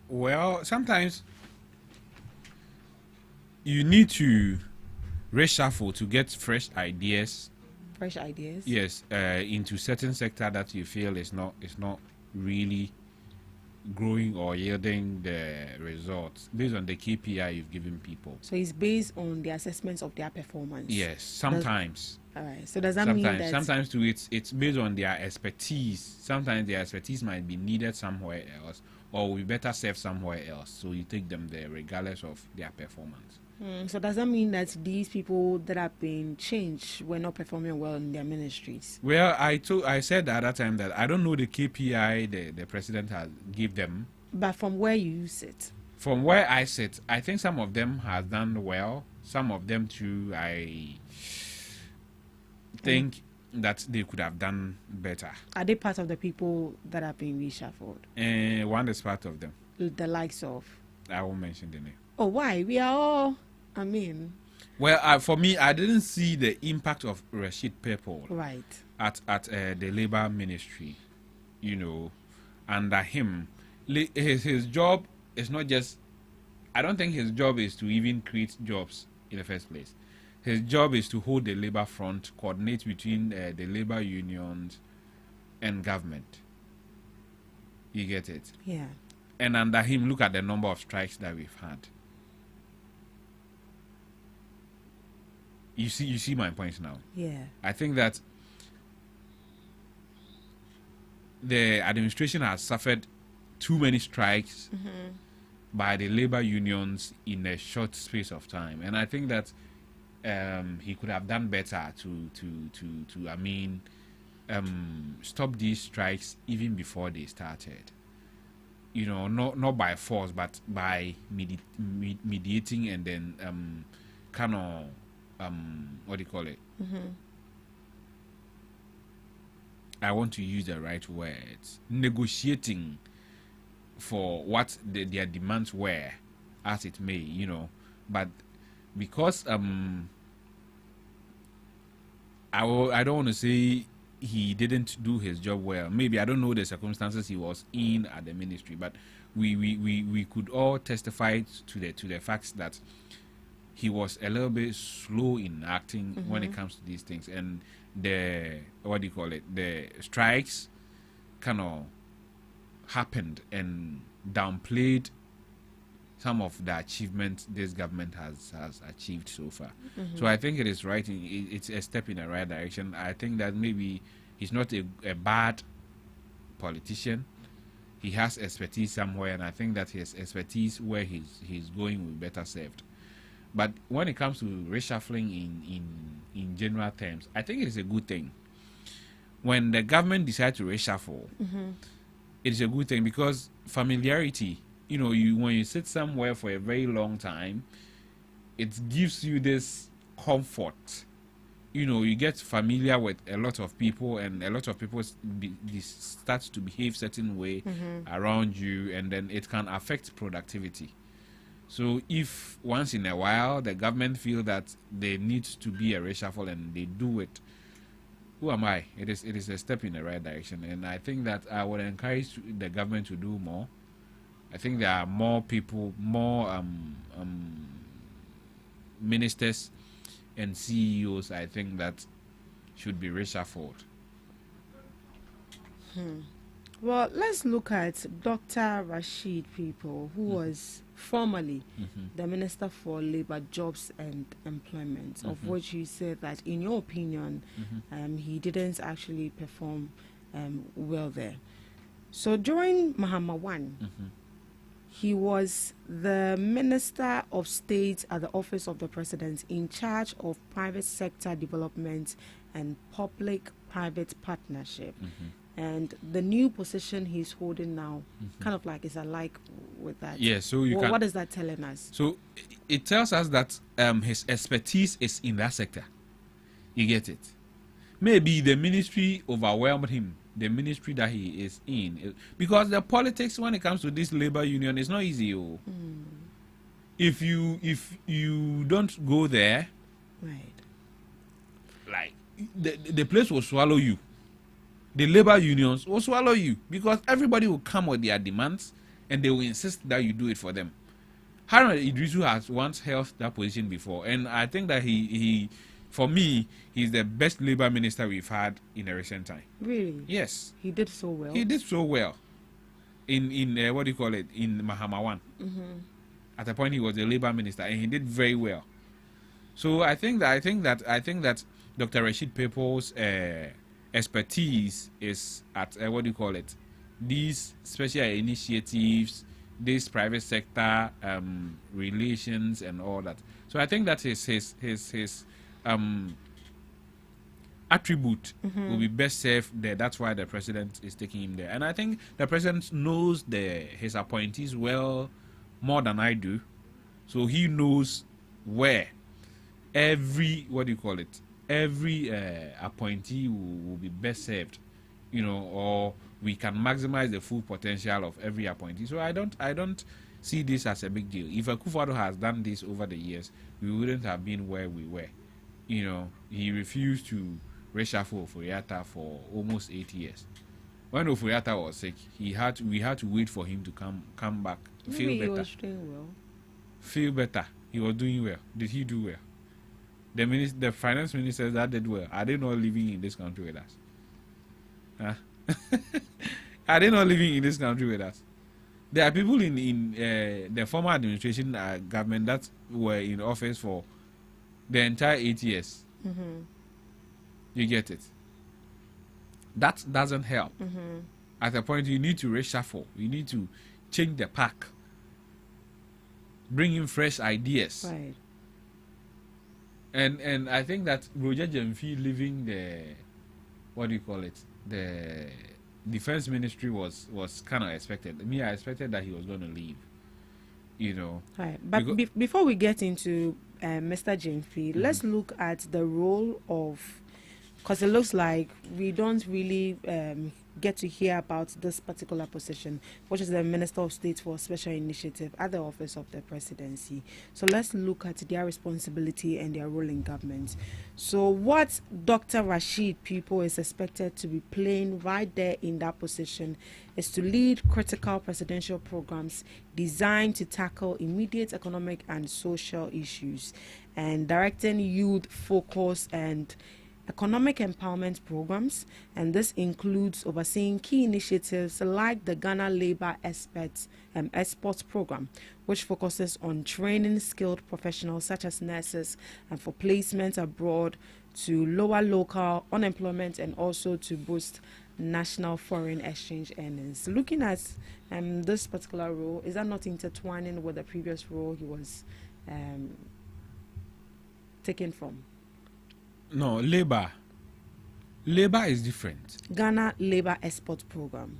Well, sometimes you need to reshuffle to get fresh ideas. Fresh ideas? Yes, into certain sector that you feel is not really growing or yielding the results based on the KPI you've given people. So it's based on the assessments of their performance. Yes, sometimes. All right. So does that mean that sometimes too it's based on their expertise. Sometimes their expertise might be needed somewhere else, or we better serve somewhere else. So you take them there regardless of their performance. So does that mean that these people that have been changed were not performing well in their ministries? Well, I said at that time that I don't know the KPI the president has give them. But from where you sit? From where I sit, I think some of them has done well. Some of them too, I think that they could have done better. Are they part of the people that have been reshuffled? One is part of them. The likes of? I won't mention the name. Oh, why? We are all... Well, for me, I didn't see the impact of Rashid People at the labor ministry, under him. His job is not just, I don't think his job is to even create jobs in the first place. His job is to hold the labor front, coordinate between the labor unions and government. You get it? Yeah. And under him, look at the number of strikes that we've had. You see my point now. Yeah. I think that the administration has suffered too many strikes by the labor unions in a short space of time, and I think that he could have done better to stop these strikes even before they started. Not by force, but by mediating and then kind of what do you call it? I want to use the right words. Negotiating for what their demands were, as it may, But because I don't want to say he didn't do his job well. Maybe I don't know the circumstances he was in at the ministry, but we could all testify to the facts that he was a little bit slow in acting when it comes to these things, and the strikes kind of happened and downplayed some of the achievements this government has achieved so far. So I think it is right. It's a step in the right direction. I think that maybe he's not a bad politician. He has expertise somewhere, and I think that his expertise where he's going will be better served. But when it comes to reshuffling in general terms, I think it is a good thing. When the government decides to reshuffle, it is a good thing because familiarity, when you sit somewhere for a very long time, it gives you this comfort. You get familiar with a lot of people, and a lot of people start to behave certain way around you, and then it can affect productivity. So if once in a while the government feel that they need to be a reshuffle and they do it, who am I? It is a step in the right direction, and I think that I would encourage the government to do more. I think there are more people, more ministers and CEOs, I think, that should be reshuffled. Well, let's look at Dr. Rashid People, who was formerly the Minister for Labour, Jobs and Employment, of which you said that, in your opinion, he didn't actually perform well there. So during Mahama 1, he was the Minister of State at the Office of the President in charge of private sector development and public-private partnership. And the new position he's holding now kind of like is alike with that. Yeah, so what is that telling us? So it tells us that his expertise is in that sector. You get it? Maybe the ministry overwhelmed him, the ministry that he is in. Because the politics, when it comes to this labor union, is not easy. If you don't go there, like the place will swallow you. The labor unions will swallow you because everybody will come with their demands and they will insist that you do it for them. Haruna Idrisu has once held that position before, and I think that he for me, he's the best labor minister we've had in a recent time. Really? Yes. He did so well. He did so well in what do you call it, in Mahama 1. At a point, he was the labor minister, and he did very well. So I think that Dr. Rashid People's expertise is at what do you call it, these special initiatives, this private sector relations and all that. So I think that his attribute will be best served there. That's why the president is taking him there, and I think the president knows his appointees well, more than I do. So he knows where every appointee will be best served, or we can maximize the full potential of every appointee. So I don't see this as a big deal. If Akufo-Addo has done this over the years, we wouldn't have been where we were. He refused to reshuffle Ofori-Atta for almost 8 years. When Ofori-Atta was sick, we had to wait for him to come back, feel better. He was doing well. Feel better. He was doing well. Did he do well? The finance ministers that did well, are they not living in this country with us? Huh? Are they not living in this country with us? There are people in the former administration government that were in office for the entire 8 years. You get it? That doesn't help. At a point, you need to reshuffle. You need to change the pack. Bring in fresh ideas. Right. And I think that Roger Jemfi leaving the defense ministry was kind of expected. Me, I expected that he was going to leave. Right. But before we get into Mr. Jemfi, let's look at the role of, because it looks like we don't really get to hear about this particular position, which is the Minister of State for Special Initiative at the Office of the Presidency. So let's look at their responsibility and their role in government. So what Dr. Rashid People is expected to be playing right there in that position is to lead critical presidential programs designed to tackle immediate economic and social issues, and directing youth focus and economic empowerment programs, and this includes overseeing key initiatives like the Ghana Labour Exports Program, which focuses on training skilled professionals such as nurses and for placement abroad to lower local unemployment and also to boost national foreign exchange earnings. Looking at this particular role, is that not intertwining with the previous role he was taken from? No, labor is different. Ghana Labor Export Program.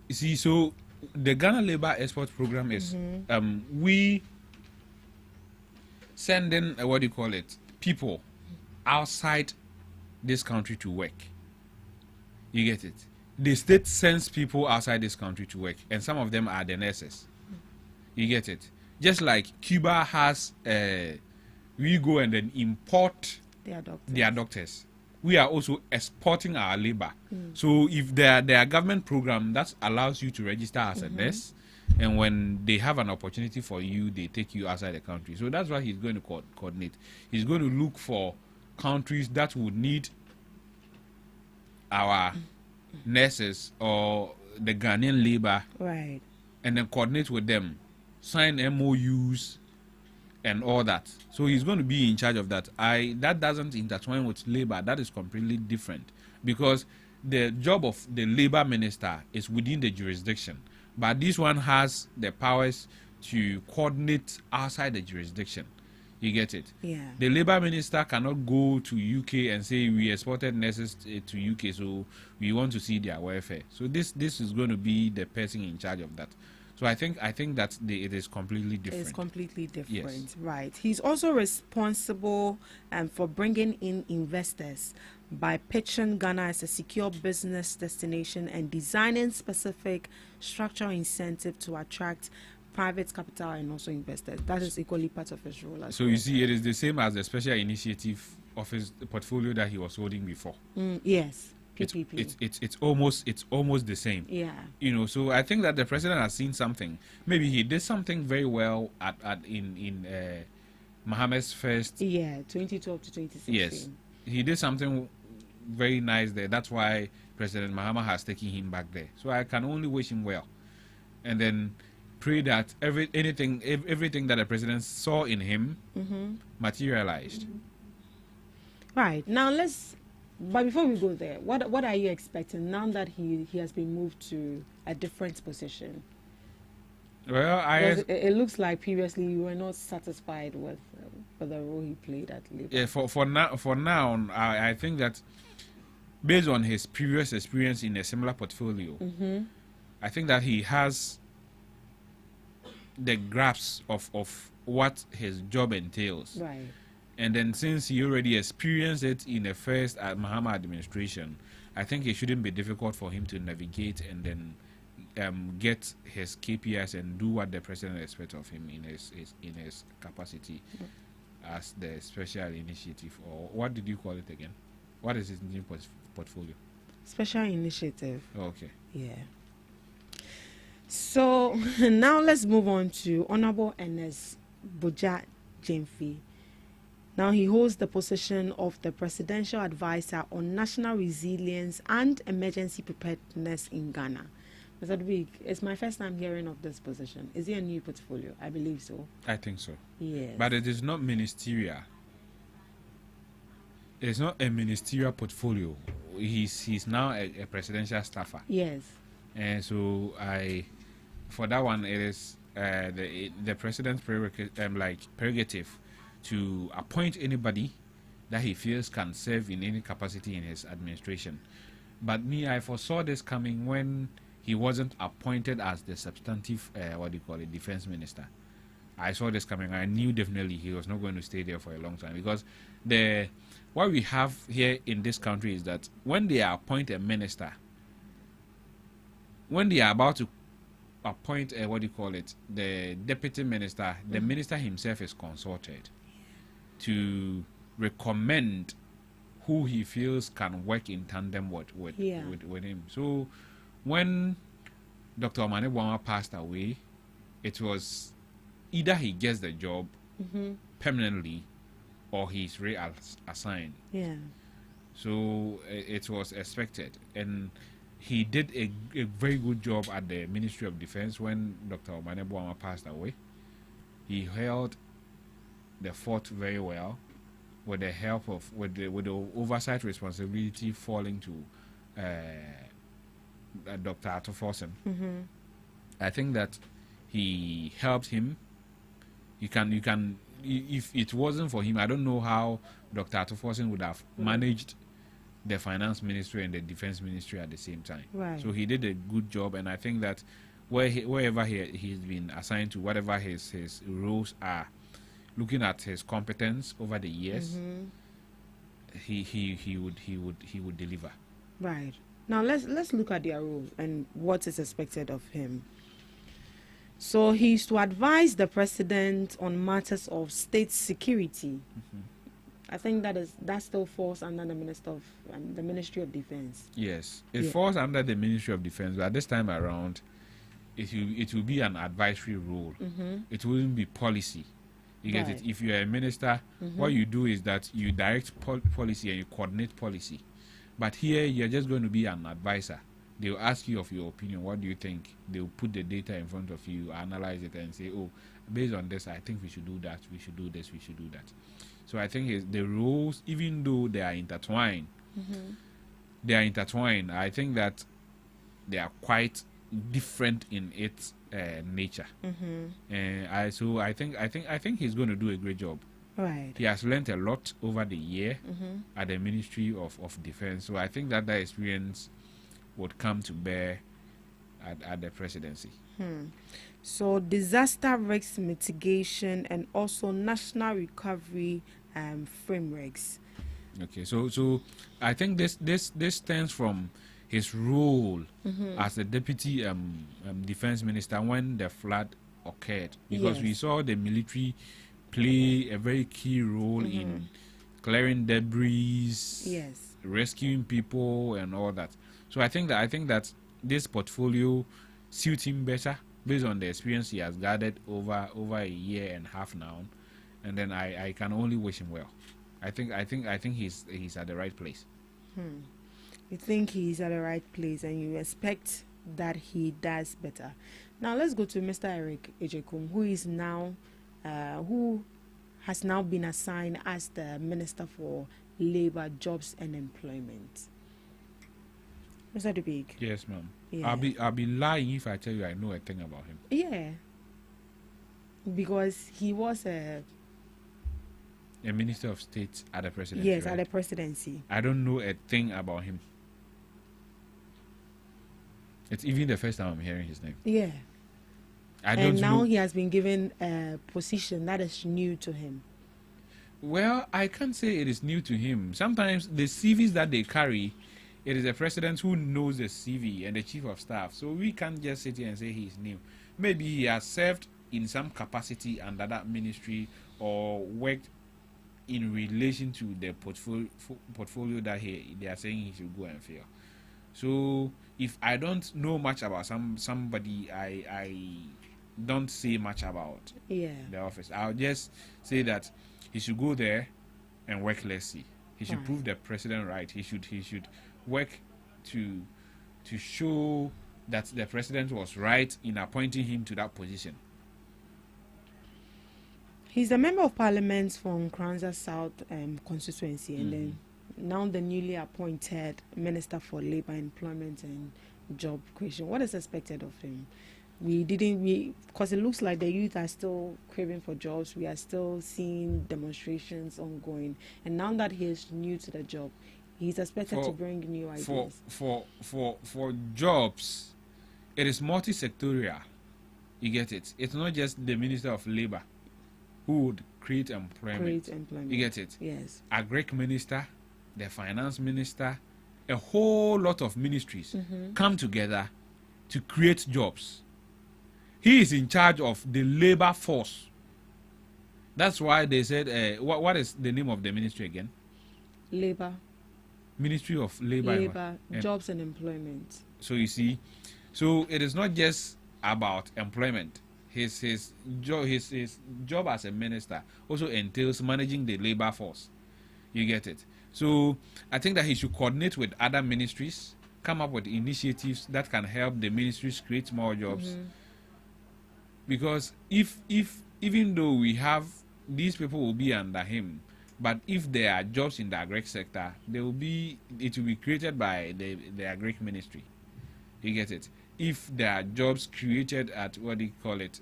You see, so the Ghana Labor Export Program is we send in people outside this country to work. You get it? The state sends people outside this country to work, and some of them are the nurses. You get it? Just like Cuba has, we go and then import their doctors. We are also exporting our labor. So if there are government program that allows you to register as a nurse, and when they have an opportunity for you, they take you outside the country. So that's why he's going to coordinate. He's going to look for countries that would need our nurses or the Ghanaian labor, right, and then coordinate with them, sign MOUs and all that. So he's going to be in charge of that. That doesn't intertwine with labor. That is completely different, because the job of the labor minister is within the jurisdiction, but this one has the powers to coordinate outside the jurisdiction. You get it? Yeah. The labor minister cannot go to UK and say we exported nurses to UK, so we want to see their welfare. So this is going to be the person in charge of that. So I think that it is completely different. It's completely different, yes. Right. He's also responsible for bringing in investors by pitching Ghana as a secure business destination and designing specific structural incentive to attract private capital and also investors. That is equally part of his role. So you see, it is the same as the special initiative of his portfolio that he was holding before. Yes. PPP. It's almost the same. Yeah. You know, so I think that the president has seen something. Maybe he did something very well in Mohammed's first. Yeah, 2012 to 2016. Yes, he did something very nice there. That's why President Mahama has taken him back there. So I can only wish him well, and then pray that everything that the president saw in him materialized. Right. Now but before we go there, what are you expecting now that he has been moved to a different position? Well, it looks like previously you were not satisfied with the role he played at Labour. Yeah, for now, I think that based on his previous experience in a similar portfolio, I think that he has the grasp of what his job entails. Right. And then since he already experienced it in the first Mahama administration, I think it shouldn't be difficult for him to navigate and then get his KPIs and do what the president expects of him in his capacity as the special initiative, or what did you call it again? What is his new portfolio? Special initiative. Oh, okay. Yeah. So now let's move on to Honorable Ernest Boja Jemfi. Now he holds the position of the Presidential Advisor on National Resilience and Emergency Preparedness in Ghana. Mr. Dubik, it's my first time hearing of this position. Is it a new portfolio? I believe so. I think so. Yes. But it is not ministerial. It's not a ministerial portfolio. He's now a presidential staffer. Yes. And so for that one, it is the president's prerogative to appoint anybody that he feels can serve in any capacity in his administration. But I foresaw this coming when he wasn't appointed as the substantive, defense minister. I saw this coming. I knew definitely he was not going to stay there for a long time, because what we have here in this country is that when they appoint a minister, when they are about to appoint the deputy minister, the minister himself is consulted to recommend who he feels can work in tandem with him. So when Dr. Omane Bwama passed away, it was either he gets the job permanently or he's reassigned. Yeah. So it was expected, and he did a very good job at the Ministry of Defense when Dr. Omane Bwama passed away. He held the fort very well, with the help of with the oversight responsibility falling to Dr. Atoforsen. I think that he helped him. You can. If it wasn't for him, I don't know how Dr. Atoforsen would have managed the finance ministry and the defense ministry at the same time. Right. So he did a good job, and I think that wherever he's been assigned to, whatever his roles are, looking at his competence over the years, he would deliver. Right. Now let's look at their role and what is expected of him. So he's to advise the president on matters of state security. I think that still falls under the the Ministry of Defense. Yes, it falls under the Ministry of Defense, but this time around, it will be an advisory role. It wouldn't be policy. You get it? If you're a minister, what you do is that you direct policy and you coordinate policy. But here, you're just going to be an advisor. They'll ask you of your opinion. What do you think? They'll put the data in front of you, analyze it, and say, oh, based on this, I think we should do that, we should do this, we should do that. So I think the roles, even though they are intertwined, I think that they are quite different in its nature. And I think he's going to do a great job. Right. He has learned a lot over the year at the Ministry of Defense. So I think that experience would come to bear at the presidency. So disaster risk mitigation and also national recovery frameworks. Okay, so I think this stems from his role as the deputy defense minister when the flood occurred, because we saw the military play a very key role in clearing debris, rescuing people, and all that. So I think that this portfolio suits him better based on the experience he has gathered over a year and a half now, and then I can only wish him well. I think he's at the right place. You think he's at the right place, and you expect that he does better. Now let's go to Mr. Eric Ejekum, who is now who has now been assigned as the Minister for Labor, Jobs and Employment. Mr. Dubig. Yes, ma'am. Yeah. I'll be lying if I tell you I know a thing about him. Yeah. Because he was a Minister of State at the presidency. Yes, right? at the presidency. I don't know a thing about him. It's even the first time I'm hearing his name. Yeah. And now he has been given a position that is new to him. Well, I can't say it is new to him. Sometimes the CVs that they carry, it is the president who knows the CV and the chief of staff. So we can't just sit here and say he's new. Maybe he has served in some capacity under that ministry or worked in relation to the portfolio that they are saying he should go and fill. So if I don't know much about somebody, I don't say much about the office. I'll just say that he should go there and work lessly. He should prove the president right. He should work to show that the president was right in appointing him to that position. He's a member of parliament from Kranza South constituency, and then now the newly appointed Minister for Labor, Employment and Job Creation. What is expected of him? Because it looks like the youth are still craving for jobs. We are still seeing demonstrations ongoing, and now that he is new to the job, he's expected to bring new ideas. For jobs, it is multi-sectorial. You get it? It's not just the Minister of Labor who would create employment. You get it? Yes. Agric Minister, the Finance Minister, a whole lot of ministries come together to create jobs. He is in charge of the labor force. That's why they said, what is the name of the ministry again? Labor. Ministry of Labor. Jobs and Employment. So you see, so it is not just about employment. His job as a minister also entails managing the labor force. You get it? So I think that he should coordinate with other ministries, come up with initiatives that can help the ministries create more jobs. Because if even though we have these people will be under him, But if there are jobs in the agri sector, it will be created by the agri ministry. You get it? If there are jobs created at what do you call it?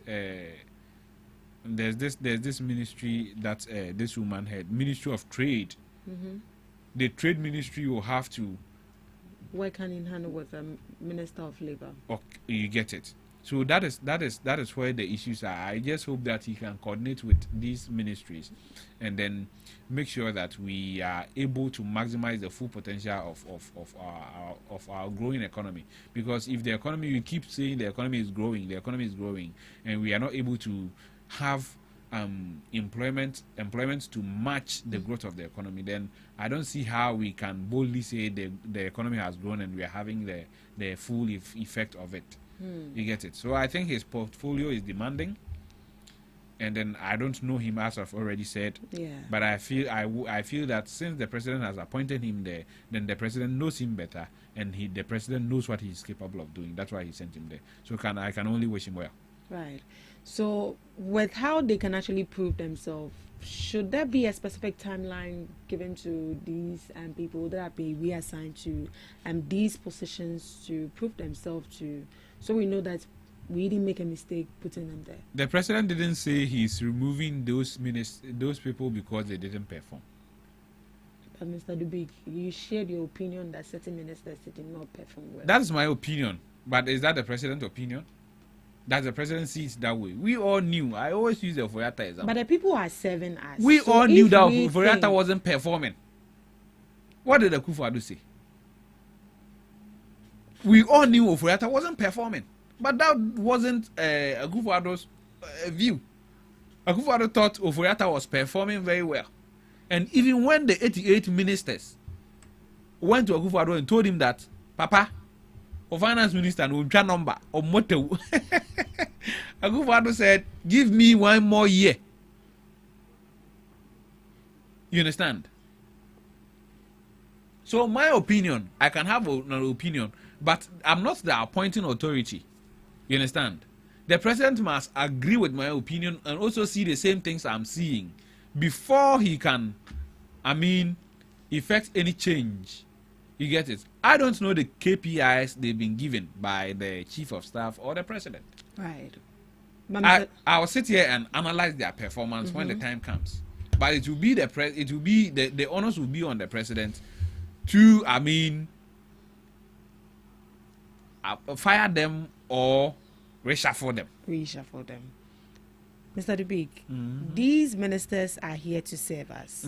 There's this ministry that this woman had, Ministry of Trade. The trade ministry will have to work hand in hand with the Minister of Labor. Okay, you get it. So that is where the issues are. I just hope that he can coordinate with these ministries, and then make sure that we are able to maximize the full potential of our growing economy. Because if the economy, we keep saying the economy is growing, and we are not able to have employment to match the growth of the economy, then I don't see how we can boldly say the economy has grown and we are having the full effect of it. You get it? So I think his portfolio is demanding, and then I don't know him, as I've already said. Yeah. But I feel that since the president has appointed him there, then the president knows him better, and the president knows what he's capable of doing. That's why he sent him there. So I can only wish him well. Right. So with how they can actually prove themselves, should there be a specific timeline given to these people that are being reassigned to these positions to prove themselves to, so we know that we didn't make a mistake putting them there? The president didn't say he's removing those people because they didn't perform. But Mr. Dubik, you shared your opinion that certain ministers did not perform well. That's my opinion. But is that the president's opinion? Does the president see it that way? We all knew. I always use the Oforiatta example. But the people are serving us. We all knew that Oforiatta wasn't performing. What did the Akufo-Addo say? We all knew Oforiatta wasn't performing. But that wasn't Akufo-Addo's view. Akufo-Addo thought Oforiatta was performing very well. And even when the 88 ministers went to Akufo-Addo and told him that, Papa, or finance minister no try number or motto, Akufo-Addo said, give me 1 more year. You understand? So my opinion, I can have an opinion, but I'm not the appointing authority. You understand? The president must agree with my opinion and also see the same things I'm seeing before he can, effect any change. You get it? I don't know the KPIs they've been given by the chief of staff or the president. Right. I will sit here and analyze their performance when the time comes. But it will be the onus will be on the president to, fire them or reshuffle them. Reshuffle them. Mr. Dubik, these ministers are here to serve us,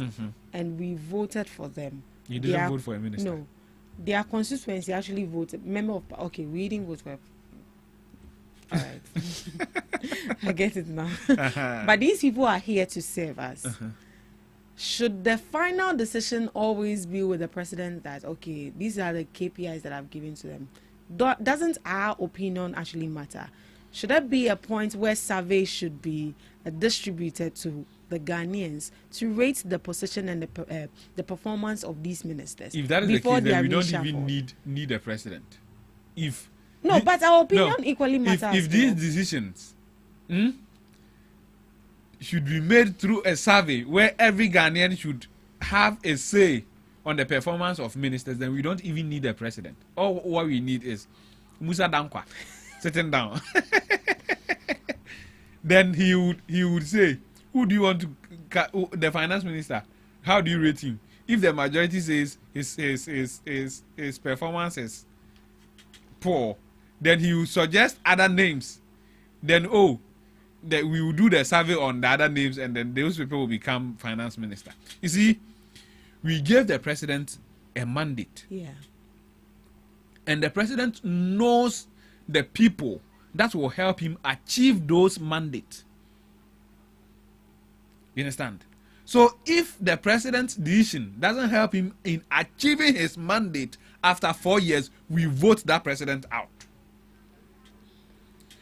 and we voted for them. You didn't vote for a minister? No. Their constituency actually voted. We didn't vote for. All right. I get it now. But these people are here to serve us. Should the final decision always be with the president that, okay, these are the KPIs that I've given to them? Doesn't our opinion actually matter? Should there be a point where surveys should be distributed to the Ghanaians to rate the position and the performance of these ministers? If that is the case, then we don't even need a president. But our opinion equally matters. If these decisions should be made through a survey where every Ghanaian should have a say on the performance of ministers, then we don't even need a president. All what we need is Musa Dankwa sitting down. Then he would say, who do you want to, the finance minister, how do you rate him? If the majority says his performance is poor, then he will suggest other names. Then that we will do the survey on the other names, and then those people will become finance minister. You see, we gave the president a mandate. Yeah. And the president knows the people that will help him achieve those mandates. You understand? So if the president's decision doesn't help him in achieving his mandate after 4 years, we vote that president out.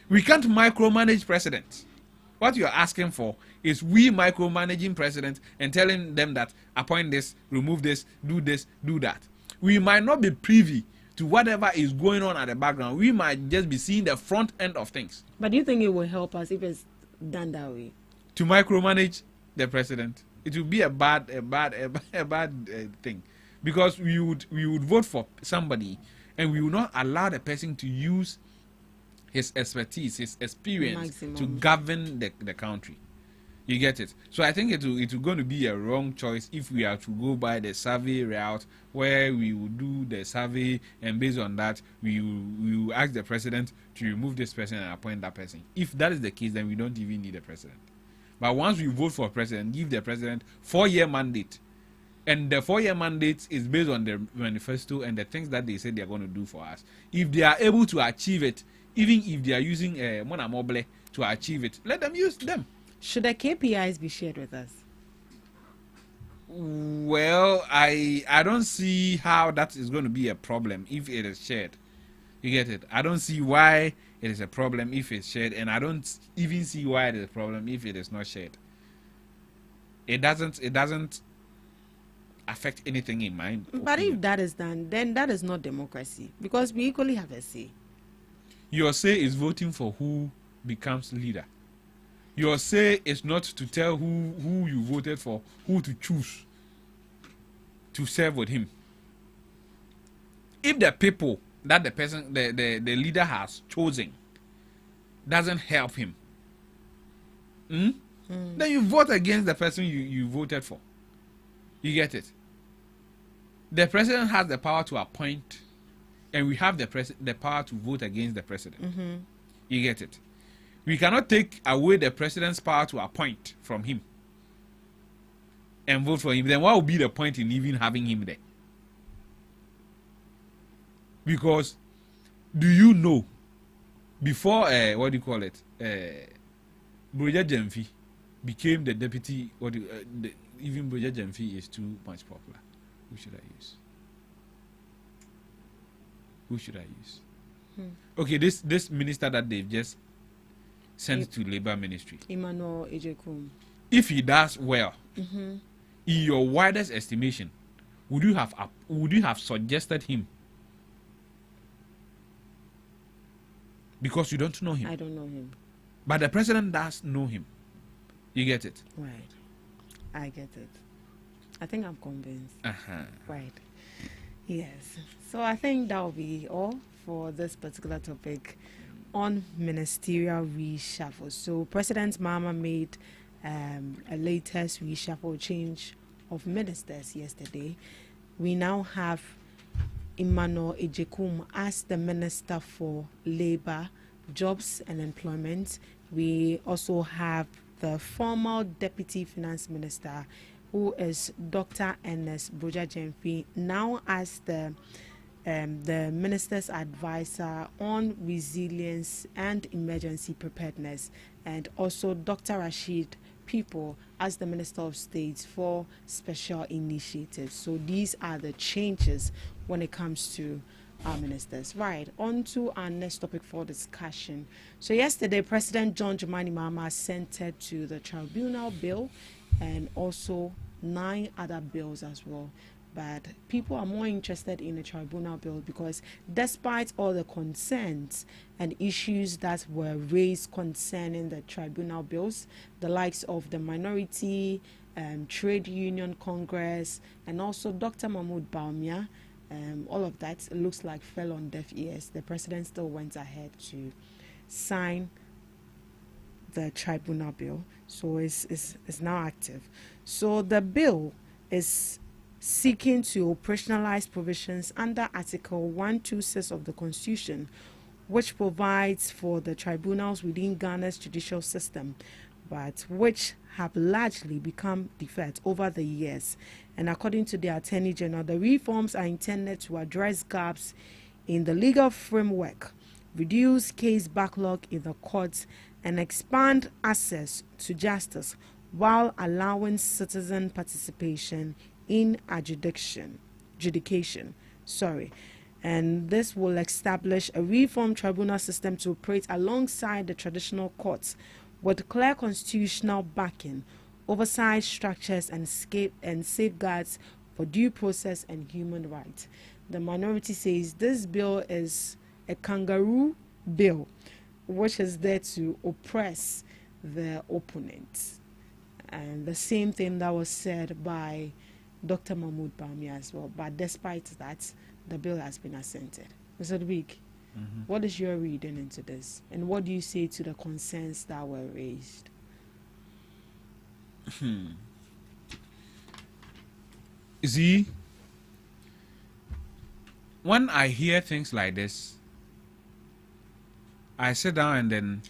We can't micromanage presidents. What you're asking for is we micromanaging president and telling them that appoint this, remove this, do that. We might not be privy to whatever is going on at the background. We might just be seeing the front end of things. But do you think it will help us if it's done that way? To micromanage the president? It will be a bad thing, because we would vote for somebody, and we will not allow the person to use his expertise, his experience to govern the country. You get it? So I think it will going to be a wrong choice if we are to go by the survey route, where we will do the survey, and based on that we will ask the president to remove this person and appoint that person. If that is the case, then we don't even need a president. But once we vote for president, give the president 4-year mandate, and the 4-year mandate is based on the manifesto and the things that they say they are going to do for us. If they are able to achieve it, even if they are using Mona Mobile to achieve it, let them use them. Should the KPIs be shared with us? Well, I don't see how that is going to be a problem if it is shared. You get it? I don't see why it is a problem if it's shared, and I don't even see why it is a problem if it is not shared. It doesn't affect anything in my But opinion. if that is done, then that is not democracy, because we equally have a say. Your say is voting for who becomes leader. Your say is not to tell who you voted for, who to choose to serve with him. If the people that the person, the leader has chosen doesn't help him, then you vote against the person you voted for. You get it? The president has the power to appoint, and we have the power to vote against the president. You get it? We cannot take away the president's power to appoint from him and vote for him. Then what would be the point in even having him there? Because do you know, before what do you call it, Broja Jemfi became the deputy, even Broja Jemfi is too much popular. Who should I use? Who should I use? Okay, this minister that they've just sent to Labour Ministry, Emmanuel Ejekum. if he does well, in your widest estimation, would you have suggested him? Because you don't know him. I don't know him. But the president does know him. You get it? Right. I get it. I think I'm convinced. Right. Yes. So I think that will be all for this particular topic on ministerial reshuffle. So President Mahama made a latest reshuffle change of ministers yesterday. We now have Emmanuel Ejekum as the Minister for Labour, Jobs and Employment. We also have the former Deputy Finance Minister, who is Dr. Ernest Broja Jemfi, now as the Minister's Advisor on Resilience and Emergency Preparedness, and also Dr. Rashid People as the Minister of State for Special Initiatives. So these are the changes when it comes to our ministers. Right, on to our next topic for discussion. So yesterday, President John Dramani Mahama assented to the tribunal bill and also 9 other bills as well. But people are more interested in the tribunal bill because despite all the concerns and issues that were raised concerning the tribunal bills, the likes of the Minority Trade Union Congress and also Dr. Mahmoud Baumia, all of that, it looks like fell on deaf ears. The president still went ahead to sign the tribunal bill, so it's now active. So the bill is seeking to operationalize provisions under Article 126 of the Constitution, which provides for the tribunals within Ghana's judicial system, but which have largely become defunct over the years. And according to the Attorney General, the reforms are intended to address gaps in the legal framework, reduce case backlog in the courts, and expand access to justice while allowing citizen participation in adjudication. And this will establish a reform tribunal system to operate alongside the traditional courts with clear constitutional backing, oversight structures, and safeguards for due process and human rights. The minority says this bill is a kangaroo bill, which is there to oppress the opponents. And the same thing that was said by Dr. Mahmoud Bami as well. But despite that, the bill has been assented. Mr. Dubik, what is your reading into this? And what do you say to the concerns that were raised? You see, when I hear things like this, I sit down and then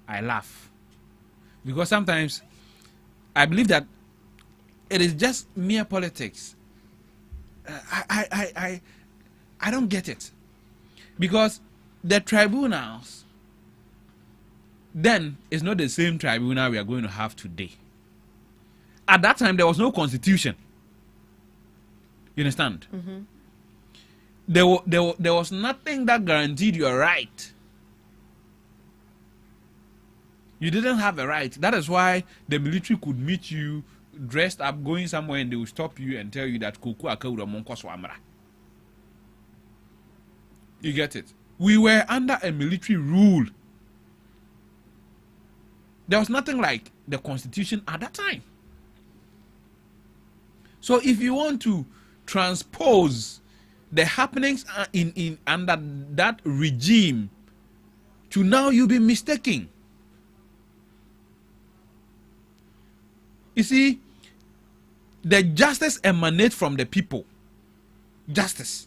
I laugh. Because sometimes I believe that it is just mere politics. I don't get it. Because the tribunals then is not the same tribunal we are going to have today. At that time, there was no constitution. You understand? There was nothing that guaranteed your right. You didn't have a right. That is why the military could meet you dressed up, going somewhere, and they will stop you and tell you that Kuku Akaura Monko Swamra. You get it? We were under a military rule. There was nothing like the constitution at that time. So if you want to transpose the happenings in under that regime to now, you'll be mistaken. You see, the justice emanates from the people. Justice.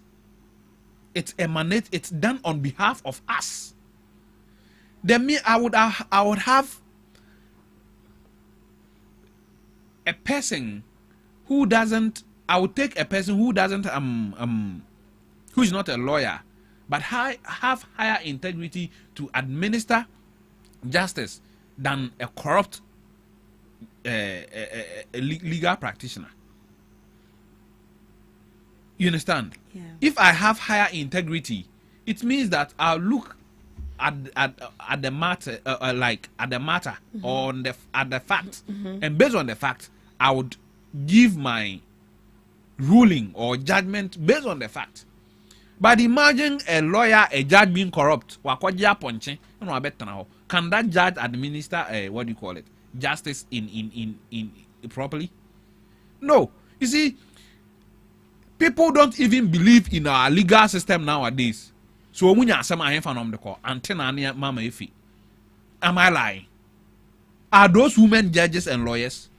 It emanates, it's done on behalf of us. Then I would have a person who doesn't, I would take a person who doesn't who is not a lawyer, but have higher integrity to administer justice than a corrupt legal practitioner. You understand? Yeah. If I have higher integrity, it means that I'll look at the matter, or at the fact, and based on the fact, I would give my ruling or judgment based on the fact. But imagine a lawyer, a judge being corrupt. Can that judge administer what do you call it? Justice in properly? No. You see, people don't even believe in our legal system nowadays. So when you say my from the court, antenna mama ifi. Am I lying? Are those women judges and lawyers?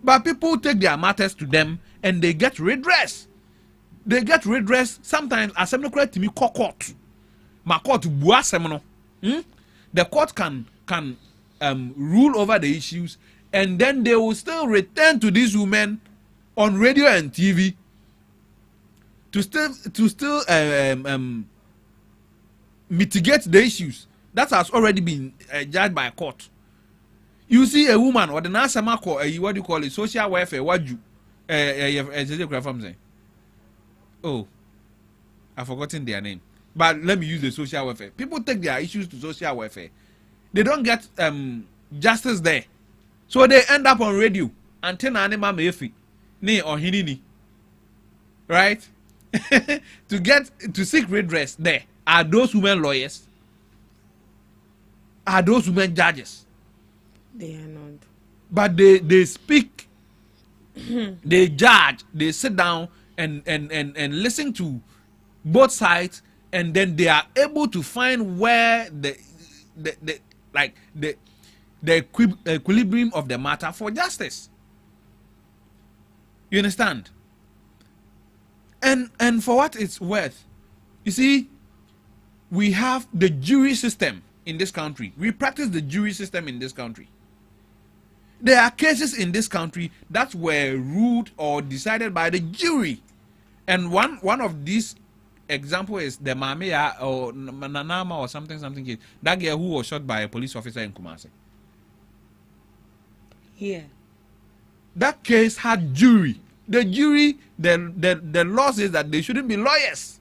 But people take their matters to them and they get redress. They get redress sometimes as some correct to me court. My court buasemono. The court can rule over the issues, and then they will still return to these women on radio and TV to still mitigate the issues that has already been judged by a court. You see a woman or the nasama call what do you call it, social welfare, what you oh, I've forgotten their name, but let me use the social welfare. People take their issues to social welfare. They don't get justice there, so they end up on radio antenna anima mefi ni or hinini, right? to seek redress there. Are those women lawyers? Are those women judges? They are not. But they speak, they judge, they sit down and listen to both sides, and then they are able to find where the equilibrium of the matter for justice. You understand? And for what it's worth, you see, we have the jury system in this country. We practice the jury system in this country. There are cases in this country that were ruled or decided by the jury. And one of these example is the Mamea or Nanama or something case. That girl who was shot by a police officer in Kumasi. Yeah. That case had jury. The jury, the law says that they shouldn't be lawyers.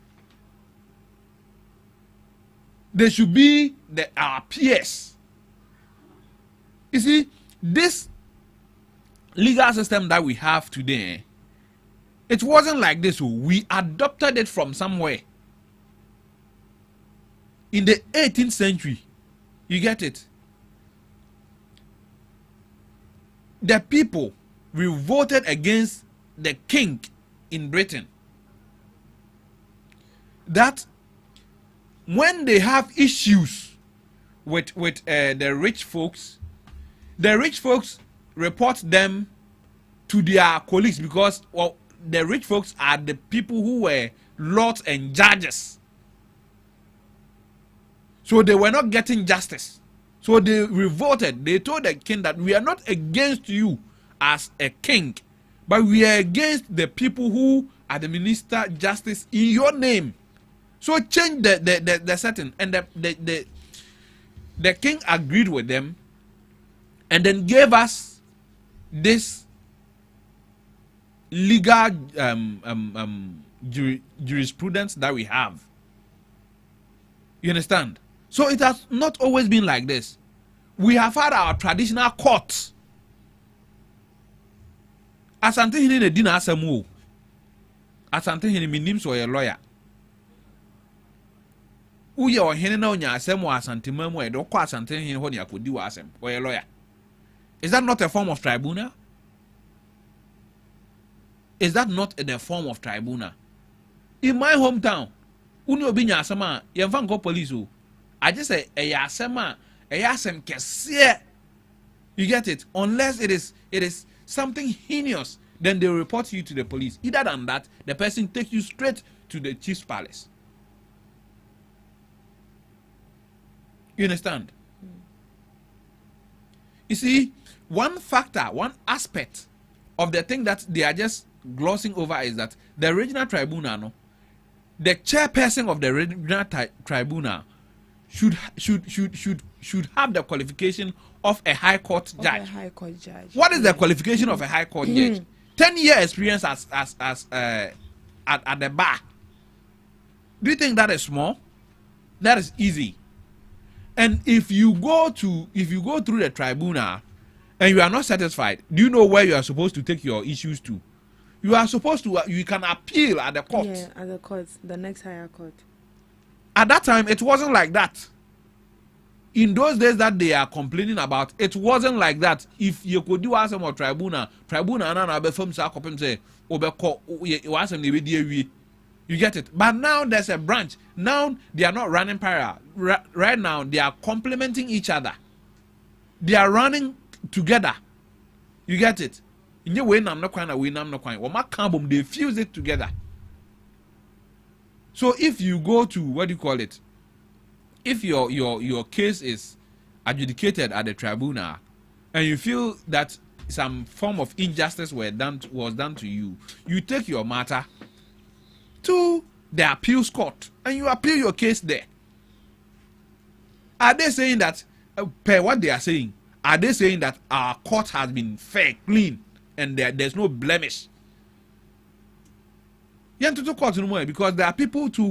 They should be our peers. You see, this legal system that we have today, it wasn't like this. We adopted it from somewhere. In the 18th century, you get it? the people revolted against the king in Britain. That when they have issues with the rich folks report them to their colleagues, because the rich folks are the people who were lords and judges. So they were not getting justice. So they revolted. They told the king that we are not against you as a king, but we are against the people who administer justice in your name. So change the setting. And the king agreed with them and then gave us this legal jurisprudence that we have. You understand? So it has not always been like this. We have had our traditional courts. Asante hini ne dina asemu. Asante hini minim so a lawyer. Uye o hini na onya asemu asante mamu e do kwa asante hini ho ne akodi wa asem or a lawyer. Is that not a form of tribunal? Is that not the form of tribunal? In my hometown, uni obi nya asema yemfa nko police o. I just say asema asem kese. You get it? Unless it is something heinous, then they report you to the police. Either than that, the person takes you straight to the chief's palace. You understand? You see, one factor, one aspect of the thing that they are just glossing over is that the regional tribunal, no, the chairperson of the regional tribunal should have the qualification of a high court judge. What is the qualification of a high court judge? 10-year experience as at the bar. Do you think that is small? That is easy. And if you go through the tribunal and you are not satisfied, do you know where you are supposed to take your issues to? You are supposed to, you can appeal at the court. Yeah, at the court, the next higher court. At that time, it wasn't like that. In those days that they are complaining about, it wasn't like that. If you could do some more tribunal na be from sa kopem say obeko wasem ne be you get it. But now there's a branch. Now they are not running parallel. Right now they are complementing each other. They are running together. You get it? In your way, I'm not quite away, I'm not quite. They fuse it together. So if you go to, what do you call it? If your case is adjudicated at the tribunal and you feel that some form of injustice was done to you, you take your matter to the appeals court and you appeal your case there. Are they saying that, per what they are saying, are they saying that our court has been fair, clean, and there's no blemish? Because there are people too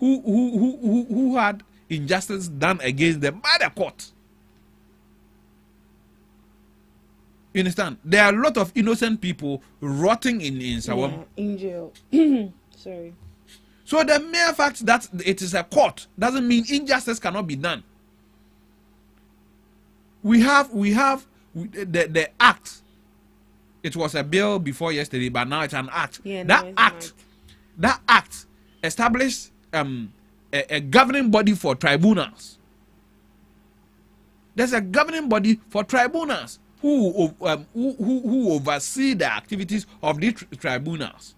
who had injustice done against them by the court. You understand? There are a lot of innocent people rotting in Sawam. Yeah, in jail. Sorry. So the mere fact that it is a court doesn't mean injustice cannot be done. We have the act. It was a bill before yesterday, but now it's an act. Yeah, That act established a governing body for tribunals. There's a governing body for tribunals who oversee the activities of the tribunals.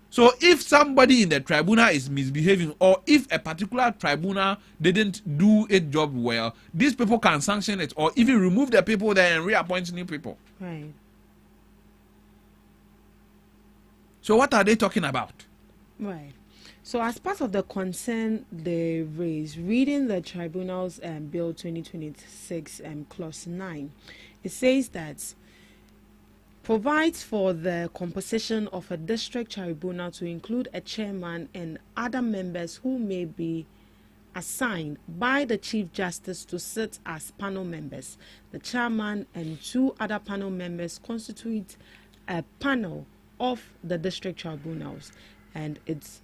So if somebody in the tribunal is misbehaving, or if a particular tribunal didn't do its job well, these people can sanction it or even remove the people there and reappoint new people. Right. So what are they talking about? Right. So as part of the concern they raised, reading the Tribunals Bill 2026 Clause 9, it says that provides for the composition of a district tribunal to include a chairman and other members who may be assigned by the Chief Justice to sit as panel members. The chairman and 2 other panel members constitute a panel of the district tribunals, and it's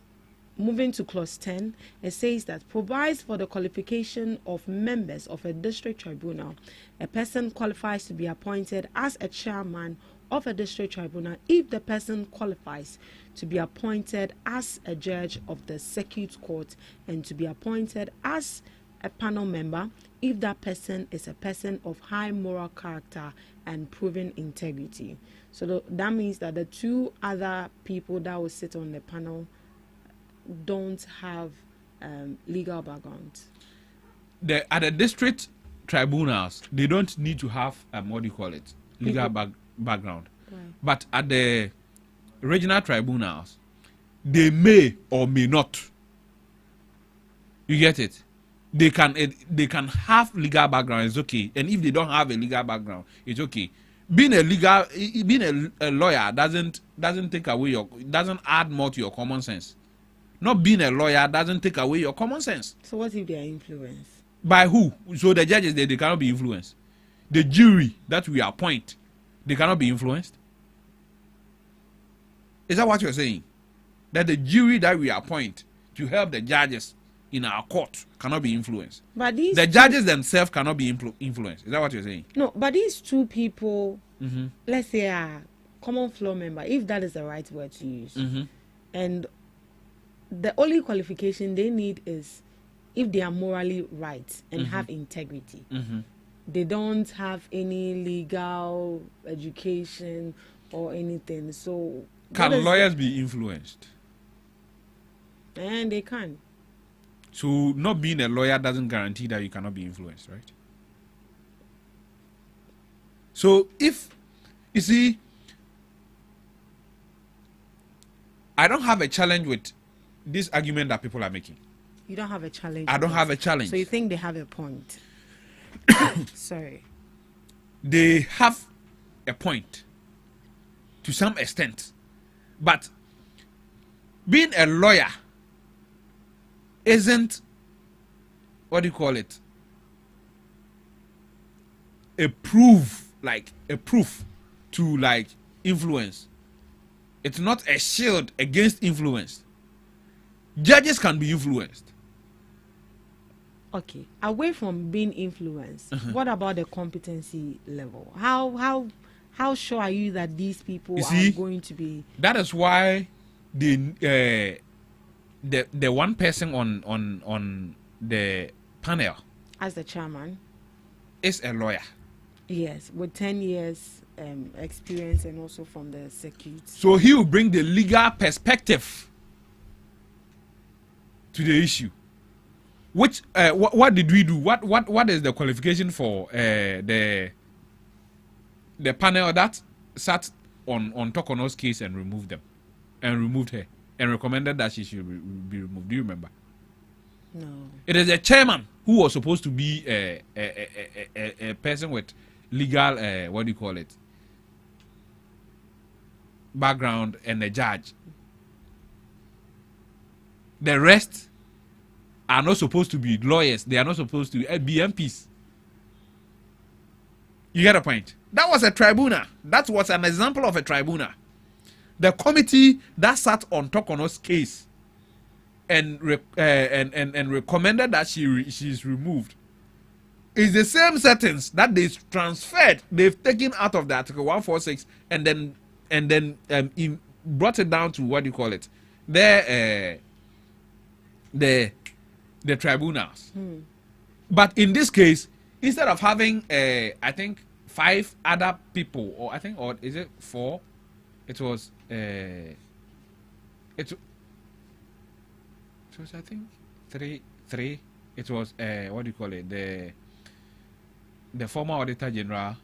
moving to clause 10, it says that provides for the qualification of members of a district tribunal. A person qualifies to be appointed as a chairman of a district tribunal if the person qualifies to be appointed as a judge of the circuit court and to be appointed as a panel member if that person is a person of high moral character and proven integrity. So that means that the two other people that will sit on the panel don't have legal background. At the district tribunals, they don't need to have legal background. Right. But at the regional tribunals, they may or may not. You get it? They can have legal background. It's okay. And if they don't have a legal background, it's okay. Being a lawyer doesn't take away doesn't add more to your common sense. Not being a lawyer doesn't take away your common sense. So what if they are influenced? By who? So the judges, they cannot be influenced. The jury that we appoint, they cannot be influenced. Is that what you're saying? That the jury that we appoint to help the judges in our court cannot be influenced. But the judges themselves cannot be influenced. Is that what you're saying? No, but these two people, let's say are common floor member, if that is the right word to use, and the only qualification they need is if they are morally right and have integrity. They don't have any legal education or anything. So can lawyers be influenced? And they can. So not being a lawyer doesn't guarantee that you cannot be influenced, right? So if you see, I don't have a challenge with this argument that people are making. You don't have a challenge. I don't have a challenge. So you think they have a point? Sorry. They have a point to some extent. But being a lawyer isn't, what do you call it, a proof to like influence. It's not a shield against influence. Judges can be influenced. Okay, away from being influenced, what about the competency level? How sure are you that these people are going to be? That is why the one person on the panel as the chairman is a lawyer. Yes, with 10 years experience and also from the circuit. So he will bring the legal perspective to the issue. Which what did we do? What is the qualification for the panel that sat on Tokono's case and removed her and recommended that she should be removed? Do you remember? No. It is a chairman who was supposed to be a person with legal what do you call it, background, and a judge. The rest are not supposed to be lawyers. They are not supposed to be MPs. You get a point? That was a tribunal. That was an example of a tribunal. The committee that sat on Tokono's case and recommended that she's removed is the same settings that they transferred. They've taken out of the Article 146 and then brought it down to what do you call it? The tribunals. But in this case, instead of having I think 5 other people, or is it 4? It was I think 3. It was what do you call it? The former Auditor General,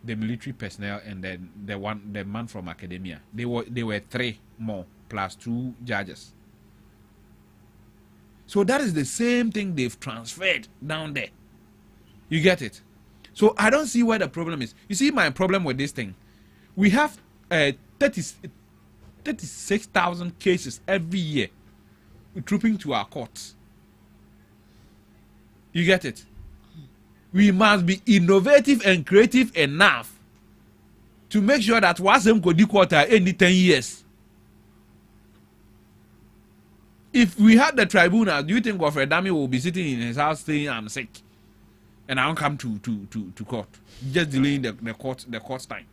the military personnel, and then the man from academia. They were 3 more plus 2 judges. So that is the same thing they've transferred down there. You get it? So I don't see where the problem is. You see my problem with this thing? We have 36,000 cases every year trooping to our courts. You get it? We must be innovative and creative enough to make sure that once them go quarter any 10 years. If we had the tribunal, do you think Godfrey Dami will be sitting in his house saying I'm sick and I won't come to court, just delaying the court's time?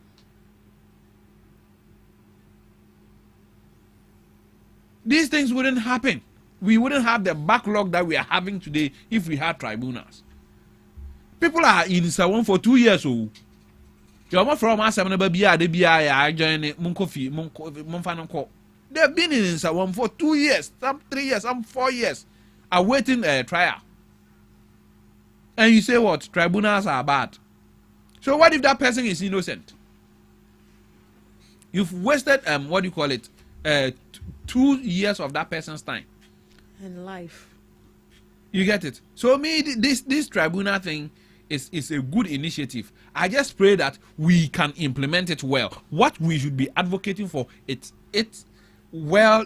These things wouldn't happen. We wouldn't have the backlog that we are having today if we had tribunals. People are in Sawon for 2 years. Oh, you're from us. I'm never be I join Munkofi Munfanoko. They've been in Sawon for 2 years, some 3 years, some 4 years, awaiting a trial. And you say what? Tribunals are bad. So what if that person is innocent? You've wasted what do you call it? 2 years of that person's time and life. You get it? So me, this tribunal thing is a good initiative. I just pray that we can implement it well. What we should be advocating for it's well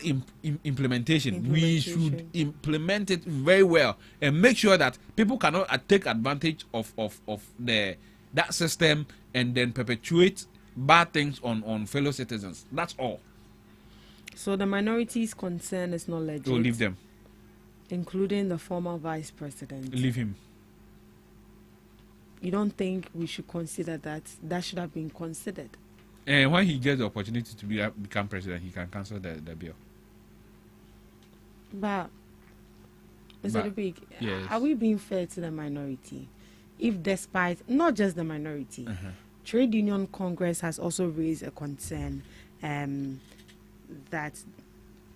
implementation. We should implement it very well and make sure that people cannot take advantage of that system and then perpetuate bad things on fellow citizens. That's all. So the minority's concern is not legit. So leave them. Including the former vice president. Leave him. You don't think we should consider that should have been considered? And when he gets the opportunity to become president, he can cancel the bill. But, Mr. Dubik, yes. Are we being fair to the minority? If despite, not just the minority, Trade Union Congress has also raised a concern that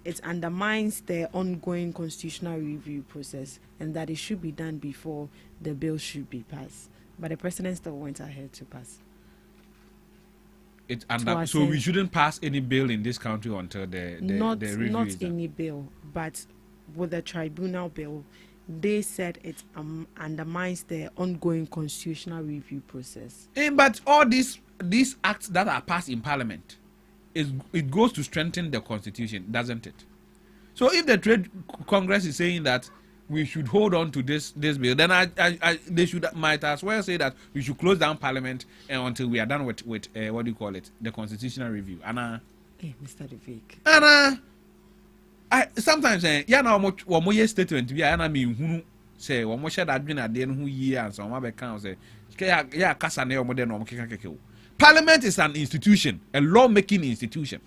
it undermines the ongoing constitutional review process and that it should be done before the bill should be passed. But the president still went ahead to pass. So we shouldn't pass any bill in this country until the review not is done. any bill, but with the tribunal bill, they said it undermines the ongoing constitutional review process. But all these acts that are passed in Parliament, it goes to strengthen the constitution, doesn't it? So if the Trade Congress is saying that we should hold on to this bill, then they might as well say that we should close down Parliament until we are done with what do you call it, the constitutional review. Anna, hey, Mr. Devik. Anna, sometimes one more statement to be Anna me say one more share that been at the end who year and some other count say yeah kasane or modern or kekeke. Parliament is an institution, a law-making institution.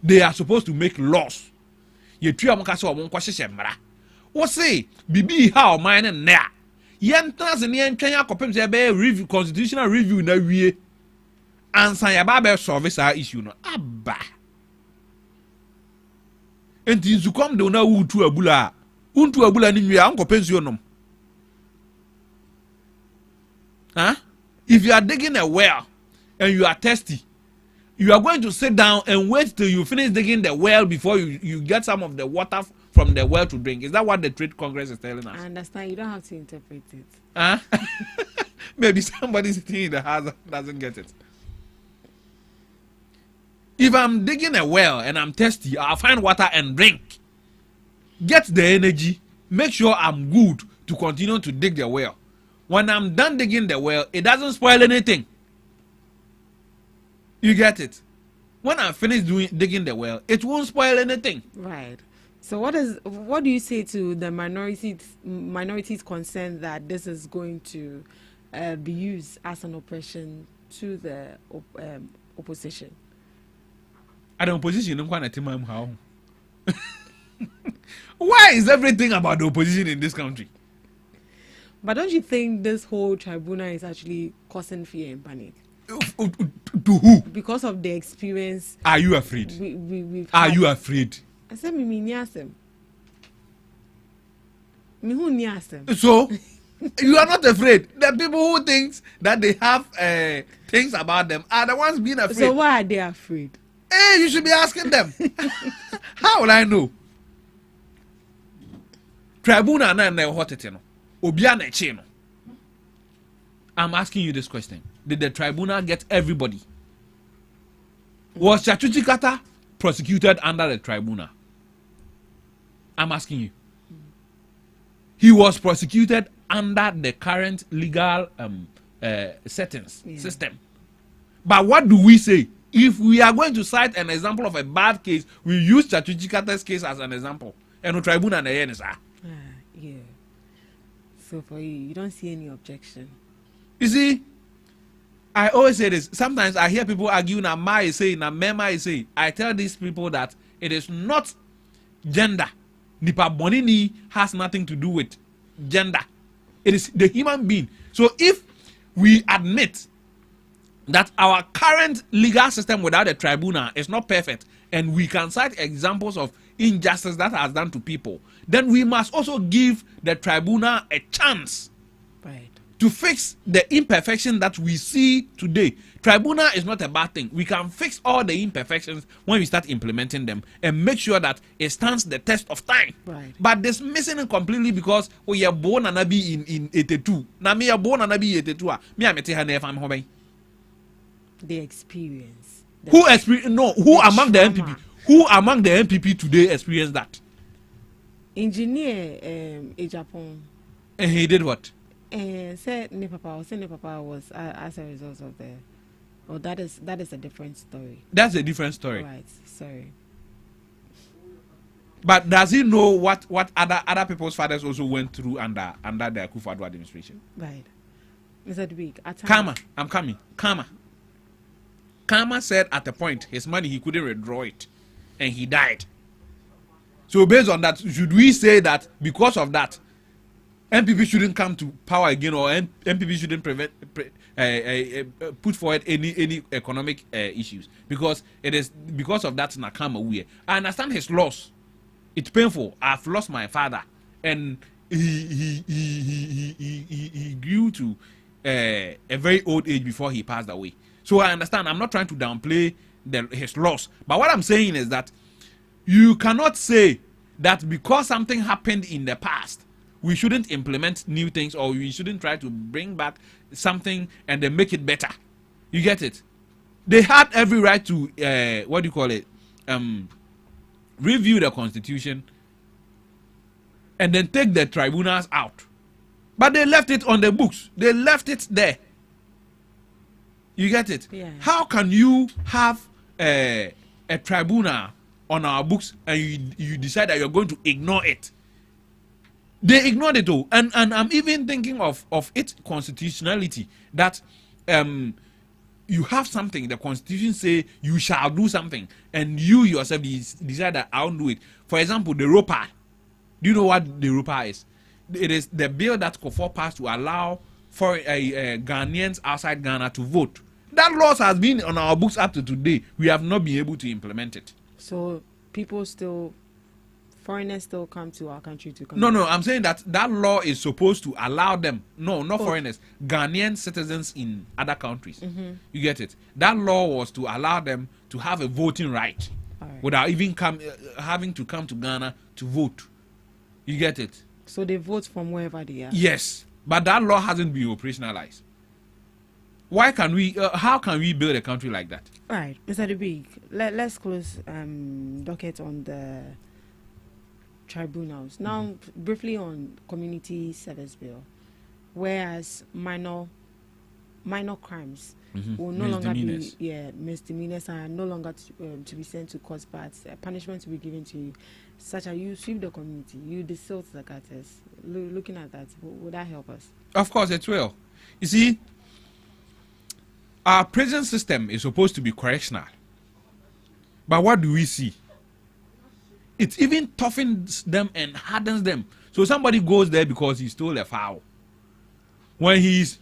They are supposed to make laws. You three amokasa or monkwashe mra. What say? Bibi how mine and na. Yen trans and Kenya kopem say be review constitutional review na wie. Ansa ya ba be solve sa issue no. Abba. Enti nzukom de na wutu abula. Untu abula ni nwie anko pension nom. Huh? If you are digging a well and you are thirsty, you are going to sit down and wait till you finish digging the well before you get some of the water from the well to drink. Is that what the Trade Congress is telling us? I understand. You don't have to interpret it. Huh? Maybe somebody sitting in the house doesn't get it. If I'm digging a well and I'm thirsty, I'll find water and drink. Get the energy. Make sure I'm good to continue to dig the well. When I'm done digging the well, it doesn't spoil anything. You get it? When I'm finished digging the well, it won't spoil anything. Right. So what do you say to the minorities concerned that this is going to be used as an oppression to the opposition? At the opposition, I'm quite a how. Why is everything about the opposition in this country? But don't you think this whole tribunal is actually causing fear and panic? To who? Because of the experience. Are you afraid? We've Are had. you afraid? I said, me niasem. Me who niasem. So, you are not afraid. The people who think that they have things about them are the ones being afraid. So why are they afraid? Hey, you should be asking them. How will I know? Tribunal na na hotete no. Obia na eche no. I'm asking you this question. Did the tribunal get everybody? Was Chachuchi Kata prosecuted under the tribunal? I'm asking you. He was prosecuted under the current legal settings system. But what do we say? If we are going to cite an example of a bad case, we use Chachuchi Kata's case as an example. and no tribunal na yen sa. Yeah. So for you don't see any objection. You see, I always say this. Sometimes I hear people argue na ma is saying, na mema is saying. I tell these people that it is not gender. Nipa bonini has nothing to do with gender. It is the human being. So if we admit that our current legal system without a tribunal is not perfect, and we can cite examples of injustice that has done to people, then we must also give the tribunal a chance to fix the imperfection that we see today. Tribunal is not a bad thing. We can fix all the imperfections when we start implementing them and make sure that it stands the test of time. But dismissing it completely because we are born and be in 82. Now me are born and be 82. Me am home. The experience. Who experience? No, who among the MPP? Who among the MPP today experienced that? Engineer in Japan. And he did what? Said ne papa was as a result of the. Oh, that is a different story. That's a different story. Right. Sorry. But does he know what other people's fathers also went through under the Akufo-Addo administration? Right. Mr. Dubik, Kama, I'm coming. Kama said at a point his money he couldn't withdraw it, and he died. So based on that, should we say that because of that, MPP shouldn't come to power again, or MPP shouldn't put forward any economic issues, because it is because of that Nakama we. I understand his loss. It's painful. I've lost my father, and he grew to a very old age before he passed away. So I understand. I'm not trying to downplay his loss, but what I'm saying is that you cannot say that because something happened in the past, we shouldn't implement new things, or we shouldn't try to bring back something and then make it better. You get it? They had every right to review the constitution and then take the tribunals out. But they left it on the books. They left it there. You get it? Yeah. How can you have a tribunal on our books and you decide that you're going to ignore it? They ignored it all. And I'm even thinking of its constitutionality, that you have something, the constitution say you shall do something, and you yourself decide that I'll do it. For example, the ROPA. Do you know what the ROPA is? It is the bill that Kufuor passed to allow for Ghanaians outside Ghana to vote. That law has been on our books up to today. We have not been able to implement it. So foreigners still come to our country to come. No, I'm saying that law is supposed to allow them. No, not foreigners. Ghanaian citizens in other countries. You get it? That law was to allow them to have a voting right, without even having to come to Ghana to vote. You get it? So they vote from wherever they are. Yes, but that law hasn't been operationalized. Why can we? How can we build a country like that? Right, Mr. Dubik, let's close docket on the tribunals. Now, briefly on community service bill, whereas minor crimes will no longer be misdemeanors are no longer to be sent to court, but punishment to be given to you, such as you sweep the community, you distort the gutters. Looking at that, would that help us? Of course it will. You see, our prison system is supposed to be correctional, but what do we see? It even toughens them and hardens them. So somebody goes there because he stole a fowl. When he's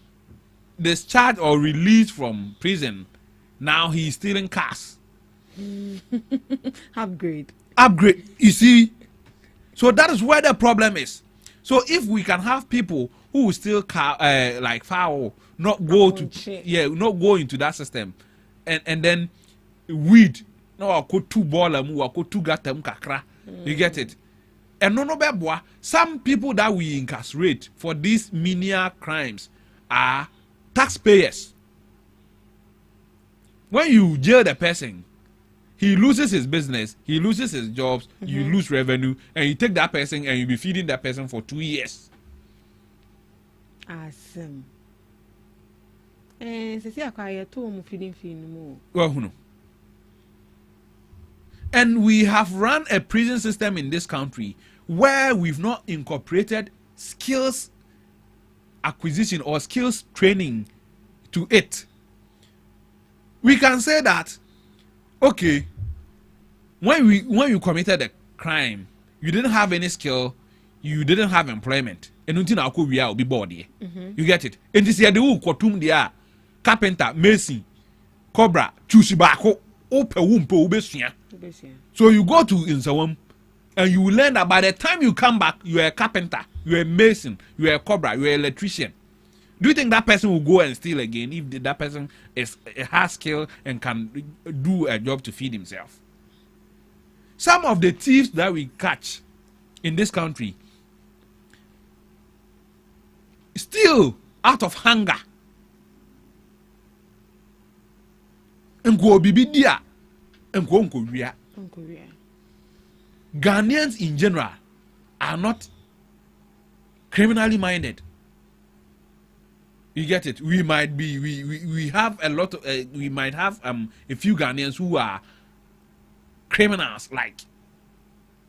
discharged or released from prison, now he's stealing cars. Upgrade. You see? So that is where the problem is. So if we can have people who steal like fowl, not go into that system, and then weed. No, I could two baller, I could two gatam kakra. You get it? And no beboa. Some people that we incarcerate for these menial crimes are taxpayers. When you jail the person, he loses his business, he loses his jobs, you lose revenue, and you take that person and you be feeding that person for 2 years. Awesome. And say I feeding more. Well, who know? And we have run a prison system in this country where we've not incorporated skills acquisition or skills training to it. We can say that, okay, when you committed a crime, you didn't have any skill, you didn't have employment. And until now, we are be body. You get it? And this year, the who kotum dia carpenter, mason, cobra, chushibako, ope wumpo ubesuya. So you go to Insawam and you will learn that by the time you come back, you are a carpenter, you are a mason, you are a cobra, you are an electrician. Do you think that person will go and steal again if that person has skill and can do a job to feed himself? Some of the thieves that we catch in this country steal out of hunger. And go bibidia and go Korea. Ghanaians in general are not criminally minded. You get it? We might be we have a lot of we might have a few Ghanaians who are criminals, like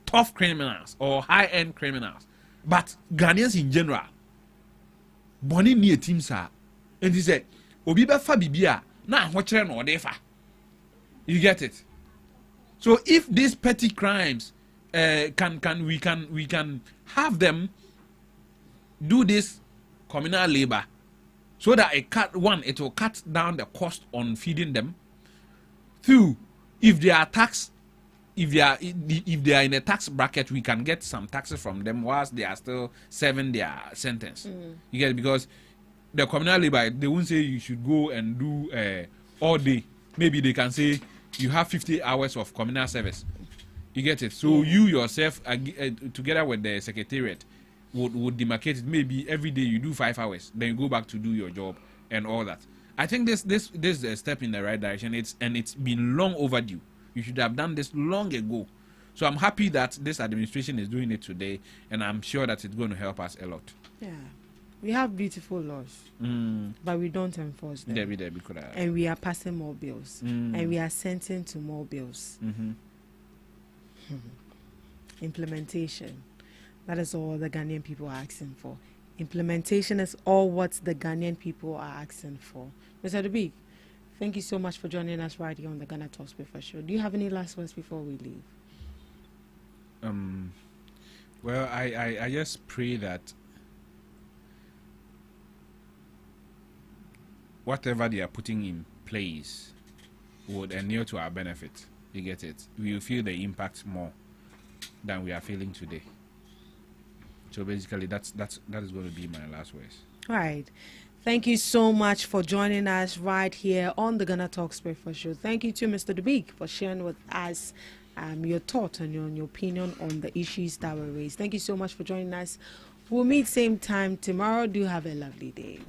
tough criminals or high-end criminals. But Ghanaians in general, boni near teams are, and he said, "Obi be fa bibia na hoche no defa." You get it? So if these petty crimes we can have them do this communal labor, so that it will cut down the cost on feeding them. Two, if they are in a tax bracket, we can get some taxes from them whilst they are still serving their sentence. You get it? Because the communal labor, they won't say you should go and do all day. Maybe they can say you have 50 hours of communal service. You get it? So you yourself, together with the secretariat, would demarcate it. Maybe every day you do 5 hours, then you go back to do your job and all that. I think this is a step in the right direction. It's been long overdue. You should have done this long ago. So I'm happy that this administration is doing it today, and I'm sure that it's going to help us a lot. Yeah, we have beautiful laws, but we don't enforce them. And we are passing more bills, and we are sentencing to more bills. Implementation. That is all the Ghanaian people are asking for. Implementation is all what the Ghanaian people are asking for. Mr. Dubik, thank you so much for joining us right here on the Ghana Talks Breakfast Show. Do you have any last words before we leave? Well, I just pray that whatever they are putting in place would inure to our benefit. You get it? We will feel the impact more than we are feeling today. So basically, that is going to be my last words. All right. Thank you so much for joining us right here on the Ghana Talks Breakfast Show. Thank you to Mr. Dubik for sharing with us your thought and your opinion on the issues that were raised. Thank you so much for joining us. We'll meet same time tomorrow. Do have a lovely day.